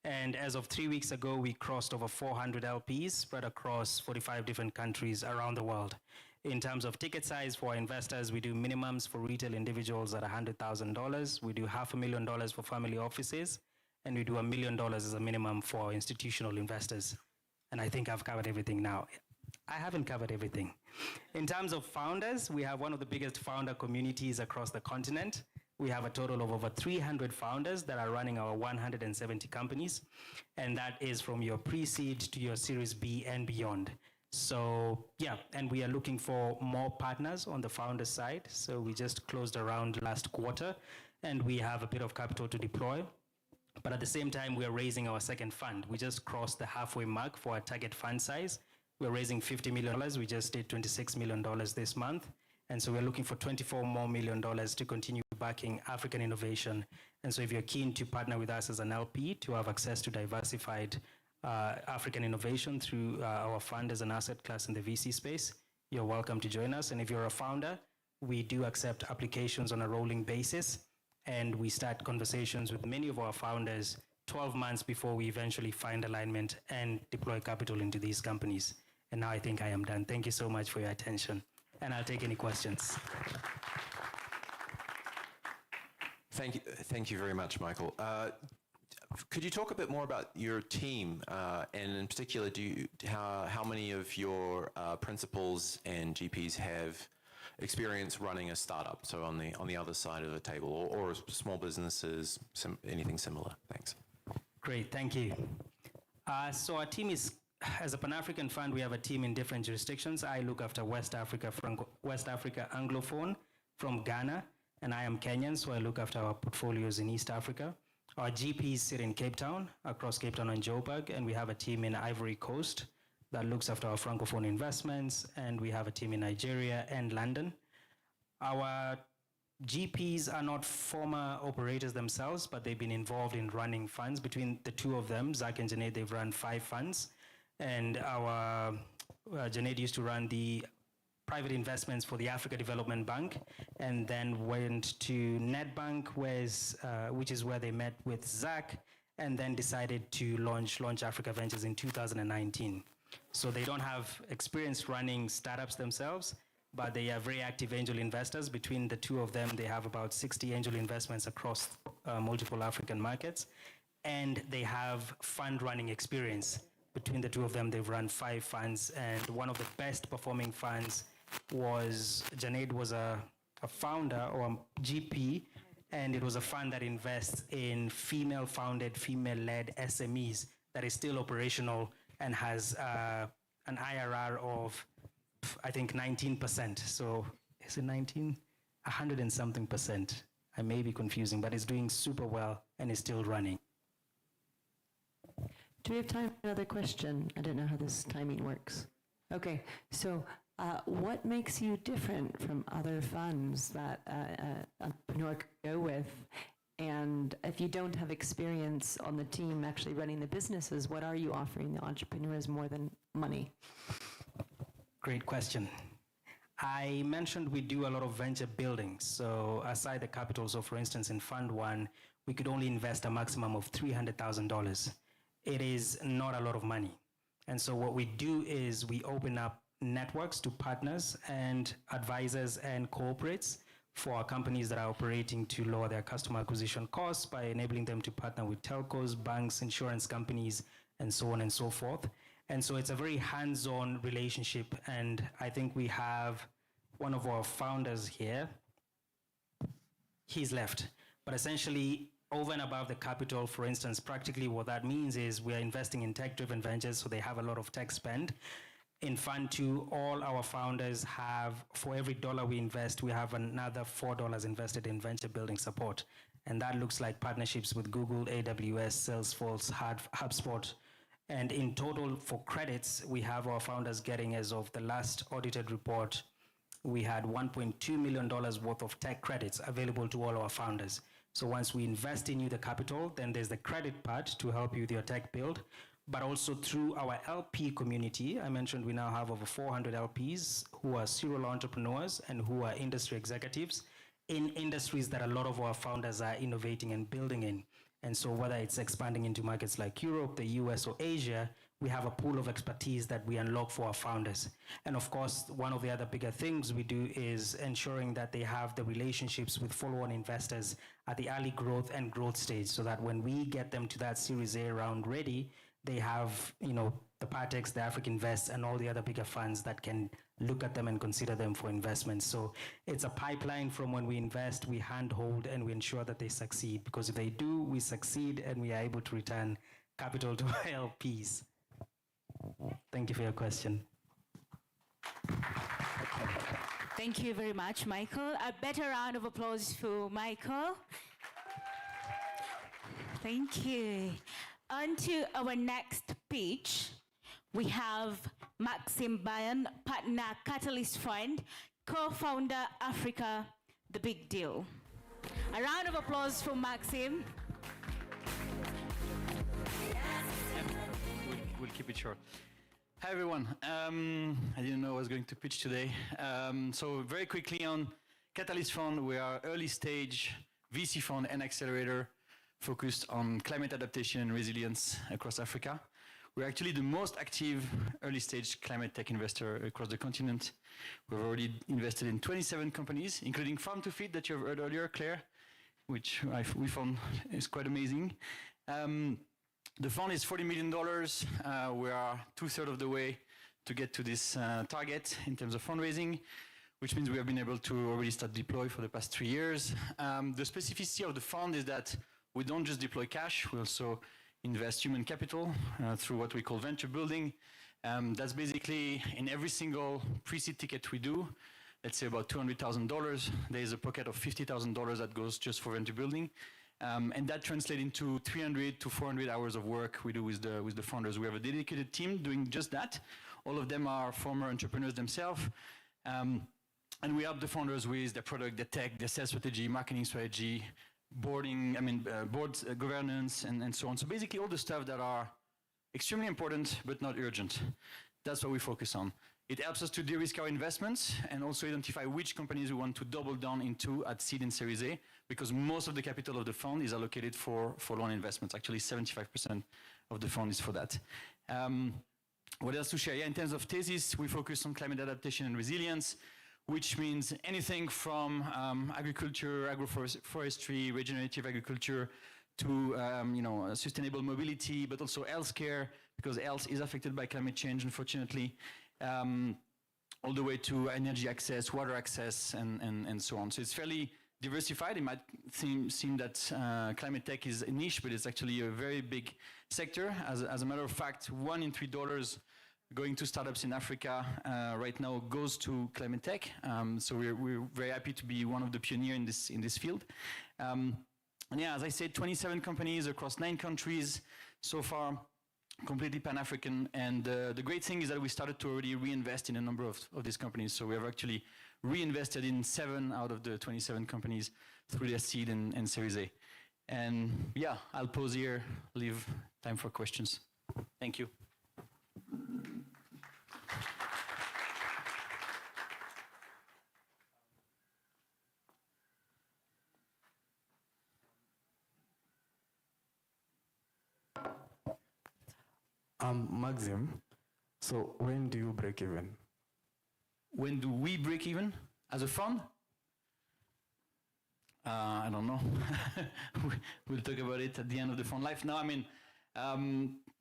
And as of 3 weeks ago, we crossed over 400 LPs spread across 45 different countries around the world. In terms of ticket size for our investors, we do minimums for retail individuals at $100,000. We do $500,000 for family offices, and we do $1 million as a minimum for institutional investors. And I think I've covered everything now. I haven't covered everything. In terms of founders, we have one of the biggest founder communities across the continent. We have a total of over 300 founders that are running our 170 companies. And that is from your pre-seed to your Series B and beyond. So yeah, and we are looking for more partners on the founder side. So we just closed a round last quarter, and we have a bit of capital to deploy. But at the same time, we are raising our second fund. We just crossed the halfway mark for our target fund size. We're raising $50 million. We just did $26 million this month. And so we're looking for $24 more million to continue backing African innovation. And so if you're keen to partner with us as an LP to have access to diversified African innovation through our fund as an asset class in the VC space, you're welcome to join us. And if you're a founder, we do accept applications on a rolling basis. And we start conversations with many of our founders 12 months before we eventually find alignment and deploy capital into these companies. And now I think I am done. Thank you so much for your attention. And I'll take any questions. Thank you very much, Michael. Could you talk a bit more about your team, and in particular, how many of your principals and GPs have experience running a startup? So on the other side of the table, or small businesses, anything similar? Thanks. Great, thank you. So our team is, as a Pan-African fund, we have a team in different jurisdictions. I look after West Africa Anglophone from Ghana, and I am Kenyan, so I look after our portfolios in East Africa. Our GPs sit in Cape Town, across Cape Town and Joburg, and we have a team in Ivory Coast that looks after our Francophone investments, and we have a team in Nigeria and London. Our GPs are not former operators themselves, but they've been involved in running funds. Between the two of them, Zach and Junaid, they've run 5 funds. And our Junaid used to run the private investments for the Africa Development Bank, and then went to Netbank, which is where they met with Zach, and then decided to launch Africa Ventures in 2019. So they don't have experience running startups themselves, but they are very active angel investors. Between the two of them, they have about 60 angel investments across multiple African markets, and they have fund running experience. Between the two of them, they've run 5 funds, and one of the best performing funds was, Junaid was a founder or a GP, and it was a fund that invests in female-founded, female-led SMEs that is still operational and has an IRR of, I think, 19%. So is it 19? 100 and something percent. I may be confusing, but it's doing super well and is still running. Do we have time for another question? I don't know how this timing works. Okay, so what makes you different from other funds that an entrepreneur could go with? And if you don't have experience on the team actually running the businesses, what are you offering the entrepreneurs more than money? Great question. I mentioned we do a lot of venture building. So aside the capital, so for instance, in Fund 1, we could only invest a maximum of $300,000. It is not a lot of money. And so what we do is we open up networks to partners and advisors and corporates for our companies that are operating to lower their customer acquisition costs by enabling them to partner with telcos, banks, insurance companies, and so on and so forth. And so it's a very hands-on relationship. And I think we have one of our founders here. He's left. But essentially, over and above the capital, for instance, practically what that means is we are investing in tech-driven ventures, so they have a lot of tech spend. In Fund 2, all our founders have, for every dollar we invest, we have another $4 invested in venture building support. And that looks like partnerships with Google, AWS, Salesforce, HubSpot. And in total, for credits, we have our founders getting, as of the last audited report, we had $1.2 million worth of tech credits available to all our founders. So once we invest in you the capital, then there's the credit part to help you with your tech build, but also through our LP community. I mentioned we now have over 400 LPs who are serial entrepreneurs and who are industry executives in industries that a lot of our founders are innovating and building in. And so whether it's expanding into markets like Europe, the US, or Asia, we have a pool of expertise that we unlock for our founders. And of course, one of the other bigger things we do is ensuring that they have the relationships with follow-on investors at the early growth and growth stage, so that when we get them to that Series A round ready, they have, the Patex, the AfricInvest, and all the other bigger funds that can look at them and consider them for investments. So it's a pipeline from when we invest, we handhold, and we ensure that they succeed. Because if they do, we succeed, and we are able to return capital to our LPs. Thank you for your question. Thank you very much, Michael. A better round of applause for Michael. Thank you. On to our next pitch. We have Maxim Bayan, partner Catalyst Fund, co-founder Africa, The Big Deal. A round of applause for Maxim. We'll keep it short. Hi everyone. I didn't know I was going to pitch today. So very quickly on Catalyst Fund, we are early stage VC fund and accelerator focused on climate adaptation and resilience across Africa. We're actually the most active early stage climate tech investor across the continent. We've already invested in 27 companies, including Farm to Feed that you have heard earlier, Claire, which we found is quite amazing. The fund is $40 million. We are 2/3 of the way to get to this target in terms of fundraising, which means we have been able to already start deploy for the past 3 years. The specificity of the fund is that we don't just deploy cash, we also invest human capital through what we call venture building. That's basically in every single pre-seed ticket we do, let's say about $200,000, there is a pocket of $50,000 that goes just for venture building. And that translates into 300 to 400 hours of work we do with the founders. We have a dedicated team doing just that. All of them are former entrepreneurs themselves. And we help the founders with their product, their tech, their sales strategy, marketing strategy, board governance, and so on. So basically all the stuff that are extremely important but not urgent. That's what we focus on. It helps us to de-risk our investments and also identify which companies we want to double down into at seed and Series A, because most of the capital of the fund is allocated for loan investments. Actually, 75% of the fund is for that. What else to share? Yeah, in terms of thesis, we focus on climate adaptation and resilience, which means anything from agriculture, agroforestry, regenerative agriculture, to sustainable mobility, but also healthcare, because health is affected by climate change, unfortunately, all the way to energy access, water access, and so on. So it's fairly diversified. It might seem that climate tech is a niche, but it's actually a very big sector. As a matter of fact, $1 in $3 going to startups in Africa right now goes to climate tech. So we're very happy to be one of the pioneers in this field. And yeah, as I said, 27 companies across 9 countries so far, completely Pan-African. And the great thing is that we started to already reinvest in a number of these companies. So we have actually reinvested in 7 out of the 27 companies through their seed and Series A. And yeah, I'll pause here, leave time for questions. Thank you. Maxim, so when do you break even? When do we break even as a fund? I don't know. We'll talk about it at the end of the fund life. No, I mean,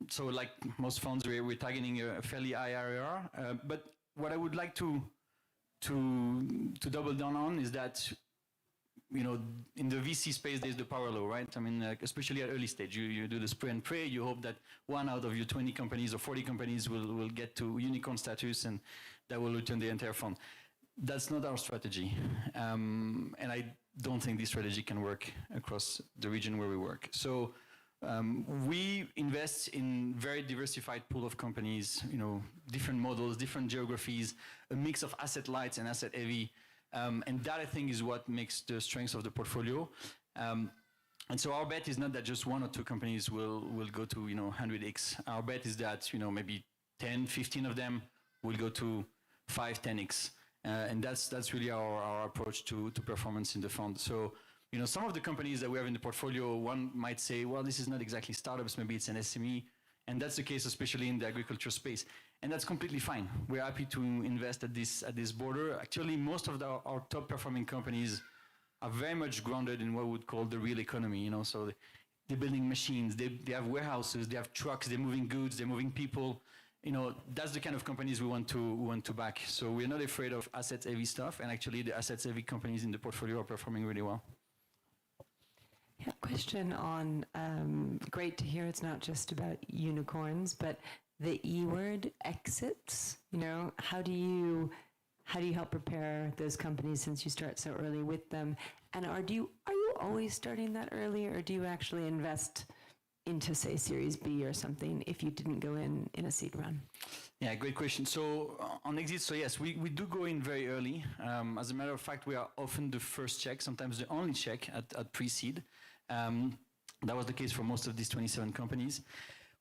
so like most funds, we're targeting a fairly high IRR. But what I would like to double down on is that, you know, in the VC space, there's the power law, right? I mean, especially at early stage, you do the spray and pray. You hope that 1 out of your 20 companies or 40 companies will get to unicorn status, and that will return the entire fund. That's not our strategy. And I don't think this strategy can work across the region where we work. So we invest in very diversified pool of companies, you know, different models, different geographies, a mix of asset light and asset heavy. And that, I think, is what makes the strength of the portfolio. And so our bet is not that just 1 or 2 companies will go to, you know, 100x. Our bet is that, you know, maybe 10, 15 of them will go to 5, 10x. And that's really our approach to performance in the fund. So, you know, some of the companies that we have in the portfolio, one might say, well, this is not exactly startups, maybe it's an SME. And that's the case, especially in the agriculture space. And that's completely fine. We're happy to invest at this border. Actually, most of our top performing companies are very much grounded in what we would call the real economy, you know, so they're building machines, they have warehouses, they have trucks, they're moving goods, they're moving people. You know, that's the kind of companies we want to back. So we're not afraid of assets heavy stuff, and actually the assets heavy companies in the portfolio are performing really well. Yeah, question on, great to hear it's not just about unicorns, but the E word, exits, you know, how do you help prepare those companies since you start so early with them? And are you always starting that early, or do you actually invest into, say, Series B or something if you didn't go in a seed run? Yeah, great question. So on exit, so yes, we do go in very early. As a matter of fact, we are often the first check, sometimes the only check at pre-seed. That was the case for most of these 27 companies,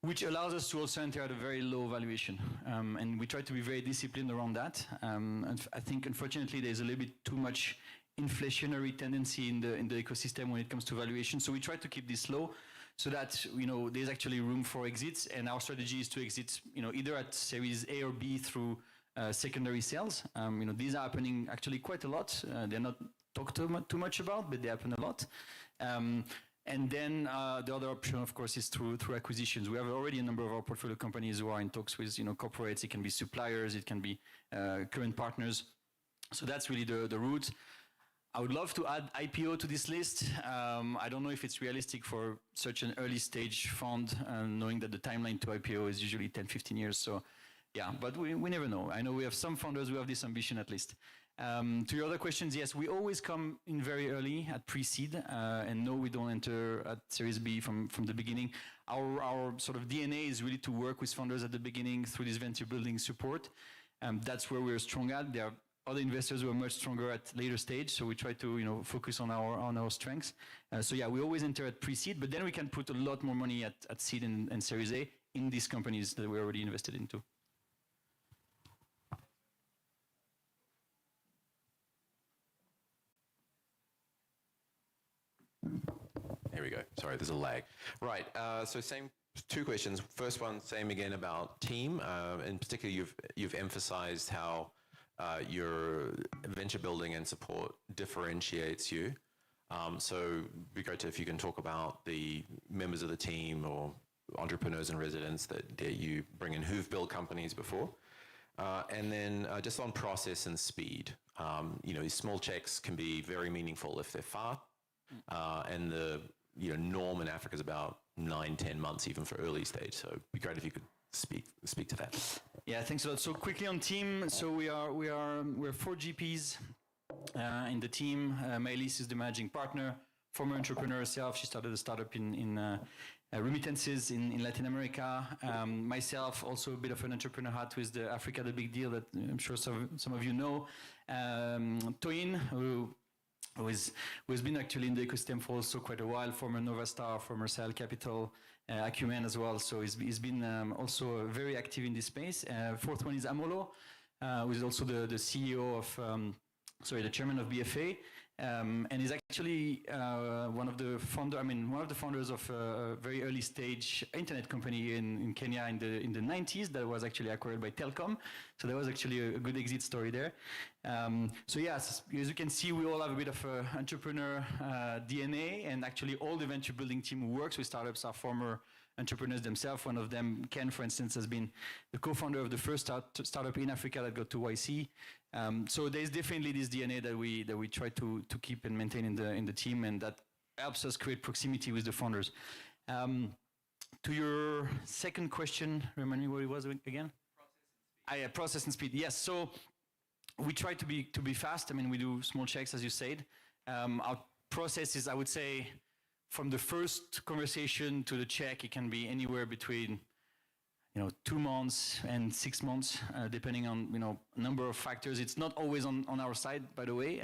which allows us to also enter at a very low valuation. And we try to be very disciplined around that. And I think, unfortunately, there's a little bit too much inflationary tendency in the ecosystem when it comes to valuation. So we try to keep this low so that, you know, there's actually room for exits. And our strategy is to exit, you know, either at Series A or B through secondary sales. You know, these are happening actually quite a lot. They're not talked too much about, but they happen a lot. And then the other option, of course, is through acquisitions. We have already a number of our portfolio companies who are in talks with, you know, corporates. It can be suppliers, it can be current partners. So that's really the route. I would love to add IPO to this list. I don't know if it's realistic for such an early stage fund, knowing that the timeline to IPO is usually 10, 15 years. So yeah, but we never know. I know we have some founders who have this ambition at least. To your other questions, yes, we always come in very early at pre-seed, and no, we don't enter at Series B from the beginning. Our sort of DNA is really to work with founders at the beginning through this venture building support. That's where we're strong at. There are other investors who are much stronger at later stage, so we try to focus on our strengths. So yeah, we always enter at pre-seed, but then we can put a lot more money at seed and Series A in these companies that we're already invested into. There we go. Sorry, there's a lag. Right, so same two questions. First one, same again about team. In particular, you've emphasized how your venture building and support differentiates you. So it'd be great if you can talk about the members of the team or entrepreneurs in residence that you bring in who've built companies before. And then just on process and speed. These small checks can be very meaningful if they're fast. And the norm in Africa is about 9-10 months even for early stage. So it'd be great if you could speak to that. Yeah, thanks a lot. So quickly on team. So we're 4 GPs in the team. Maëlys is the managing partner, former entrepreneur herself. She started a startup in remittances in Latin America. Myself, also a bit of an entrepreneur hat with the Africa the Big Deal that I'm sure some of you know. Toyin, who has been actually in the ecosystem for also quite a while, former Novastar, former Sahel Capital, Acumen as well. So he's been also very active in this space. Fourth one is Amolo, who is also the CEO of, the chairman of BFA. And is actually one of the founders of a very early stage internet company in Kenya in the 90s that was actually acquired by Telcom. So that was actually a good exit story there. So yes, as you can see, we all have a bit of entrepreneur DNA, and actually all the venture building team who works with startups are former entrepreneurs themselves. One of them, Ken, for instance, has been the co-founder of the first startup in Africa that got to YC. So there's definitely this DNA that we try to keep and maintain in the team, and that helps us create proximity with the founders. To your second question, remind me what it was again? Process and speed. Yes. So we try to be fast. I mean, we do small checks, as you said. Our process is, I would say, from the first conversation to the check, it can be anywhere between 2 months and 6 months, depending on a number of factors. It's not always on our side, by the way.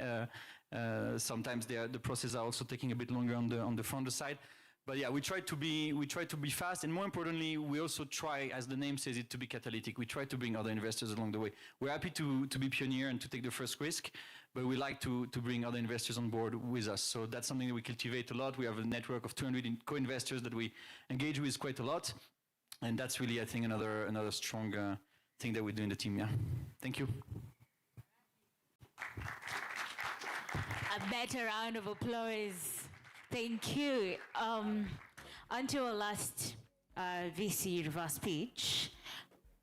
Sometimes the process are also taking a bit longer on the founder side. But yeah, we try to be fast, and more importantly, we also try, as the name says it, to be catalytic. We try to bring other investors along the way. We're happy to be pioneer and to take the first risk, but we like to bring other investors on board with us. So that's something that we cultivate a lot. We have a network of 200 co-investors that we engage with quite a lot. And that's really, I think, another strong thing that we do in the team. Yeah. Thank you. A better round of applause. Thank you. On to our last VC reverse pitch.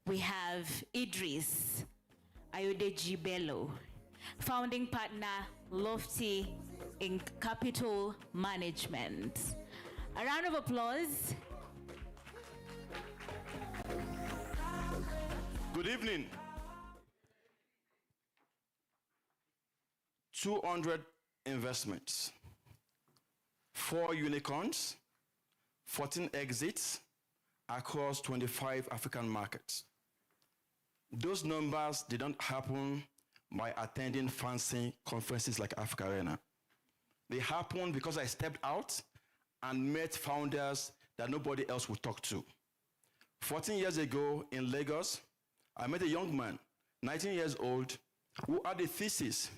We have Idris Ayodeji Bello, founding partner, Lofty in Capital Management. A round of applause. Good evening. 200 investments, 4 unicorns, 14 exits across 25 African markets. Those numbers didn't happen by attending fancy conferences like AfricArena. They happened because I stepped out and met founders that nobody else would talk to. 14 years ago in Lagos, I met a young man, 19 years old, who had a thesis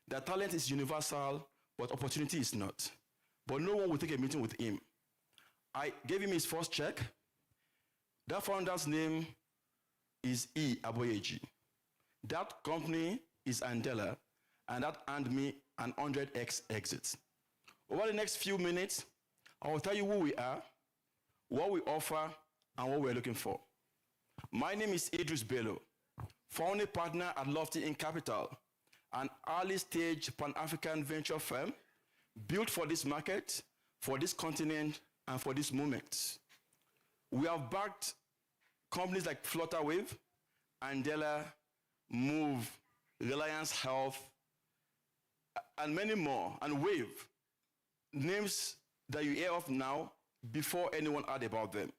that talent is universal, but opportunity is not. But no one would take a meeting with him. I gave him his first check. That founder's name is E. Aboyeji. That company is Andela, and that earned me an 100x exit. Over the next few minutes, I will tell you who we are, what we offer, and what we're looking for. My name is Idris Bello, founding partner at Lofty in Capital, an early-stage Pan-African venture firm built for this market, for this continent, and for this moment. We have backed companies like Flutterwave, Andela, Move, Reliance Health, and many more, and Wave, names that you hear of now before anyone heard about them.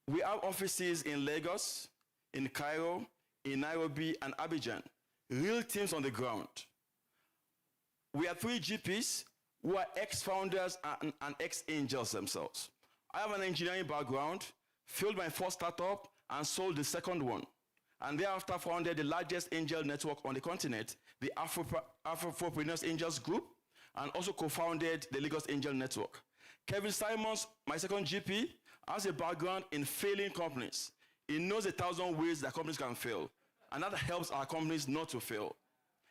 We have offices in Lagos, in Cairo, in Nairobi, and Abidjan, real teams on the ground. We have 3 GPs who are ex-founders and ex-angels themselves. I have an engineering background, failed my first startup, and sold the second one. And thereafter founded the largest angel network on the continent, the AfricArena Angels Group, and also co-founded the Lagos Angel Network. Kevin Simons, my second GP, has a background in failing companies. He knows 1,000 ways that companies can fail, and that helps our companies not to fail.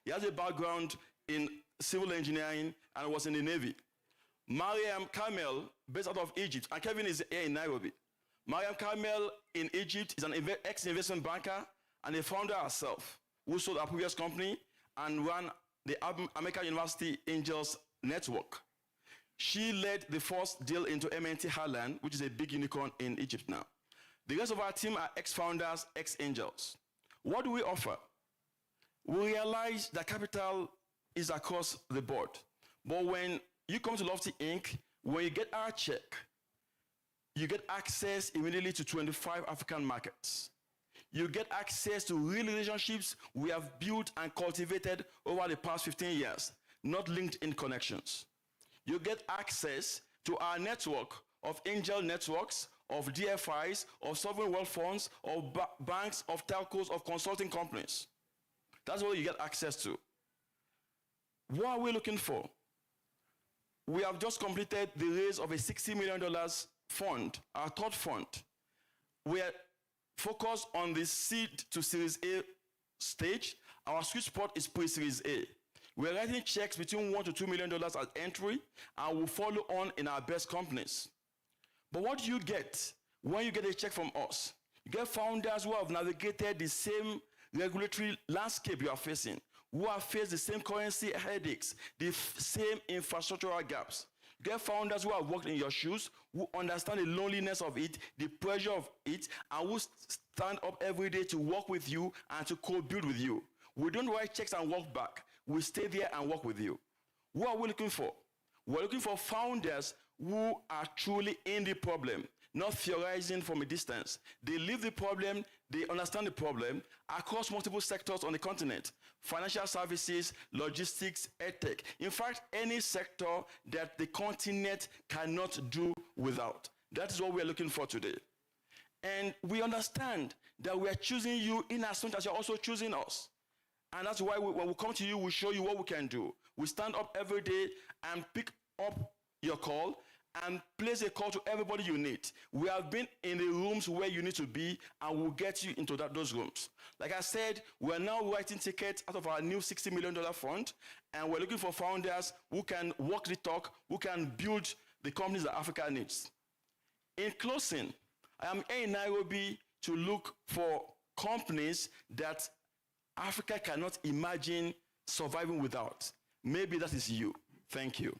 He has a background in civil engineering and was in the Navy. Mariam Kamel, based out of Egypt, and Kevin is here in Nairobi. Mariam Kamel in Egypt is an ex-investment banker and a founder herself, who sold our previous company and ran the American University Angels Network. She led the first deal into MNT Harlan, which is a big unicorn in Egypt now. The rest of our team are ex-founders, ex-angels. What do we offer? We realize that capital is across the board. But when you come to Lofty Inc., when you get our check, you get access immediately to 25 African markets. You get access to real relationships we have built and cultivated over the past 15 years, not LinkedIn connections. You get access to our network of angel networks, of DFIs, of sovereign wealth funds, of banks, of telcos, of consulting companies. That's what you get access to. What are we looking for? We have just completed the raise of a $60 million fund, our third fund. We are focused on the seed to Series A stage. Our sweet spot is pre-Series A. We're writing checks between $1 to $2 million at entry, and we'll follow on in our best companies. But what do you get when you get a check from us? You get founders who have navigated the same regulatory landscape you are facing, who have faced the same currency headaches, the same infrastructural gaps. You get founders who have walked in your shoes, who understand the loneliness of it, the pressure of it, and who stand up every day to work with you and to co-build with you. We don't write checks and walk back. We stay there and work with you. Who are we looking for? We're looking for founders who are truly in the problem, not theorizing from a distance. They live the problem, they understand the problem across multiple sectors on the continent: financial services, logistics, edtech. In fact, any sector that the continent cannot do without. That is what we're looking for today. And we understand that we are choosing you in as much as you're also choosing us. And that's why when we come to you, we show you what we can do. We stand up every day and pick up your call and place a call to everybody you need. We have been in the rooms where you need to be, and we'll get you into those rooms. Like I said, we're now writing tickets out of our new $60 million fund, and we're looking for founders who can walk the talk, who can build the companies that Africa needs. In closing, I am here in Nairobi to look for companies that Africa cannot imagine surviving without. Maybe that is you. Thank you.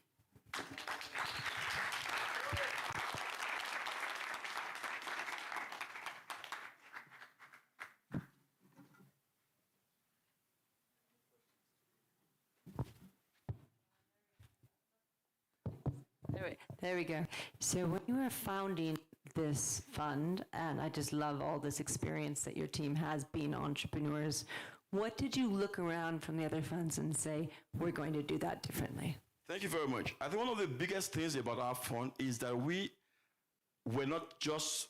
There we go. So when you were founding this fund, and I just love all this experience that your team has been entrepreneurs, what did you look around from the other funds and say, we're going to do that differently? Thank you very much. I think one of the biggest things about our fund is that we were not just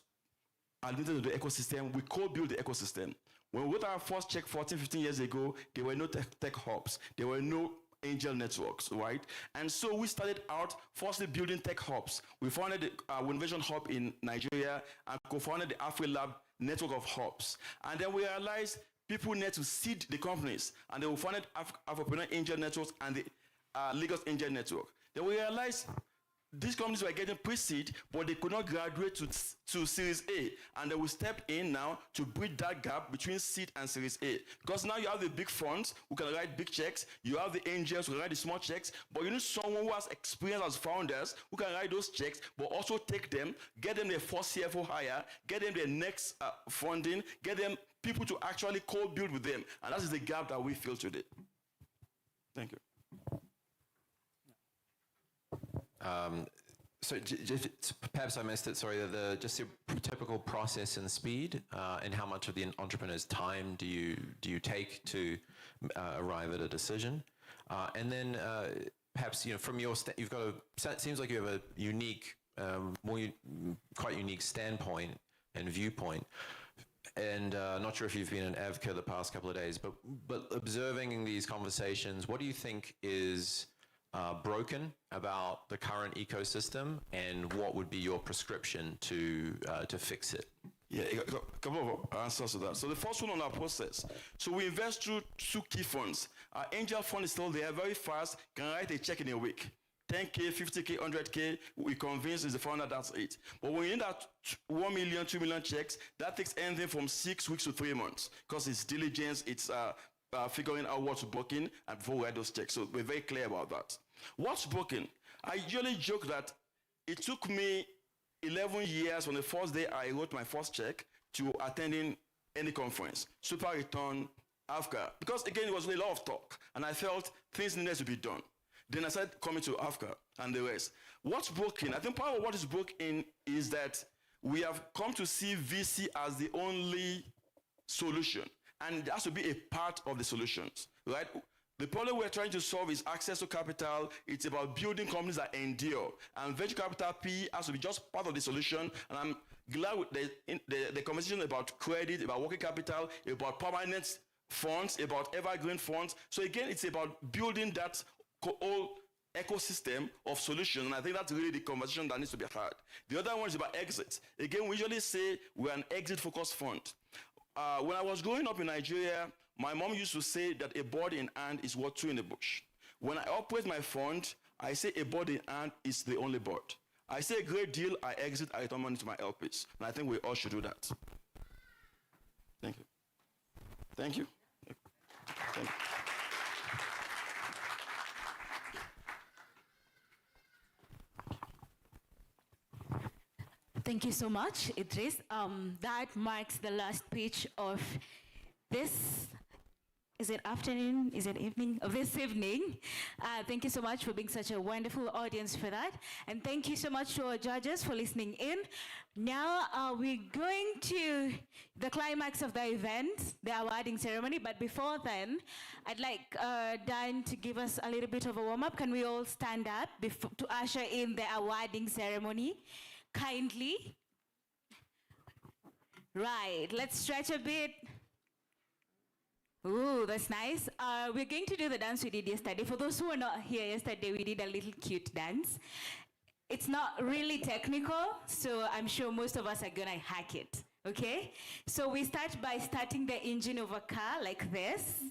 admitted to the ecosystem, we co-built the ecosystem. When we got our first check 14, 15 years ago, there were no tech hubs. There were no angel networks, right? And so we started out firstly building tech hubs. We founded the Innovation Hub in Nigeria and co-founded the AfriLab network of hubs. And then we realized people need to seed the companies. And then we founded AfricArena Angel Networks and the Lagos Angel Network. Then we realized these companies were getting pre-seed, but they could not graduate to Series A. And then we stepped in now to bridge that gap between seed and Series A. Because now you have the big funds who can write big checks, you have the angels who can write the small checks, but you need someone who has experience as founders who can write those checks, but also take them, get them their first CFO hire, get them their next funding, get them people to actually co-build with them. And that is the gap that we feel today. Thank you. So perhaps I missed it, sorry, just your typical process and speed, and how much of the entrepreneur's time do you take to arrive at a decision? And then perhaps, from your, you've got seems like you have a unique, quite unique standpoint and viewpoint. And not sure if you've been in AvCA the past couple of days, but observing these conversations, what do you think is broken about the current ecosystem, and what would be your prescription to fix it? Yeah, a couple of answers to that. So the first one on our process. So we invest through two key funds. Our angel fund is still there, very fast, can write a check in a week. 10K, 50K, 100K, we convince is the founder, that's it. But when you need that 1 million, 2 million checks, that takes anything from 6 weeks to 3 months, because it's diligence, it's figuring out what's broken, and before we write those checks. So we're very clear about that. What's broken? I usually joke that it took me 11 years from the first day I wrote my first check to attending any conference, Super Return, AfricArena, because again, it was a lot of talk, and I felt things needed to be done. Then I started coming to AfricArena and the rest. What's broken? I think part of what is broken is that we have come to see VC as the only solution, and it has to be a part of the solutions, right? The problem we're trying to solve is access to capital. It's about building companies that endure. And venture capital PE has to be just part of the solution. And I'm glad with the conversation about credit, about working capital, about permanent funds, about evergreen funds. So again, it's about building that whole ecosystem of solutions. And I think that's really the conversation that needs to be had. The other one is about exit. Again, we usually say we're an exit-focused fund. When I was growing up in Nigeria, my mom used to say that a bird in hand is worth two in the bush. When I operate my fund, I say a bird in hand is the only bird. I say a great deal, I exit, I return money to my LPs. And I think we all should do that. Thank you. Thank you. Thank you. Thank you so much, Idris. That marks the last pitch of this, is it afternoon, is it evening, of this evening. Thank you so much for being such a wonderful audience for that. And thank you so much to our judges for listening in. Now we're going to the climax of the event, the awarding ceremony. But before then, I'd like Dan to give us a little bit of a warm-up. Can we all stand up to usher in the awarding ceremony? Kindly. Right, let's stretch a bit. Ooh, that's nice. We're going to do the dance we did yesterday. For those who were not here yesterday, we did a little cute dance. It's not really technical, so I'm sure most of us are gonna hack it, okay? So we start by starting the engine of a car like this.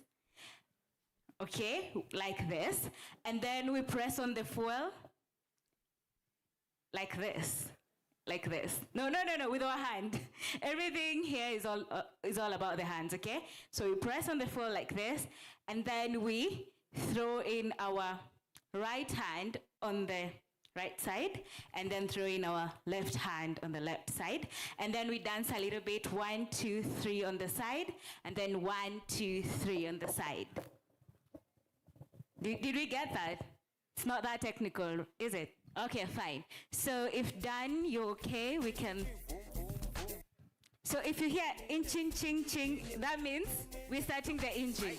Okay, like this. And then we press on the fuel like this. Like this. No, with our hand. Everything here is all about the hands, okay? So we press on the floor like this, and then we throw in our right hand on the right side, and then throw in our left hand on the left side. And then we dance a little bit, 1, 2, 3 on the side, and then 1, 2, 3 on the side. Did we get that? It's not that technical, is it? Okay, fine. So if done, you're okay, we can. So if you hear in ching ching ching, that means we're starting the engine.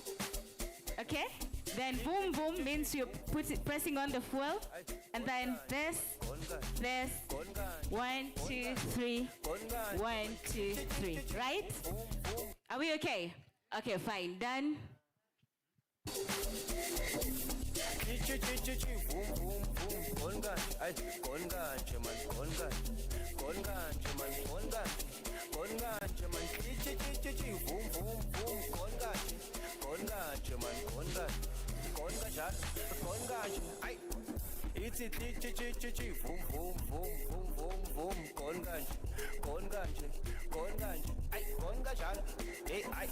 Okay? Then boom boom means you're pressing on the fuel. And then this, 1, 2, 3, 1, 2, 3, right? Are we okay? Okay, fine, done. It's a boom boom boom boom boom boom gonganje ay gongajana ay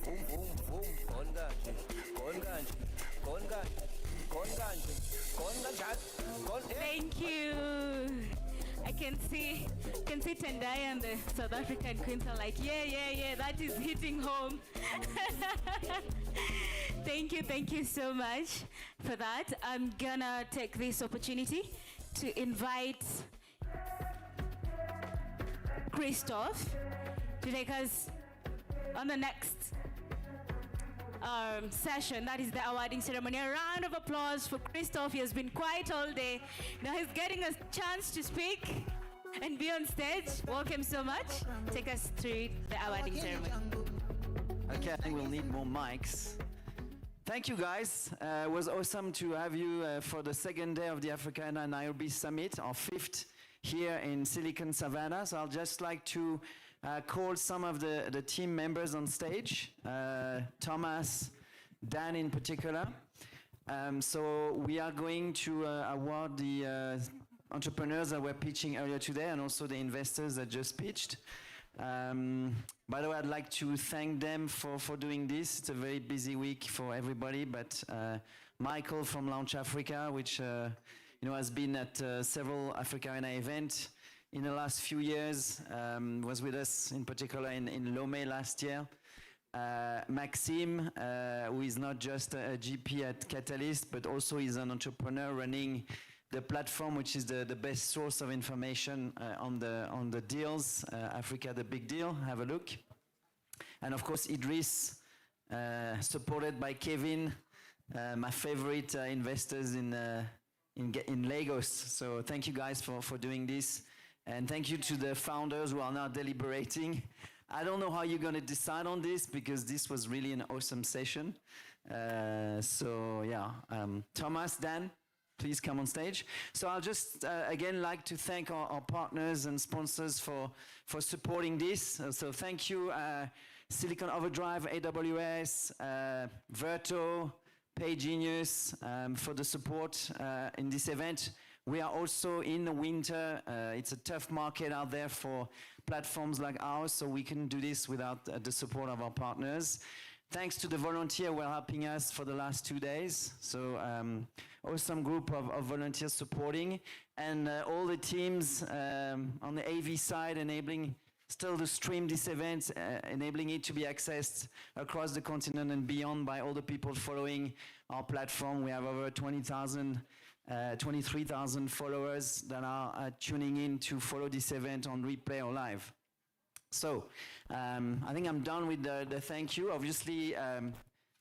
boom boom boom gonganje Thank you. I can see Tendai and the South African queens are like, yeah, that is hitting home. Thank you so much for that. I'm gonna take this opportunity to invite Christoph to take us on the next session, that is the awarding ceremony. A round of applause for Christoph. He has been quiet all day. Now he's getting a chance to speak and be on stage. Welcome so much. Take us through the awarding ceremony. Okay, I think we'll need more mics. Thank you, guys. It was awesome to have you for the second day of the AfricArena Nairobi Summit, our fifth here in Silicon Savannah. So I'll just like to call some of the team members on stage, Thomas, Dan in particular. So we are going to award the entrepreneurs that were pitching earlier today and also the investors that just pitched. By the way, I'd like to thank them for doing this. It's a very busy week for everybody, but Michael from Launch Africa, which has been at several AfricArena events in the last few years, was with us in particular in Lomé last year. Maxime, who is not just a GP at Catalyst, but also is an entrepreneur running the platform, which is the best source of information on the deals, Africa, the big deal. Have a look. And of course, Idris, supported by Kevin, my favorite investors in Lagos. So thank you guys for doing this. And thank you to the founders who are now deliberating. I don't know how you're going to decide on this because this was really an awesome session. Thomas, Dan, please come on stage. So I'll just again like to thank our partners and sponsors for supporting this. So thank you, Silicon Overdrive, AWS, Verto, PayGenius for the support in this event. We are also in the winter. It's a tough market out there for platforms like ours, so we couldn't do this without the support of our partners. Thanks to the volunteers who were helping us for the last 2 days. So awesome group of volunteers supporting, and all the teams on the AV side enabling still to stream this event, enabling it to be accessed across the continent and beyond by all the people following our platform. We have over 23,000 followers that are tuning in to follow this event on replay or live. So I think I'm done with the thank you. Obviously,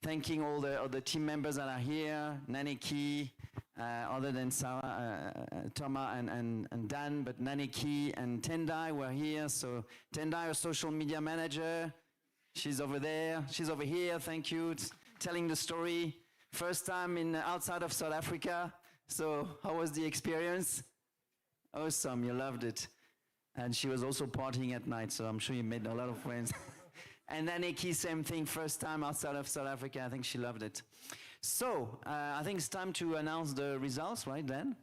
thanking all the team members that are here, Naniki, other than Sarah, Thomas and Dan, but Naniki and Tendai were here. So Tendai, our social media manager, she's over there, she's over here, thank you, telling the story. First time outside of South Africa. So how was the experience? Awesome, you loved it. And she was also partying at night, so I'm sure you made a lot of friends. And then Nikki, same thing, first time outside of South Africa. I think she loved it. So I think it's time to announce the results, right, Dan?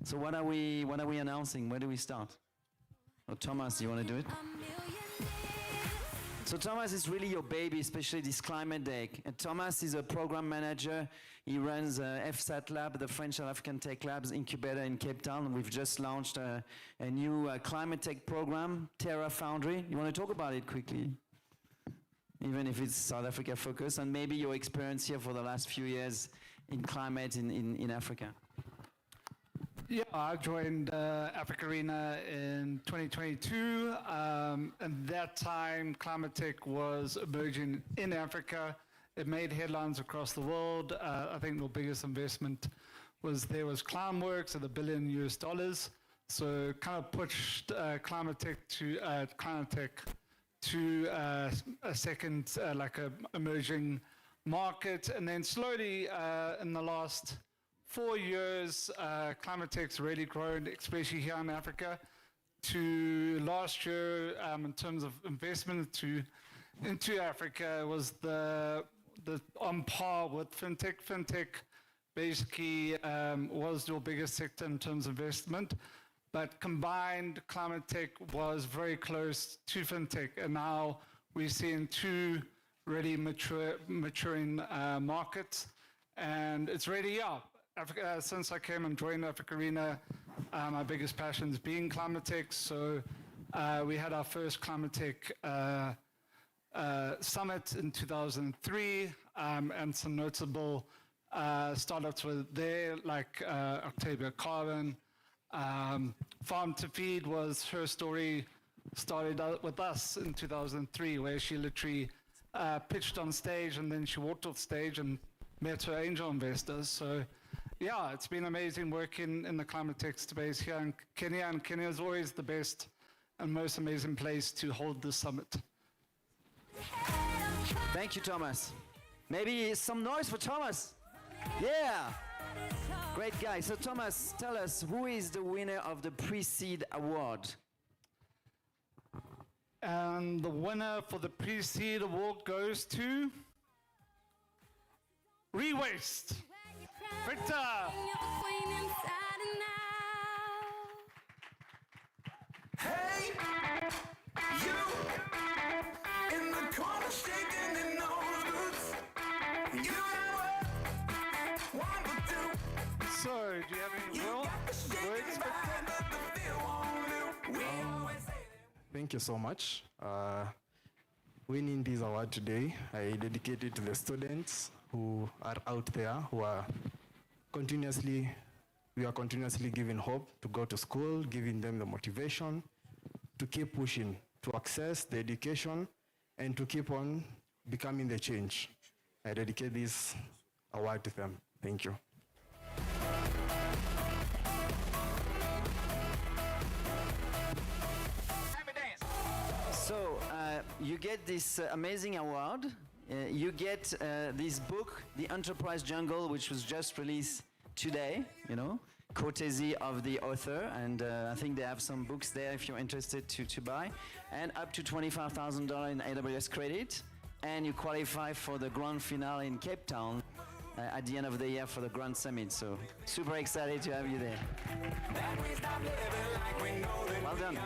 So what are we announcing? Where do we start? Oh, Thomas, do you want to do it? So Thomas is really your baby, especially this climate day. And Thomas is a program manager. He runs FSAT Lab, the French South African Tech Labs incubator in Cape Town. We've just launched a new climate tech program, Terra Foundry. You want to talk about it quickly? Even if it's South Africa focused, and maybe your experience here for the last few years in climate in Africa. Yeah, I joined AfricArena in 2022. At that time, climate tech was emerging in Africa. It made headlines across the world. I think the biggest investment was Climeworks at $1 billion. So kind of pushed climate tech to a second, like a emerging market. And then slowly in the last 4 years, climate tech's really grown, especially here in Africa. To last year, in terms of investment into Africa, was the on par with fintech. Fintech basically was your biggest sector in terms of investment, but combined climate tech was very close to fintech, and now we're seeing two really maturing markets, and it's really up. Since I came and joined AfricArena, my biggest passions being climate tech. So we had our first climate tech summit in 2003, and some notable startups were there, like Octavia Carbon. Farm to Feed was her story, started out with us in 2003, where she literally pitched on stage and then she walked off stage and met her angel investors. So yeah, it's been amazing working in the climate tech space here in Kenya, and Kenya is always the best and most amazing place to hold this summit. Thank you, Thomas. Maybe some noise for Thomas. Yeah. Great guy. So Thomas, tell us, who is the winner of the Pre-Seed Award? And the winner for the Pre-Seed Award goes to Rewaste. Victor. Hey, you in the corner shaking in those boots. You know one or two. So, do you have any words, Victor? Thank you so much. Winning this award today, I dedicate it to the students who are out there, who are continuously giving hope to go to school, giving them the motivation to keep pushing, to access the education, and to keep on becoming the change. I dedicate this award to them. Thank you. So you get this amazing award. You get this book, The Enterprise Jungle, which was just released today, courtesy of the author. And I think they have some books there if you're interested to buy. And up to $25,000 in AWS credit. And you qualify for the grand finale in Cape Town at the end of the year for the Grand Summit. So super excited to have you there. Well done.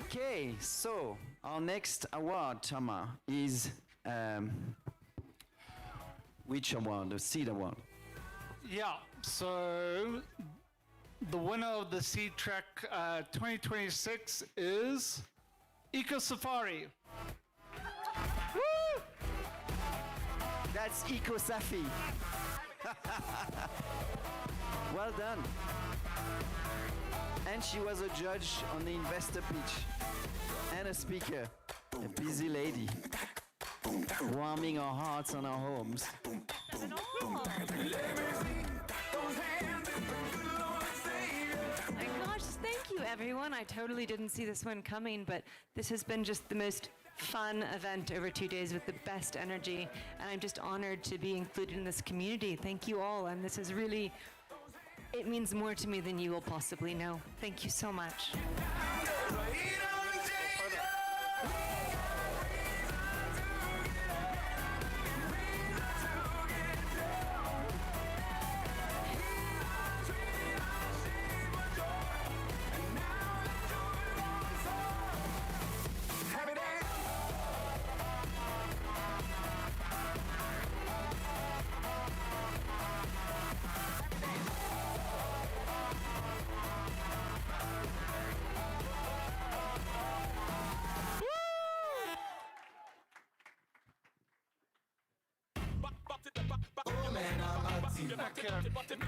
Okay, so our next award, Tama, is which award? The Seed Award. Yeah, so the winner of the Seed Track 2026 is Eco Safari. Woo! That's Eco Safi. Well done. And she was a judge on the investor pitch and a speaker, a busy lady, warming our hearts and our homes. My gosh, thank you, everyone. I totally didn't see this one coming, but this has been just the most fun event over 2 days with the best energy, and I'm just honored to be included in this community. Thank you all, and this is really, it means more to me than you will possibly know. Thank you so much.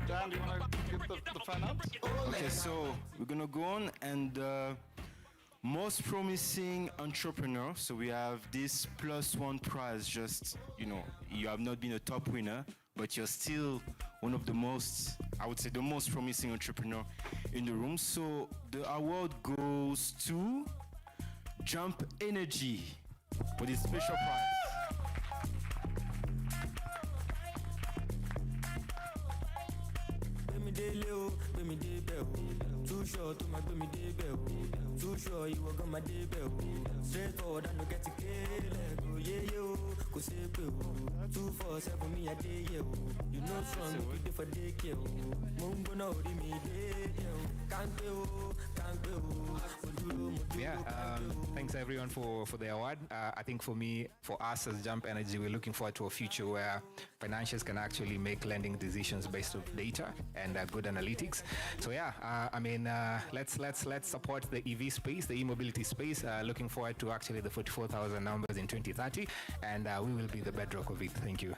Dan, do you want to get the fan up? Okay, so we're gonna go on, and most promising entrepreneur. So we have this +1 prize. Just you have not been a top winner, but you're still one of the most, I would say, the most promising entrepreneur in the room. So the award goes to Jump Energy for this special prize. Too short to my baby debut. Too sure you were gonna debut. Straightforward and no get to kill. Yeah, you could say, 247 me a day, you know, strong, you did for day kill. Mumbo no, me day, can't do. Yeah, thanks everyone for the award. I think for us as Jump Energy, we're looking forward to a future where financials can actually make lending decisions based on data and good analytics. So yeah, let's support the EV space, the e-mobility space. Looking forward to actually the 44,000 numbers in 2030, and we will be the bedrock of it. Thank you.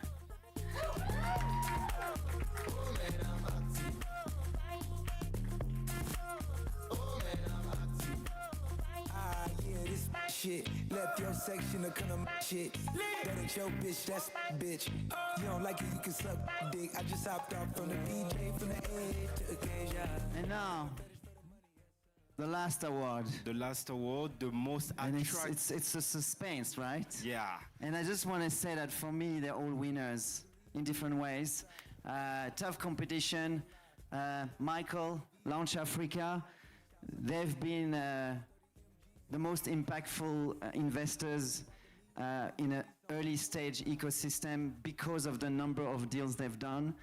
Shit, left your section to come shit. That ain't your bitch, that's bitch. You don't like it, you can suck dick. I just hopped off from the DJ from the A to occasion. And now, the last award. The last award, the most attractive. It's a suspense, right? Yeah. And I just want to say that for me, they're all winners in different ways. Tough competition. Michael, Launch Africa, they've been the most impactful investors in an early stage ecosystem because of the number of deals they've done.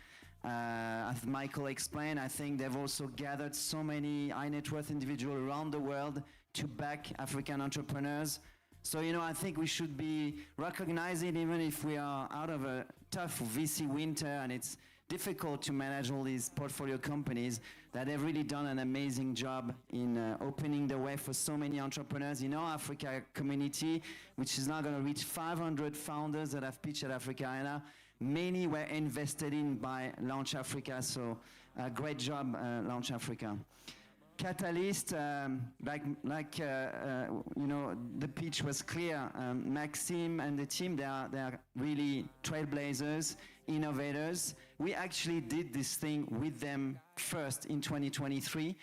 As Michael explained, I think they've also gathered so many high net worth individuals around the world to back African entrepreneurs. So, I think we should be recognizing, even if we are out of a tough VC winter and it's difficult to manage all these portfolio companies, that they've really done an amazing job in opening the way for so many entrepreneurs in our Africa community, which is now going to reach 500 founders that have pitched at AfricArena. Many were invested in by Launch Africa, so great job, Launch Africa. Catalyst, the pitch was clear. Maxime and the team, they are really trailblazers, innovators. We actually did this thing with them first in 2023.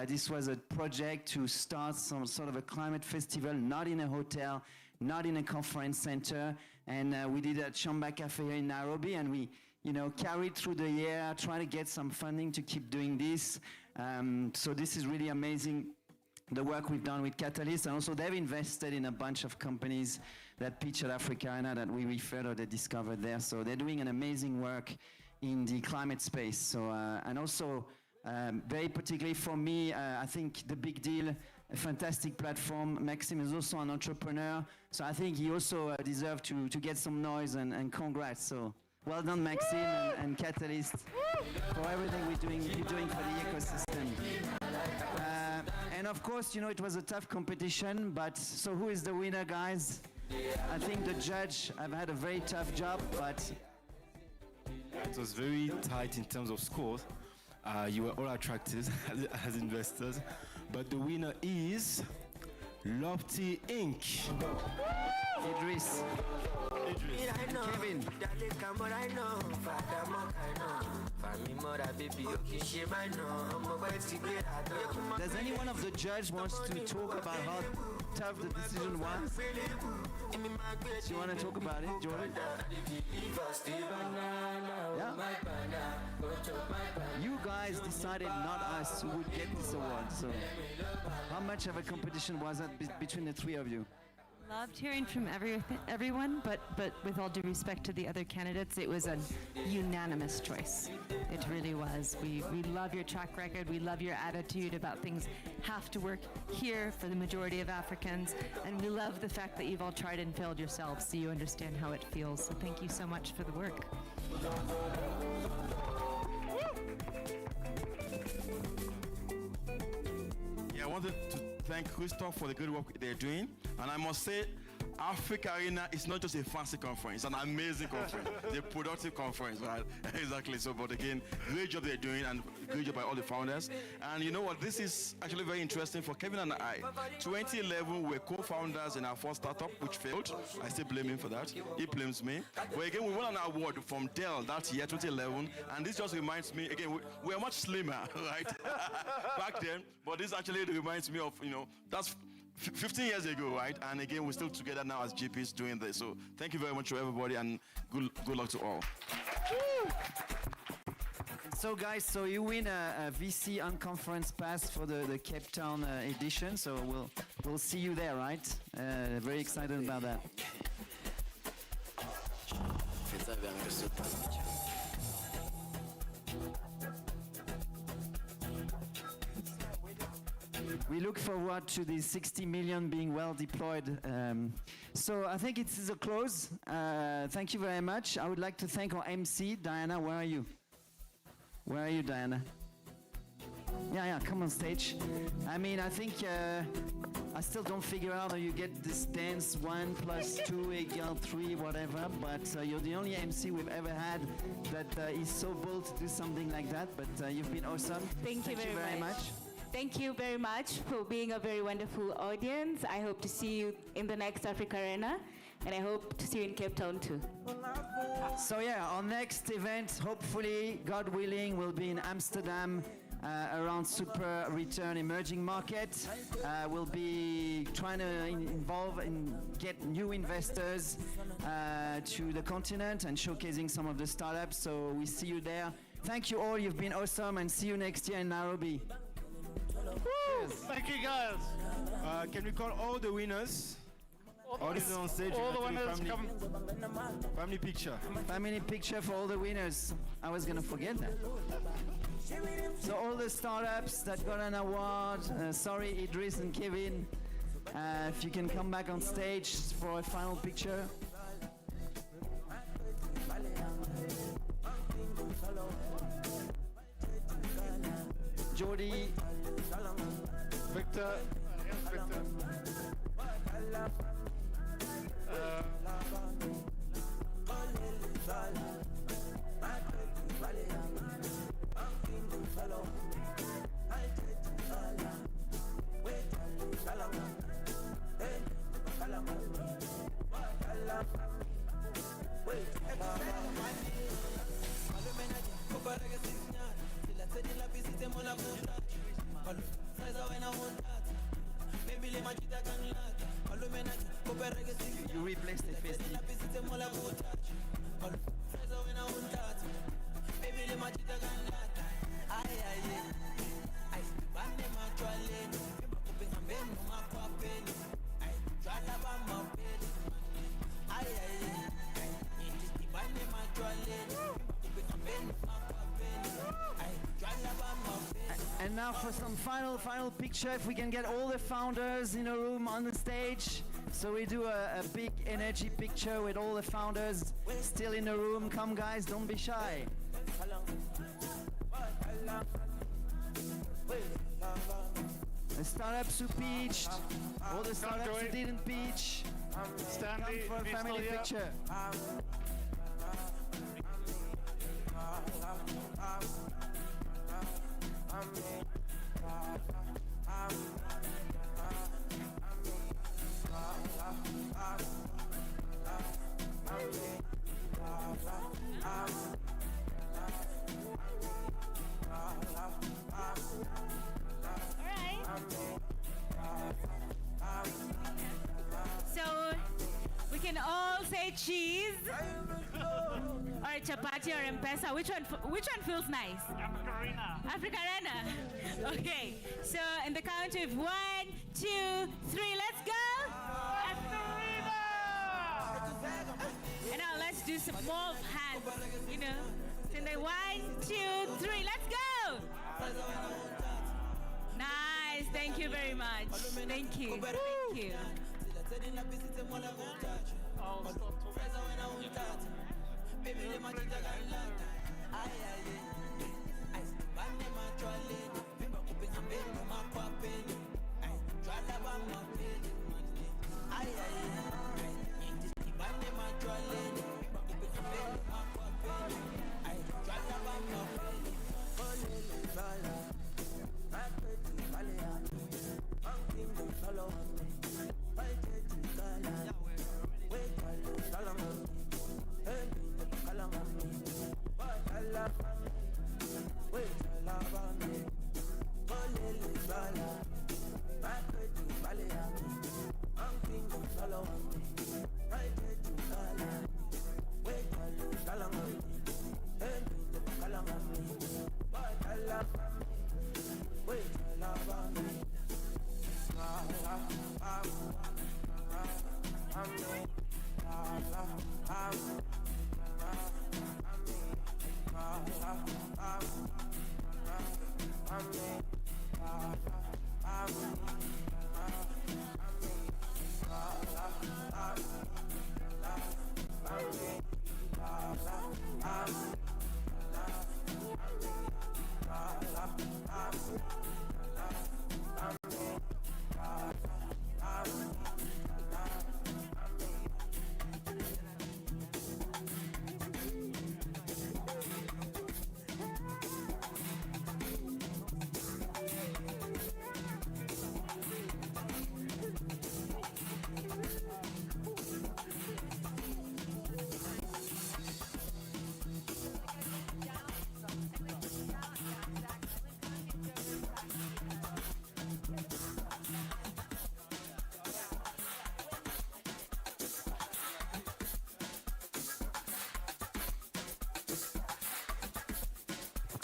This was a project to start some sort of a climate festival, not in a hotel, not in a conference center. And we did it at Chamba Cafe here in Nairobi, and we carried through the year, trying to get some funding to keep doing this. So this is really amazing, the work we've done with Catalyst. And also they've invested in a bunch of companies that pitch at AfricArena that we referred or they discovered there. So they're doing an amazing work in the climate space. So, and also very particularly for me, I think the big deal, a fantastic platform. Maxime is also an entrepreneur. So I think he also deserves to get some noise and congrats. So well done, Maxime and Catalyst, for everything you're doing for the ecosystem. And of course, it was a tough competition, but so who is the winner, guys? I think the judge have had a very tough job, but... It was very tight in terms of scores. You were all attracted as investors, but the winner is Lofty Inc. Idris. Kevin. Does any one of the judges wants to talk about how tough the decision was? Do you want to talk about it, Jordan? Yeah. You guys decided, not us, who would get this award. So, how much of a competition was that between the three of you? Loved hearing from everyone, but with all due respect to the other candidates, it was a unanimous choice. It really was. We love your track record. We love your attitude about things have to work here for the majority of Africans. And we love the fact that you've all tried and failed yourselves, so you understand how it feels. So thank you so much for the work. Yeah, I wanted to thank Christoph for the good work they're doing. And I must say, AfricArena is not just a fancy conference, it's an amazing conference. It's a productive conference, right? Exactly. So, but again, great job they're doing and great job by all the founders. And you know what? This is actually very interesting for Kevin and I. 2011, we were co-founders in our first startup, which failed. I still blame him for that. He blames me. But again, we won an award from Dell that year, 2011. And this just reminds me, again, we were much slimmer, right? Back then. But this actually reminds me of, that's 15 years ago, right? And again, we're still together now as GPs doing this. So thank you very much to everybody and good luck to all. So guys, you win a VC Unconference pass for the Cape Town edition. So we'll see you there, right? Very excited about that. We look forward to the 60 million being well deployed. So I think it is a close. Thank you very much. I would like to thank our MC, Diana. Where are you? Where are you, Diana? Yeah, come on stage. I mean, I think I still don't figure out how you get this dance 1 + 2 = 3, whatever. But you're the only MC we've ever had that is so bold to do something like that. But you've been awesome. Thank you very much. Thank you very much for being a very wonderful audience. I hope to see you in the next AfricArena, and I hope to see you in Cape Town too. So yeah, our next event, hopefully, God willing, will be in Amsterdam around super return emerging market. We'll be trying to involve and get new investors to the continent and showcasing some of the startups. So we see you there. Thank you all, you've been awesome, and see you next year in Nairobi. Thank you, guys. Can we call all the winners? All these on stage. All the winners come. Family picture. Family picture for all the winners. I was gonna forget that. So all the startups that got an award, sorry Idris and Kevin, if you can come back on stage for a final picture. Jordi, Victor, Victor. You replace the face. And now for some final picture, if we can get all the founders in a room on the stage. So we do a big energy picture with all the founders still in the room. Come guys, don't be shy. The startups who pitched, all the startups who didn't pitch. Stanley, come for a family picture. So we can all say cheese or chapati or M-Pesa. Which one feels nice? AfricArena. Okay. So in the count of 1, 2, 3, let's go. And now let's do some more hands. You know. So in the 1, 2, 3, let's go. Nice. Thank you very much. Thank you. Thank you.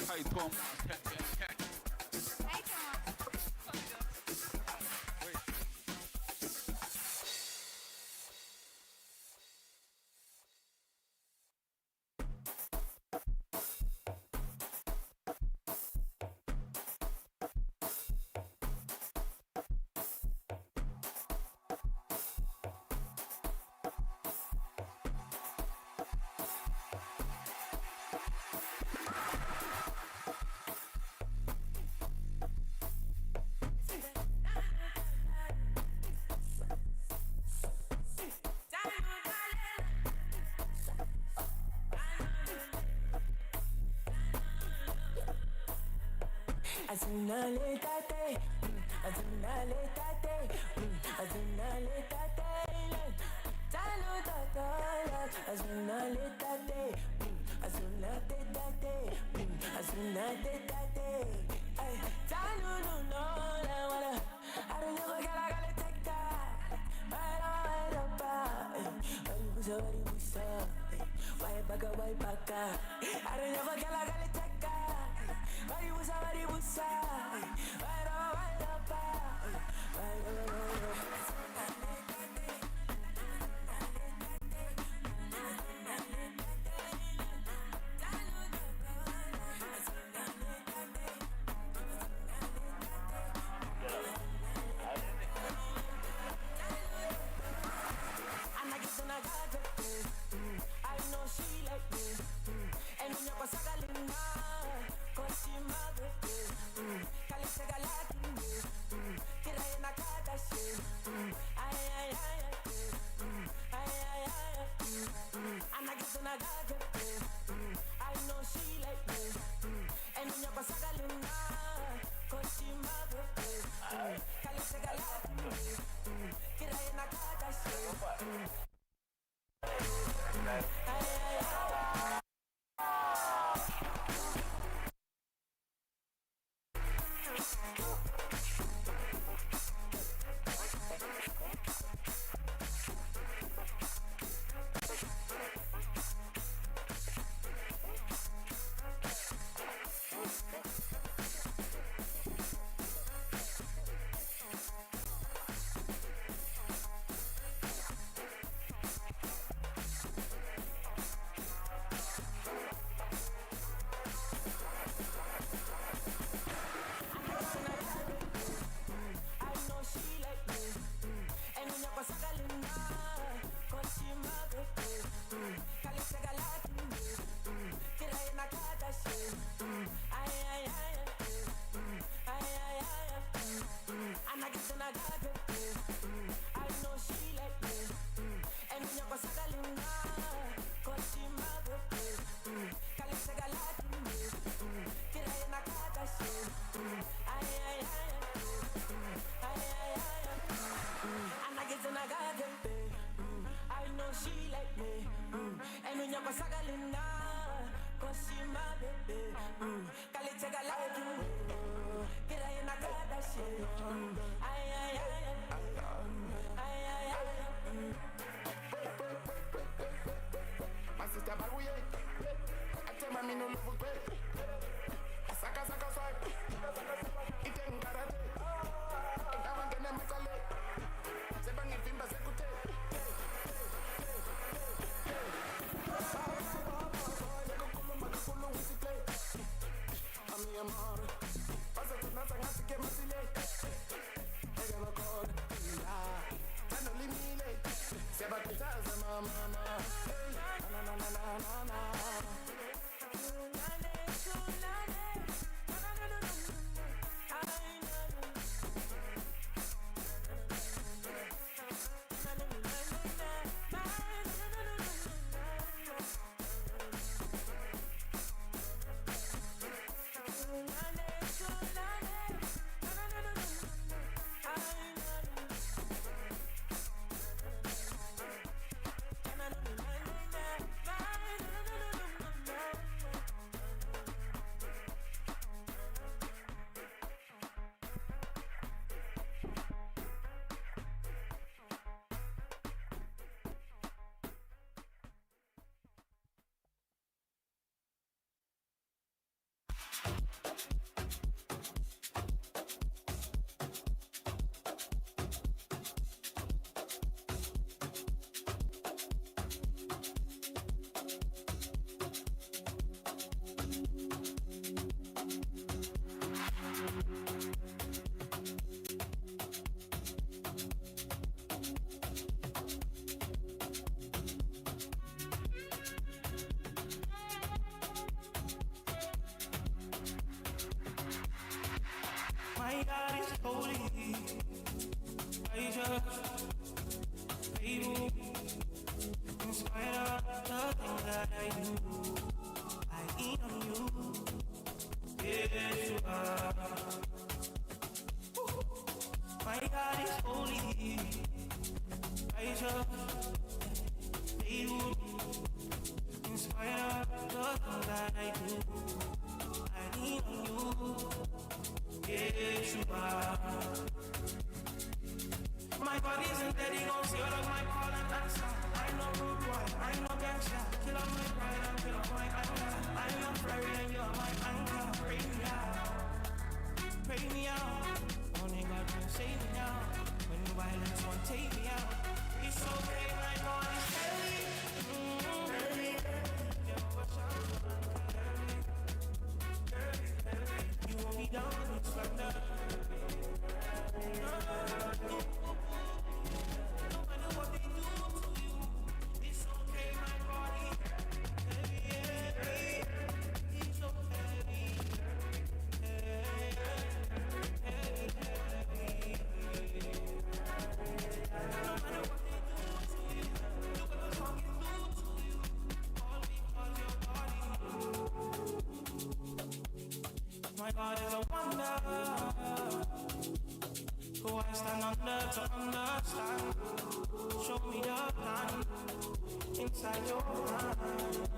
Hi, Tom. Azunaletate, azunaletate, azunaletate, talutata, azunaletate, azunaletate, azunaletate, ay, talulunola, wala, I don't know what I gotta take that, right up, wari busa, why baka, I don't know what I gotta take that. Wari busa, I know she like me, and when you're sagalina, cause she mother me, kalise galati me, kiraye na kada she, ay ay ay ay ay ay, and I get to nagaje, I know she like me, and when you're sagalina, cause she mother me, kalise galati me, kiraye na kada she. I know she like me, and when you're sagalina, cause she my baby, kalite galati, kira ina kada she, ay ay ay ay ay ay. My sister baruye, ate mami no love kwe, saka saka swipe, itengarate, engawangene makale, sebangi vimba sekute. God is holy. Righteous, able, in spite of the things that I do, I eat on you. Yes, you are. My God is holy. Righteous, able, in spite of the things that I do, I need on you. Yes, you are. My body isn't dead, he gon' see all of my call and answer. I know rude boy, I know gangster. Kill up my pride and kill up my anger. I am fiery and you're my anchor. Pray me out, pray me out. Only God can save me now. When the violence won't take me out. It's okay, my God is heavy. Heavy. You won't be down in splendor. My God is a wonder. Who I stand under to understand. Show me the plan inside your mind.